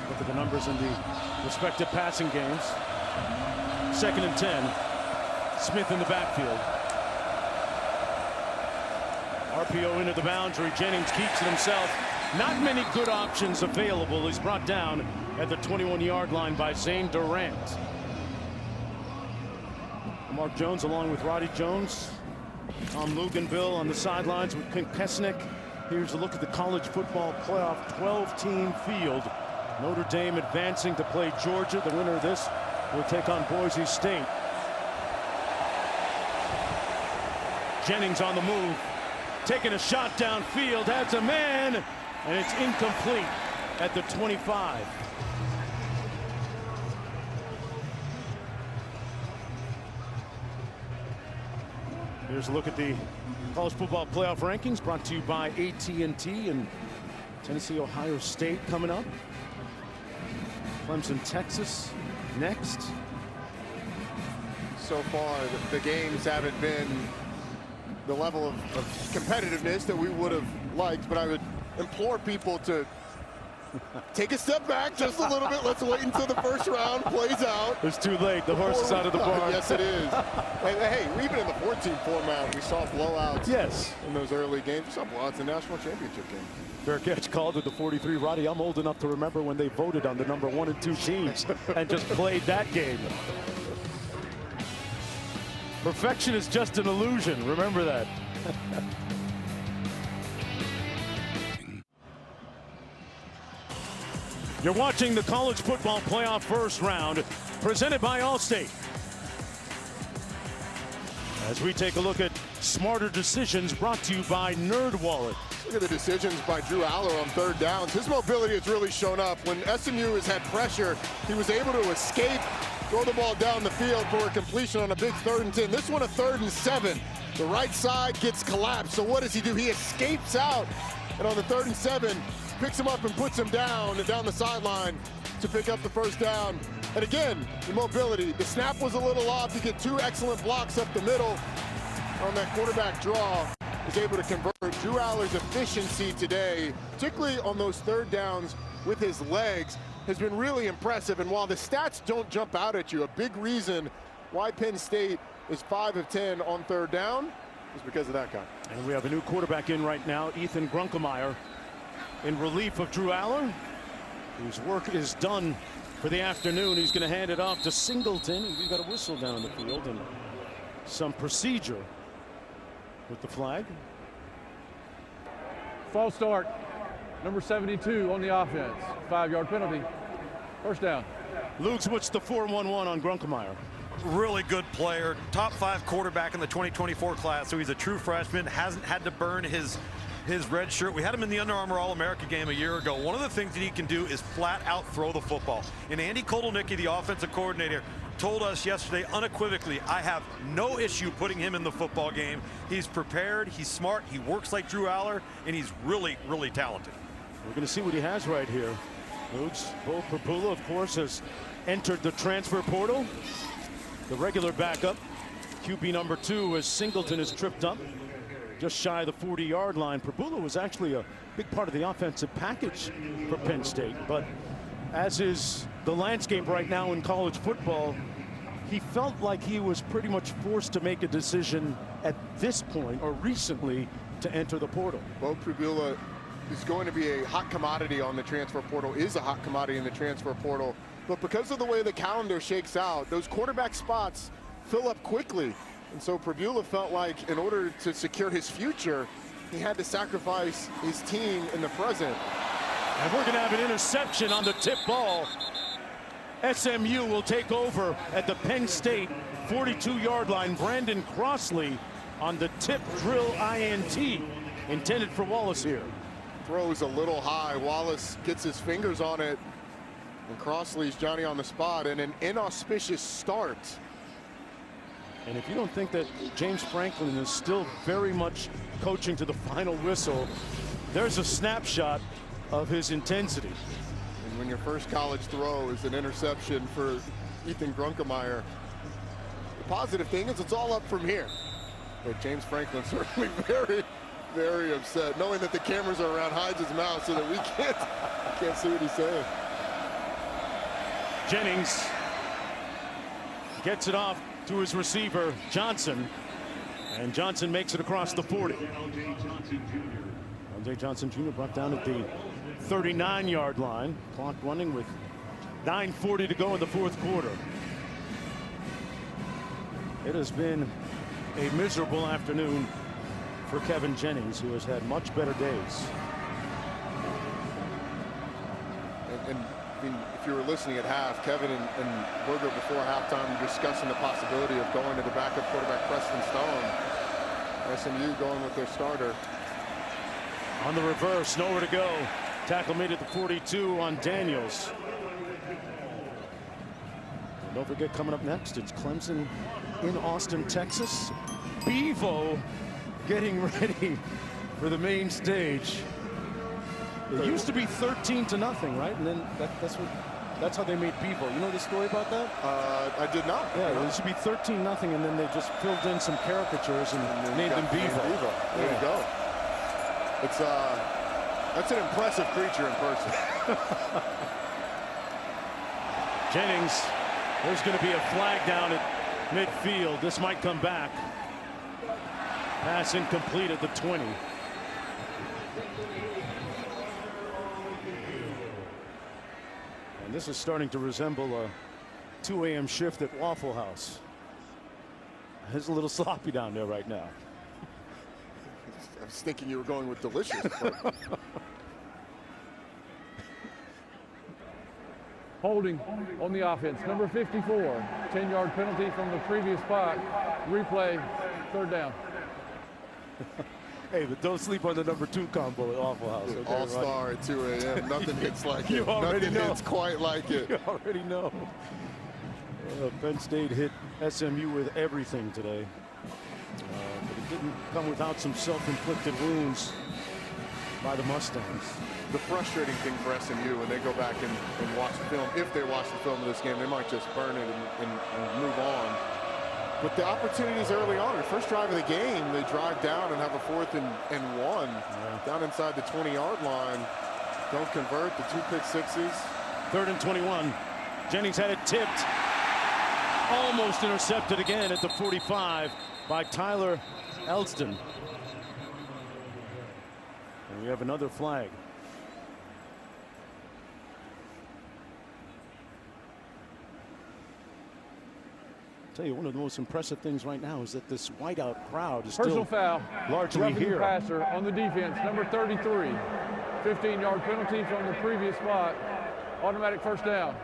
Look at the numbers in the respective passing games. Second and 10. Smith in the backfield. RPO into the boundary. Jennings keeps it himself. Not many good options available. He's brought down at the 21-yard line by Zane Durant. Mark Jones along with Roddy Jones. Tom Luganville on the sidelines with Clint Kesnick. Here's a look at the college football playoff 12-team field. Notre Dame advancing to play Georgia. The winner of this will take on Boise State. Jennings on the move, taking a shot downfield, has a man, and it's incomplete at the 25. Here's a look at the college football playoff rankings brought to you by AT&T and Tennessee, Ohio State coming up. Clemson, Texas next. So far, the games haven't been the level of competitiveness that we would have liked, but I would implore people to take a step back just a little bit. Let's wait until the first round plays out. It's too late. The horse is out of the barn. Yes, it is. Hey, even in the 14 format, we saw blowouts. Yes. In those early games. We saw blowouts in the national championship game. Fair catch called with the 43. Roddy, I'm old enough to remember when they voted on the number 1 and 2 teams and just played that game. Perfection is just an illusion. Remember that. You're watching the college football playoff first round presented by Allstate. As we take a look at smarter decisions brought to you by NerdWallet. Look at the decisions by Drew Aller on third downs. His mobility has really shown up. When SMU has had pressure, he was able to escape, throw the ball down the field for a completion on a big 3rd and 10. This one a 3rd and 7. The right side gets collapsed. So what does he do? He escapes out. And on the 3rd and 7, picks him up and puts him down the sideline to pick up the first down. And again, the mobility. The snap was a little off. You get 2 excellent blocks up the middle on that quarterback draw. Is able to convert. Drew Aller's efficiency today, particularly on those 3rd downs with his legs, has been really impressive. And while the stats don't jump out at you, a big reason why Penn State is 5 of 10 on 3rd down is because of that guy. And we have a new quarterback in right now, Ethan Grunkemeyer, in relief of Drew Aller, whose work is done for the afternoon. He's going to hand it off to Singleton. We've got a whistle down the field and some procedure with the flag. False start. Number 72 on the offense. 5-yard penalty. First down. Luke's, what's the 4-1-1 on Grunkemeyer? Really good player, top 5 quarterback in the 2024 class. So he's a true freshman, hasn't had to burn his red shirt. We had him in the Under Armour All-America game a year ago. One of the things that he can do is flat out throw the football. And Andy Kotelnicki, the offensive coordinator, told us yesterday unequivocally, I have no issue putting him in the football game. He's prepared, he's smart, he works like Drew Aller, and he's really, really talented. We're going to see what he has right here. Luke's. Bo Prabula, of course, has entered the transfer portal. The regular backup, QB number 2, as Singleton is tripped up just shy of the 40-yard line. Prabula was actually a big part of the offensive package for Penn State, but as is the landscape right now in college football, he felt like he was pretty much forced to make a decision at this point or recently to enter the portal. Bo Prabula is going to be a hot commodity on the transfer portal, is a hot commodity in the transfer portal. But because of the way the calendar shakes out, those quarterback spots fill up quickly. And so Prabula felt like in order to secure his future, he had to sacrifice his team in the present. And we're going to have an interception on the tip ball. SMU will take over at the Penn State 42-yard line. Brandon Crossley on the tip drill INT, intended for Wallace here. Throws a little high. Wallace gets his fingers on it. And Crossley's Johnny on the spot, and an inauspicious start. And if you don't think that James Franklin is still very much coaching to the final whistle, there's a snapshot of his intensity. And when your first college throw is an interception for Ethan Grunkemeyer, the positive thing is it's all up from here. But James Franklin certainly very, very upset, knowing that the cameras are around, hides his mouth so that we can't see what he's saying. Jennings gets it off to his receiver, Johnson, and Johnson makes it across the 40. L.J. Johnson Jr. brought down at the 39-yard line. Clock running with 9:40 to go in the fourth quarter. It has been a miserable afternoon for Kevin Jennings, who has had much better days. And I mean, if you were listening at half, Kevin and Berger before halftime were discussing the possibility of going to the backup quarterback Preston Stone. SMU going with their starter. On the reverse, nowhere to go. Tackle made at the 42 on Daniels. And don't forget, coming up next, it's Clemson in Austin, Texas. Bevo getting ready for the main stage. It used to be 13-0, right? And then that's how they made Bevo. You know the story about that? I did not. Yeah, it used to be 13-0, and then they just filled in some caricatures and named them Bevo. There you go. It's that's an impressive creature in person. Jennings, there's going to be a flag down at midfield. This might come back. Pass incomplete at the 20. And this is starting to resemble a 2 a.m. shift at Waffle House. It's a little sloppy down there right now. I was thinking you were going with delicious. Holding on the offense. Number 54, 10-yard penalty from the previous spot. Replay, third down. Hey, but don't sleep on the number 2 combo at Waffle House. Okay, All-star at 2 a.m. Nothing hits like you it. Already Nothing know. hits quite like it. You already know. Penn State hit SMU with everything today. But it didn't come without some self-inflicted wounds by the Mustangs. The frustrating thing for SMU when they go back and watch the film, if they watch the film of this game, they might just burn it and move on. But the opportunities early on, the first drive of the game, they drive down and have a 4th and 1 down inside the 20-yard line. Don't convert, the 2 pick sixes. 3rd and 21. Jennings had it tipped. Almost intercepted again at the 45 by Tyler Elston. And we have another flag. tell you, one of the most impressive things right now is that this whiteout crowd is Personal still foul. largely Roughing the here. passer on the defense, number 33. 15-yard penalty from the previous spot. Automatic first down.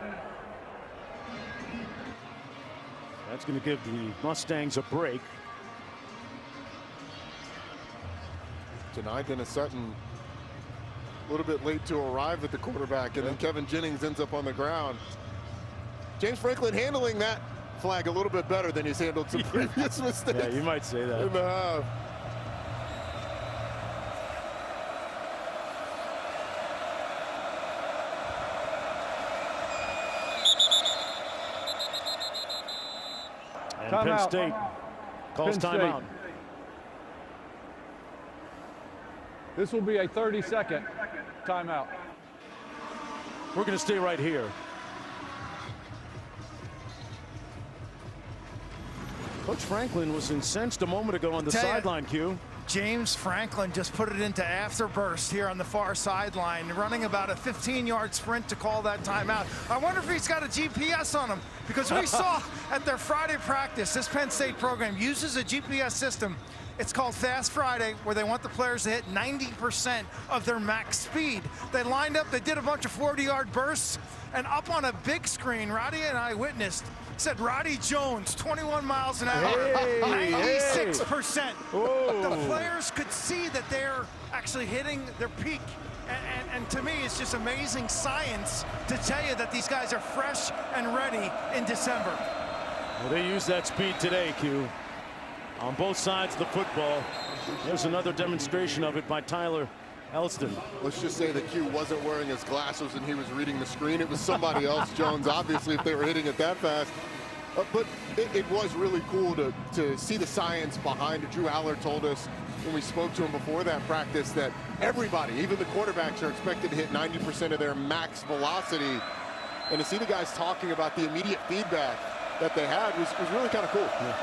That's going to give the Mustangs a break. Tonight, Dennis Sutton a little bit late to arrive at the quarterback, and then Kevin Jennings ends up on the ground. James Franklin handling that flag a little bit better than he's handled some previous mistakes. Yeah, you might say that. In the half. And Penn State calls timeout. This will be a 30-second timeout. We're going to stay right here. Coach Franklin was incensed a moment ago on the sideline, Q. James Franklin just put it into afterburst here on the far sideline, running about a 15-yard sprint to call that timeout. I wonder if he's got a GPS on him, because we saw at their Friday practice, this Penn State program uses a GPS system. It's called Fast Friday, where they want the players to hit 90% of their max speed. They lined up, they did a bunch of 40-yard bursts, and up on a big screen, Roddy and I witnessed, said Roddy Jones, 21 miles an hour, 96%. But the players could see that they're actually hitting their peak. And to me, it's just amazing science to tell you that these guys are fresh and ready in December. Well, they use that speed today, Q, on both sides of the football. There's another demonstration of it by Tyler Elston. Let's just say that Q wasn't wearing his glasses and he was reading the screen. It was somebody else, Jones, obviously, if they were hitting it that fast. But it was really cool to see the science behind it. Drew Aller told us when we spoke to him before that practice that everybody, even the quarterbacks, are expected to hit 90% of their max velocity. And to see the guys talking about the immediate feedback that they had was really kind of cool. Yeah.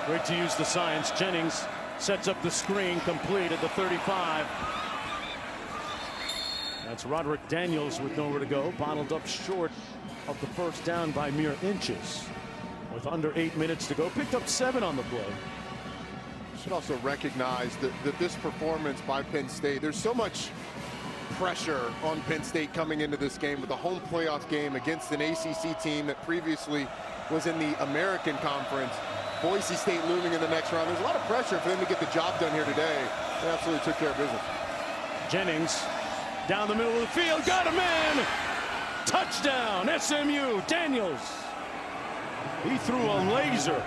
Great to use the science. Jennings sets up the screen, complete at the 35. That's Roderick Daniels with nowhere to go, bottled up short of the first down by mere inches. With under 8 minutes to go, picked up 7 on the play. Should also recognize that this performance by Penn State, there's so much pressure on Penn State coming into this game with a home playoff game against an ACC team that previously was in the American Conference. Boise State looming in the next round. There's a lot of pressure for them to get the job done here today. They absolutely took care of business. Jennings down the middle of the field, got a man. Touchdown, SMU, Daniels. He threw a laser.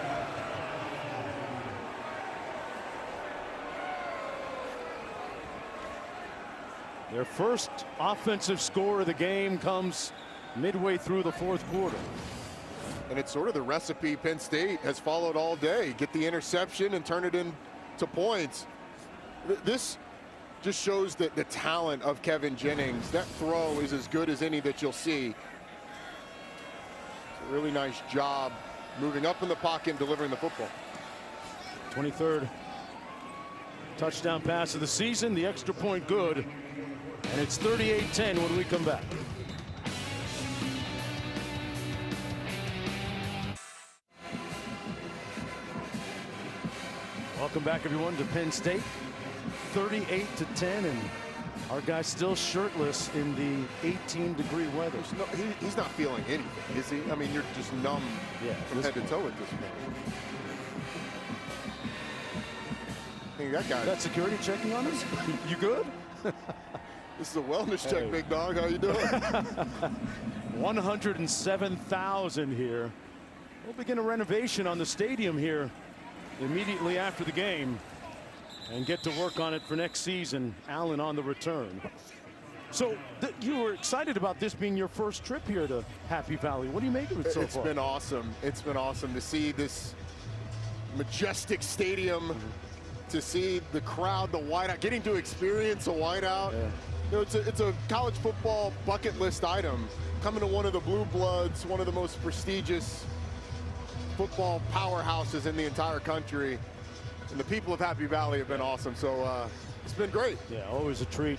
Their first offensive score of the game comes midway through the fourth quarter. And it's sort of the recipe Penn State has followed all day. Get the interception and turn it into points. This just shows that the talent of Kevin Jennings. That throw is as good as any that you'll see. It's a really nice job moving up in the pocket and delivering the football. 23rd touchdown pass of the season, the extra point good. And it's 38-10 when we come back. Welcome back, everyone, to Penn State. 38-10, and our guy's still shirtless in the 18-degree weather. He's not feeling anything, is he? I mean, you're just numb from head to toe at this point. Hey, that guy. That security checking on us? You good? This is a wellness check, big dog. How you doing? 107,000 here. We'll begin a renovation on the stadium here immediately after the game and get to work on it for next season. Allen on the return. So you were excited about this being your first trip here to Happy Valley. What do you make of it so far? It's been awesome. It's been awesome to see this majestic stadium, to see the crowd, the whiteout, getting to experience a whiteout. Yeah. You know, it's a college football bucket list item. Coming to one of the Blue Bloods, one of the most prestigious football powerhouses in the entire country. And the people of Happy Valley have been awesome. So it's been great. Yeah, always a treat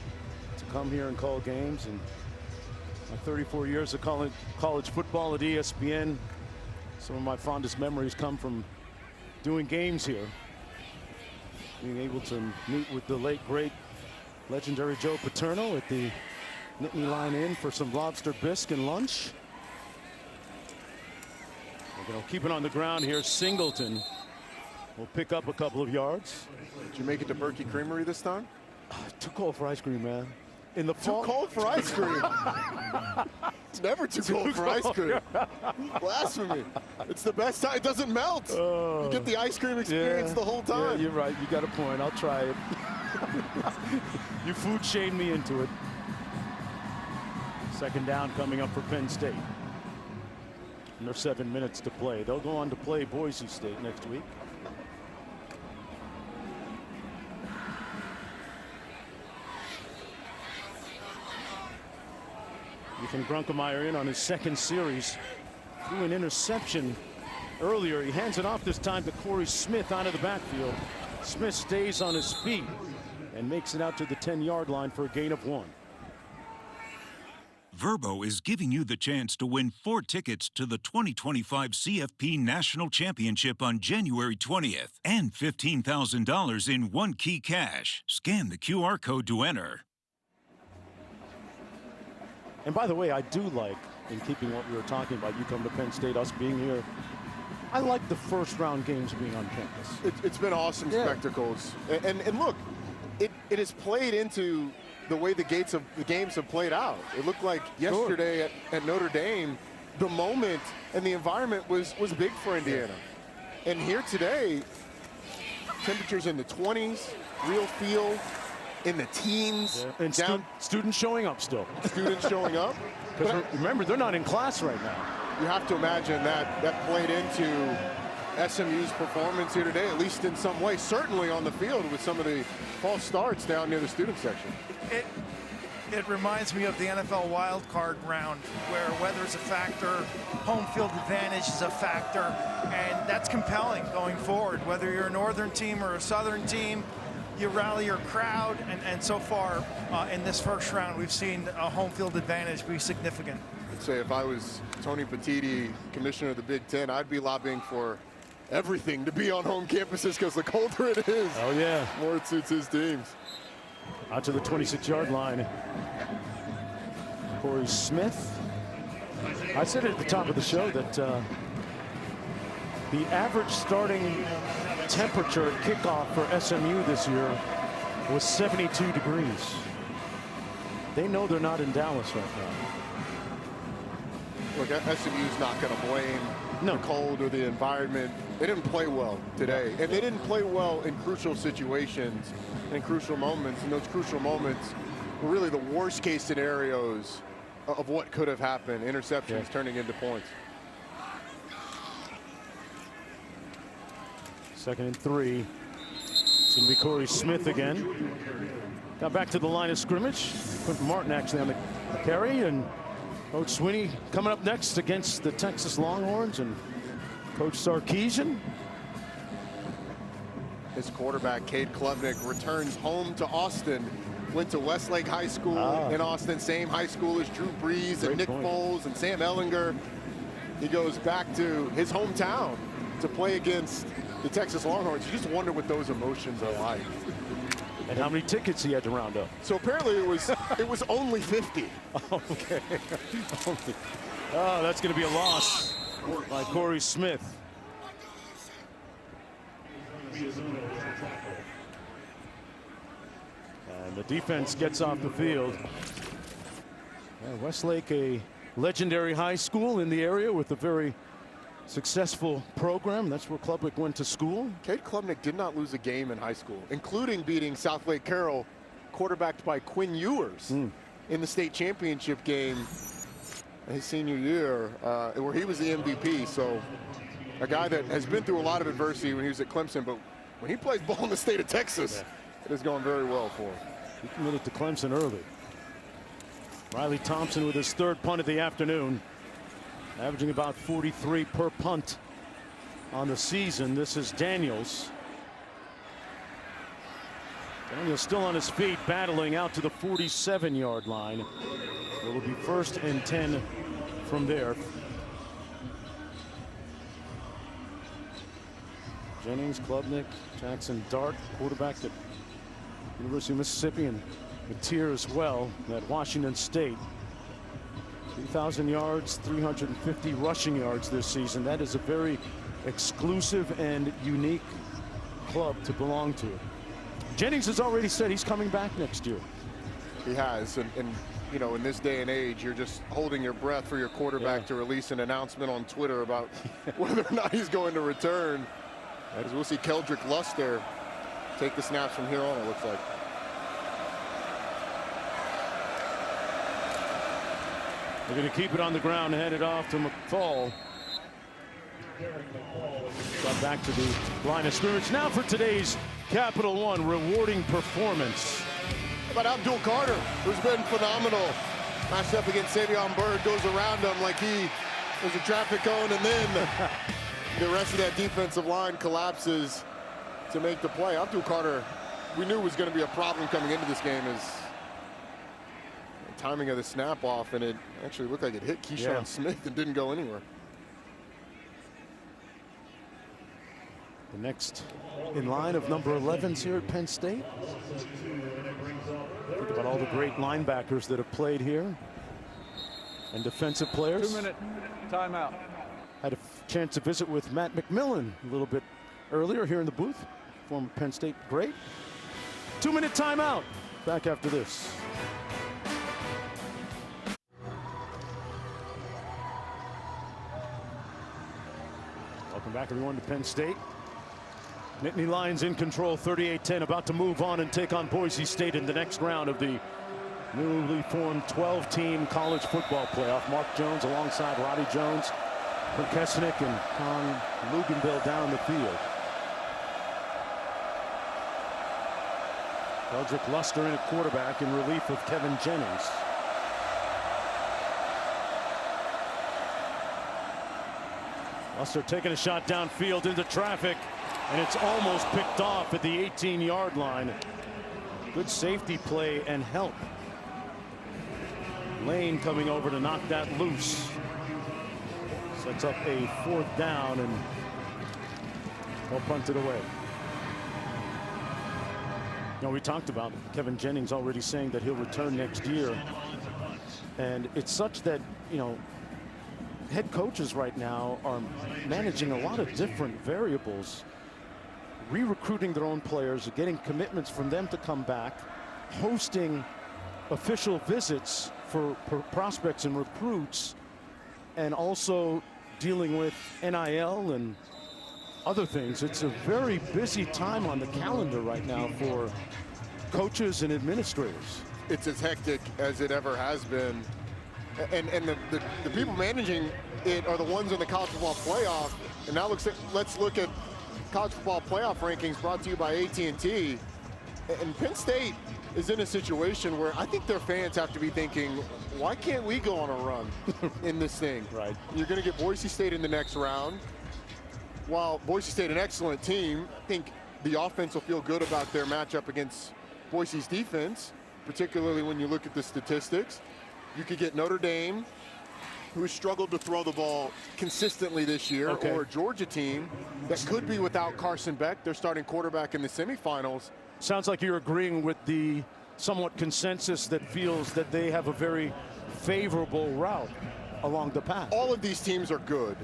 to come here and call games. And my 34 years of college football at ESPN, Some of my fondest memories come from doing games here. Being able to meet with the late, great, legendary Joe Paterno at the Nittany Lion Inn for some lobster bisque and lunch. We're going to keep it on the ground here. Singleton will pick up a couple of yards. Did you make it to Berkey Creamery this time? Too cold for ice cream, man. In the fall. Too cold for ice cream. It's never too cold for ice cream. Blasphemy. It's the best time. It doesn't melt. You get the ice cream experience the whole time. Yeah, you're right. You got a point. I'll try it. You food shamed me into it. Second down coming up for Penn State. Under 7 minutes to play. They'll go on to play Boise State next week. Ethan Grunkemeyer in on his second series. Threw an interception earlier. He hands it off this time to Corey Smith out of the backfield. Smith stays on his feet and makes it out to the 10-yard line for a gain of 1. Verbo is giving you the chance to win 4 tickets to the 2025 CFP National Championship on January 20th and $15,000 in one key cash. Scan the QR code to enter. And by the way, I do like, in keeping what we were talking about, you come to Penn State, us being here, I like the first round games being on campus. It's been awesome spectacles. And look, it has played into the way the games have played out. It looked like yesterday at Notre Dame, the moment and the environment was big for Indiana. And here today, temperatures in the 20s, real feel, in the teens. And students showing up still. Students showing up. Because remember, they're not in class right now. You have to imagine that played into SMU's performance here today, at least in some way, certainly on the field with some of the false starts down near the student section. It reminds me of the NFL wild card round where weather's a factor, home field advantage is a factor, and that's compelling going forward. Whether you're a northern team or a southern team, you rally your crowd, and so far in this first round, we've seen a home field advantage be significant. I'd say if I was Tony Petitti, commissioner of the Big Ten, I'd be lobbying for everything to be on home campuses because the colder it is, the more it suits his teams. Out to the 26-yard line. Corey Smith. I said it at the top of the show that the average starting temperature at kickoff for SMU this year was 72 degrees. They know they're not in Dallas right now. Look, SMU's not going to blame the cold or the environment. They didn't play well today, and they didn't play well in crucial situations and crucial moments, and those crucial moments were really the worst case scenarios of what could have happened, interceptions turning into points. 2nd and 3. It's going to be Corey Smith again. Got back to the line of scrimmage. Put Martin actually on the carry, and Coach Swinney coming up next against the Texas Longhorns and Coach Sarkisian. His quarterback, Cade Klubnik, returns home to Austin. Went to Westlake High School in Austin, same high school as Drew Brees and Nick Foles and Sam Ehlinger. He goes back to his hometown to play against the Texas Longhorns. You just wonder what those emotions are like. And how many tickets he had to round up. So apparently it was only 50. Okay. Oh, that's going to be a loss by Corey Smith. And the defense gets off the field. Westlake, a legendary high school in the area with a very successful program. That's where Klubnik went to school. Cade Klubnik did not lose a game in high school, including beating South Lake Carroll, quarterbacked by Quinn Ewers in the state championship game his senior year, where he was the MVP. So a guy that has been through a lot of adversity when he was at Clemson, but when he plays ball in the state of Texas, it has gone very well for him. He committed to Clemson early. Riley Thompson with his 3rd punt of the afternoon, averaging about 43 per punt on the season. This is Daniels. Daniels still on his feet, battling out to the 47-yard line. It will be 1st and 10 from there. Jennings, Klubnik, Jackson Dart, quarterback at University of Mississippi, and Mateer as well at Washington State. 3,000 yards, 350 rushing yards this season. That is a very exclusive and unique club to belong to. Jennings has already said he's coming back next year. He has, and you know, in this day and age, you're just holding your breath for your quarterback to release an announcement on Twitter about whether or not he's going to return. As we'll see Keldrick Luster take the snaps from here on, it looks like. They're going to keep it on the ground and hand it off to McFall. Got back to the line of scrimmage. Now for today's Capital One rewarding performance. How about Abdul Carter, who's been phenomenal. Matched up against Savion Byrd, goes around him like he was a traffic cone, and then the rest of that defensive line collapses to make the play. Abdul Carter, we knew was going to be a problem coming into this game, is the timing of the snap off, and it actually looked like it hit Keyshawn Smith and didn't go anywhere. The next in line of number 11s here at Penn State. Think about all the great linebackers that have played here and defensive players. 2-minute timeout. Had a chance to visit with Matt McMillan a little bit earlier here in the booth. Former Penn State great. 2-minute timeout. Back after this. Welcome back, everyone, to Penn State. Nittany Lions in control, 38-10, about to move on and take on Boise State in the next round of the newly formed 12-team college football playoff. Mark Jones alongside Roddy Jones, Kesnick, and Con Luganville down the field. Keldrick Luster in at quarterback in relief of Kevin Jennings. Luster taking a shot downfield into traffic, and it's almost picked off at the 18-yard line. Good safety play and help. Lane coming over to knock that loose. Sets up a 4th down, and they'll punt it away. You know, we talked about Kevin Jennings already saying that he'll return next year. And it's such that, you know, head coaches right now are managing a lot of different variables, re-recruiting their own players, getting commitments from them to come back, hosting official visits for prospects and recruits, and also dealing with NIL and other things. It's a very busy time on the calendar right now for coaches and administrators. It's as hectic as it ever has been. And the people managing it are the ones in the college football playoff. And now let's look at college football playoff rankings brought to you by AT&T. And Penn State is in a situation where I think their fans have to be thinking, why can't we go on a run in this thing? Right. You're going to get Boise State in the next round. While Boise State an excellent team, I think the offense will feel good about their matchup against Boise's defense, particularly when you look at the statistics. You could get Notre Dame, who has struggled to throw the ball consistently this year, or a Georgia team that could be without Carson Beck, their starting quarterback in the semifinals. Sounds like you're agreeing with the somewhat consensus that feels that they have a very favorable route along the path. All of these teams are good.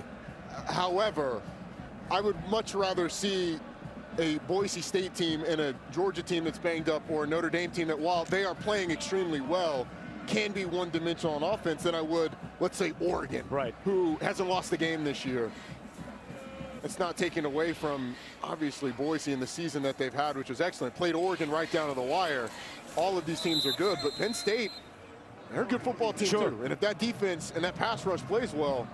However, I would much rather see a Boise State team and a Georgia team that's banged up, or a Notre Dame team that, while they are playing extremely well, can be one-dimensional on offense than I would, let's say, Oregon, who hasn't lost a game this year. It's not taken away from, obviously, Boise in the season that they've had, which was excellent. Played Oregon right down to the wire. All of these teams are good, but Penn State, they're a good football team too. And if that defense and that pass rush plays well,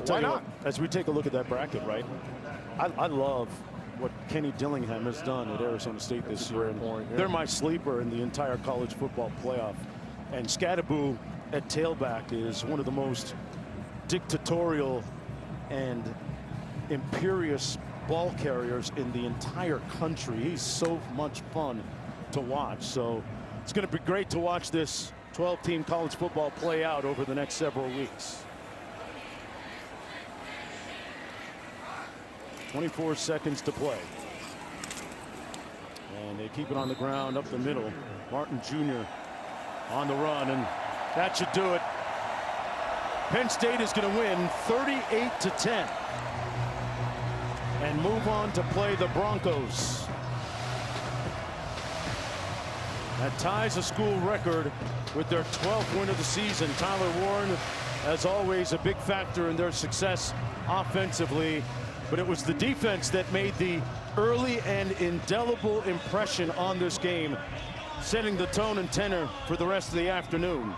why not? As we take a look at that bracket, right, I love what Kenny Dillingham has done at Arizona State this year. They're my sleeper in the entire college football playoff. And Scadaboo at tailback is one of the most dictatorial and imperious ball carriers in the entire country. He's so much fun to watch. So it's going to be great to watch this 12-team college football play out over the next several weeks. 24 seconds to play. And they keep it on the ground up the middle. Martin Jr. on the run, and that should do it. Penn State is going to win 38-10 and move on to play the Broncos. That ties a school record with their 12th win of the season. Tyler Warren, as always, a big factor in their success offensively, but it was the defense that made the early and indelible impression on this game, setting the tone and tenor for the rest of the afternoon.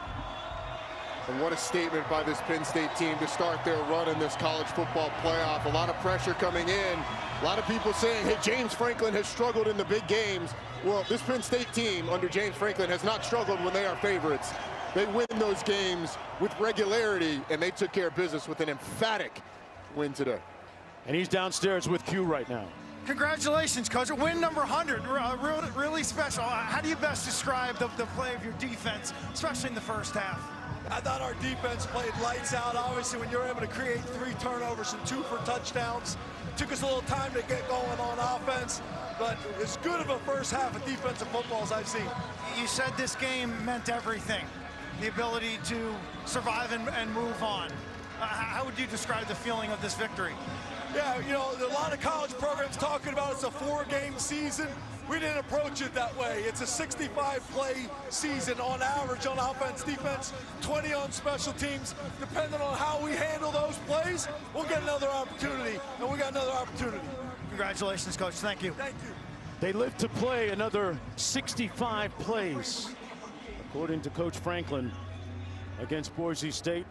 And what a statement by this Penn State team to start their run in this college football playoff. A lot of pressure coming in. A lot of people saying, hey, James Franklin has struggled in the big games. Well, this Penn State team under James Franklin has not struggled when they are favorites. They win those games with regularity, and they took care of business with an emphatic win today. And he's downstairs with Q right now. Congratulations, Coach. Win number 100, really special. How do you best describe the play of your defense, especially in the first half? I thought our defense played lights out. Obviously, when you're able to create 3 turnovers and 2 for touchdowns, it took us a little time to get going on offense, but as good of a first half of defensive football as I've seen. You said this game meant everything, the ability to survive and move on. How would you describe the feeling of this victory? Yeah, you know, a lot of college programs talking about it's a 4-game season. We didn't approach it that way. It's a 65-play season on average on offense, defense, 20 on special teams. Depending on how we handle those plays, we'll get another opportunity, and we got another opportunity. Congratulations, Coach. Thank you. Thank you. They live to play another 65 plays, according to Coach Franklin, against Boise State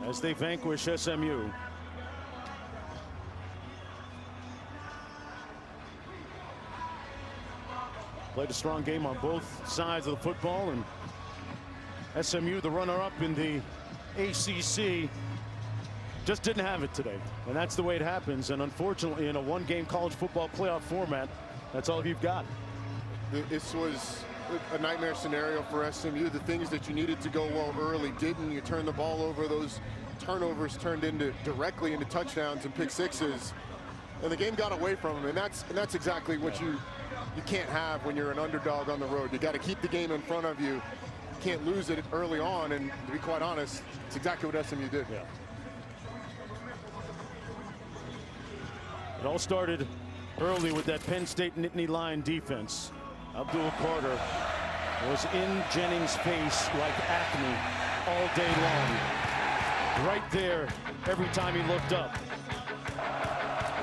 as they vanquish SMU. Played a strong game on both sides of the football, and SMU, the runner-up in the ACC, just didn't have it today. And that's the way it happens. And unfortunately, in a 1-game college football playoff format, that's all you've got. This was a nightmare scenario for SMU. The things that you needed to go well early didn't. You turned the ball over. Those turnovers turned directly into touchdowns and pick sixes. And the game got away from them. And that's exactly what you can't have when you're an underdog on the road. You got to keep the game in front of you. You can't lose it early on, and to be quite honest, it's exactly what SMU did. Yeah. It all started early with that Penn State Nittany Lion defense. Abdul Carter was in Jennings' face like Acme all day long. Right there every time he looked up.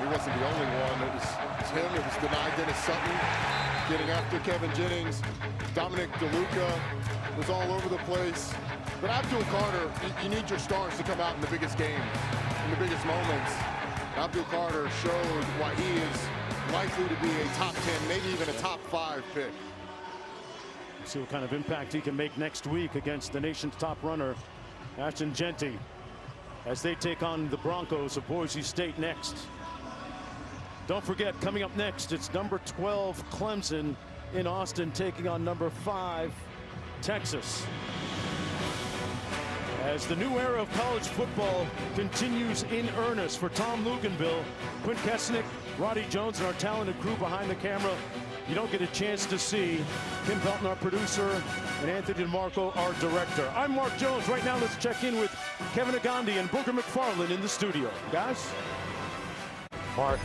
He wasn't the only one. It was him. It was denied Dennis Sutton getting after Kevin Jennings. Dominic DeLuca was all over the place. But Abdul Carter, you need your stars to come out in the biggest game, in the biggest moments. Abdul Carter showed why he is likely to be a top 10, maybe even a top 5 pick. See what kind of impact he can make next week against the nation's top runner, Ashton Genty, as they take on the Broncos of Boise State next. Don't forget, coming up next, it's number 12 Clemson in Austin taking on number 5 Texas. As the new era of college football continues in earnest for Tom Luganville, Quint Kesnick, Roddy Jones, and our talented crew behind the camera, you don't get a chance to see Kim Belton, our producer, and Anthony DeMarco, our director. I'm Mark Jones. Right now, let's check in with Kevin Agandi and Booger McFarland in the studio. Guys? Mark.